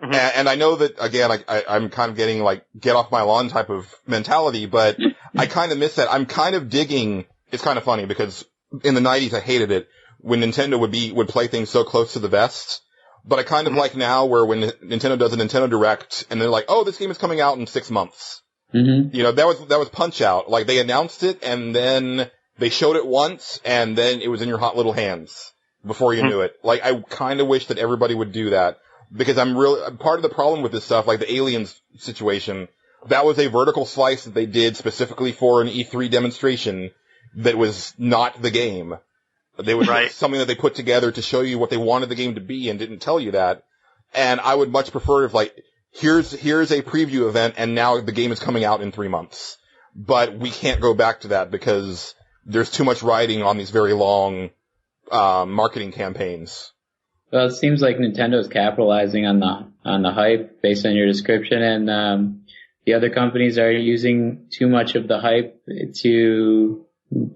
Mm-hmm. And I know that, again, I'm kind of getting like, get off my lawn type of mentality, but I kind of miss that. I'm kind of digging, it's kind of funny because in the 90s I hated it when Nintendo would play things so close to the vest. But I kind of like now where when Nintendo does a Nintendo Direct and they're like, oh, this game is coming out in 6 months. Mm-hmm. That was Punch-Out. Like they announced it and then they showed it once and then it was in your hot little hands before you knew it. Like I kind of wish that everybody would do that. Because part of the problem with this stuff, like the Aliens situation, that was a vertical slice that they did specifically for an E3 demonstration that was not the game. They was something that they put together to show you what they wanted the game to be and didn't tell you that. And I would much prefer if like, here's a preview event and now the game is coming out in 3 months. But we can't go back to that because there's too much riding on these very long, marketing campaigns. Well, it seems like Nintendo's capitalizing on the hype based on your description, and the other companies are using too much of the hype to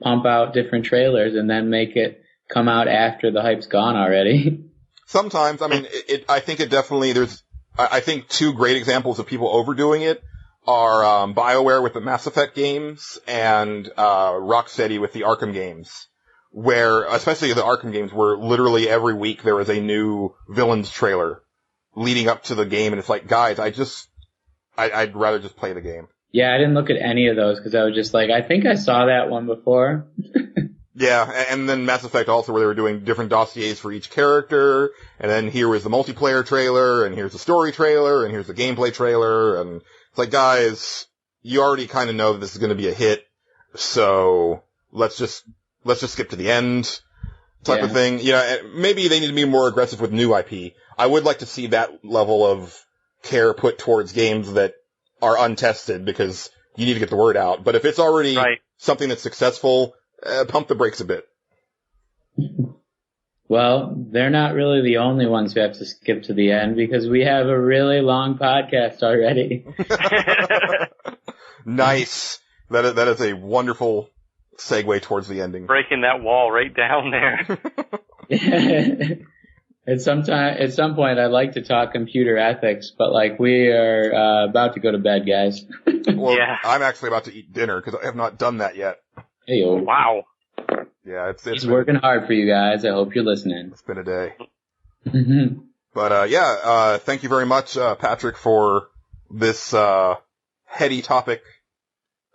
pump out different trailers and then make it come out after the hype's gone already. Sometimes, I mean, I think it definitely I think two great examples of people overdoing it are BioWare with the Mass Effect games and Rocksteady with the Arkham games. Where, especially the Arkham games, where literally every week there was a new villains trailer leading up to the game, and it's like, guys, I'd rather just play the game. Yeah, I didn't look at any of those because I was just like, I think I saw that one before. Yeah, and then Mass Effect also, where they were doing different dossiers for each character, and then here was the multiplayer trailer, and here's the story trailer, and here's the gameplay trailer, and it's like, guys, you already kind of know that this is going to be a hit, so let's just skip to the end type of thing. Maybe they need to be more aggressive with new IP. I would like to see that level of care put towards games that are untested because you need to get the word out. But if it's already something that's successful, pump the brakes a bit. Well, they're not really the only ones who have to skip to the end because we have a really long podcast already. Nice. That is a wonderful segue towards the ending. Breaking that wall right down there. At some point, I'd like to talk computer ethics, but like we are about to go to bed, guys. Well, yeah. I'm actually about to eat dinner because I have not done that yet. Hey, wow. Yeah, it's working hard for you guys. I hope you're listening. It's been a day. Mm-hmm. But thank you very much, Patrick, for this heady topic.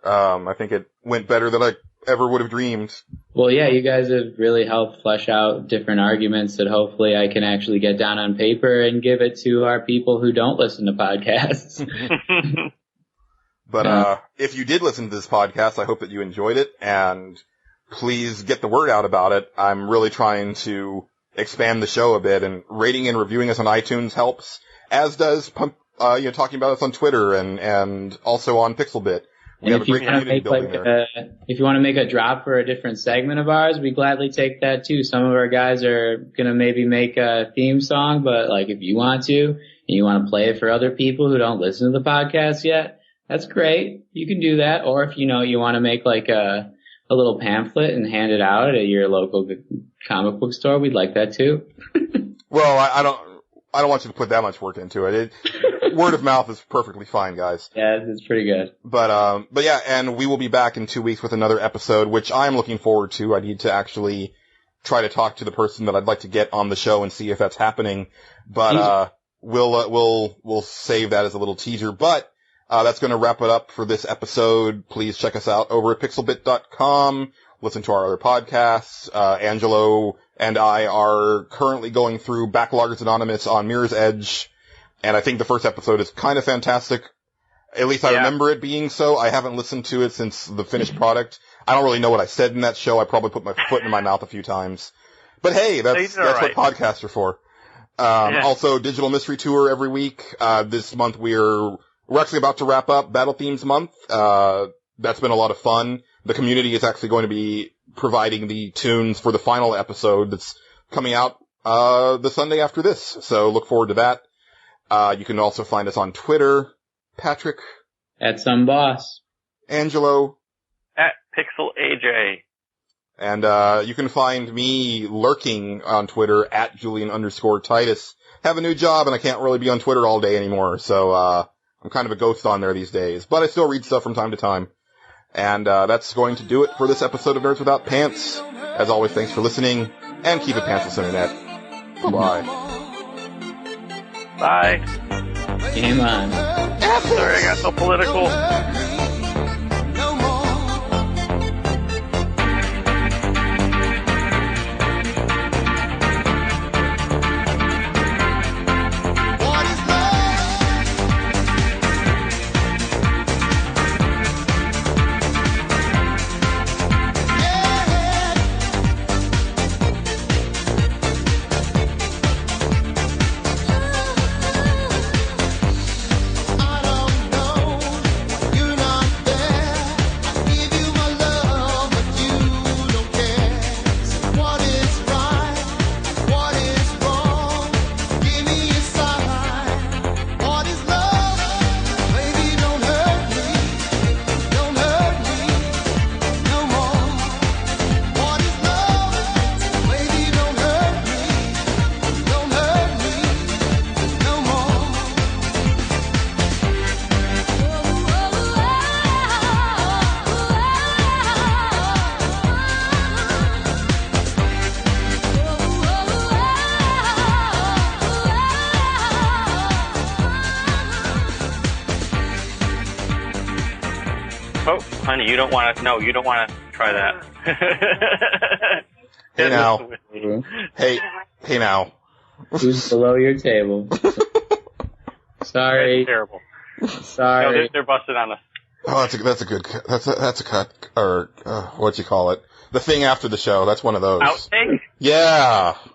I think it went better than I ever would have dreamed. Well, yeah, you guys have really helped flesh out different arguments that hopefully I can actually get down on paper and give it to our people who don't listen to podcasts. But if you did listen to this podcast, I hope that you enjoyed it, and please get the word out about it. I'm really trying to expand the show a bit, and rating and reviewing us on iTunes helps, as does talking about us on Twitter and also on Pixelbit. We have a great community building there. If you want to make a drop for a different segment of ours, we gladly take that too. Some of our guys are going to maybe make a theme song, but like if you want to, and you want to play it for other people who don't listen to the podcast yet, that's great. You can do that. Or if you want to make like a little pamphlet and hand it out at your local comic book store, we'd like that too. Well, I don't want you to put that much work into it. Word of mouth is perfectly fine, guys. Yeah, it's pretty good. But yeah, and we will be back in 2 weeks with another episode, which I'm looking forward to. I need to actually try to talk to the person that I'd like to get on the show and see if that's happening. But, we'll save that as a little teaser. But, that's going to wrap it up for this episode. Please check us out over at pixelbit.com. Listen to our other podcasts. Angelo and I are currently going through Backloggers Anonymous on Mirror's Edge. And I think the first episode is kind of fantastic. At least I remember it being so. I haven't listened to it since the finished product. I don't really know what I said in that show. I probably put my foot in my mouth a few times. But hey, that's what podcasts are for. Also, Digital Mystery Tour every week. This month we're actually about to wrap up Battle Themes Month. That's been a lot of fun. The community is actually going to be providing the tunes for the final episode that's coming out the Sunday after this. So look forward to that. You can also find us on Twitter. Patrick. At some boss. Angelo. At Pixel AJ. And you can find me lurking on Twitter at Julian_Titus. Have a new job and I can't really be on Twitter all day anymore, so I'm kind of a ghost on there these days. But I still read stuff from time to time. And that's going to do it for this episode of Nerds Without Pants. As always, thanks for listening, and keep it pantsless, Internet. Bye-bye. Bye. Game on. Sorry, I got so political. Honey, you don't want to. No, you don't want to try that. Hey now. Hey now. Who's below your table? Sorry. That's terrible. Sorry. No, they're busted on us. Oh, that's a cut, or, what you call it? The thing after the show, that's one of those. Outtake? Yeah.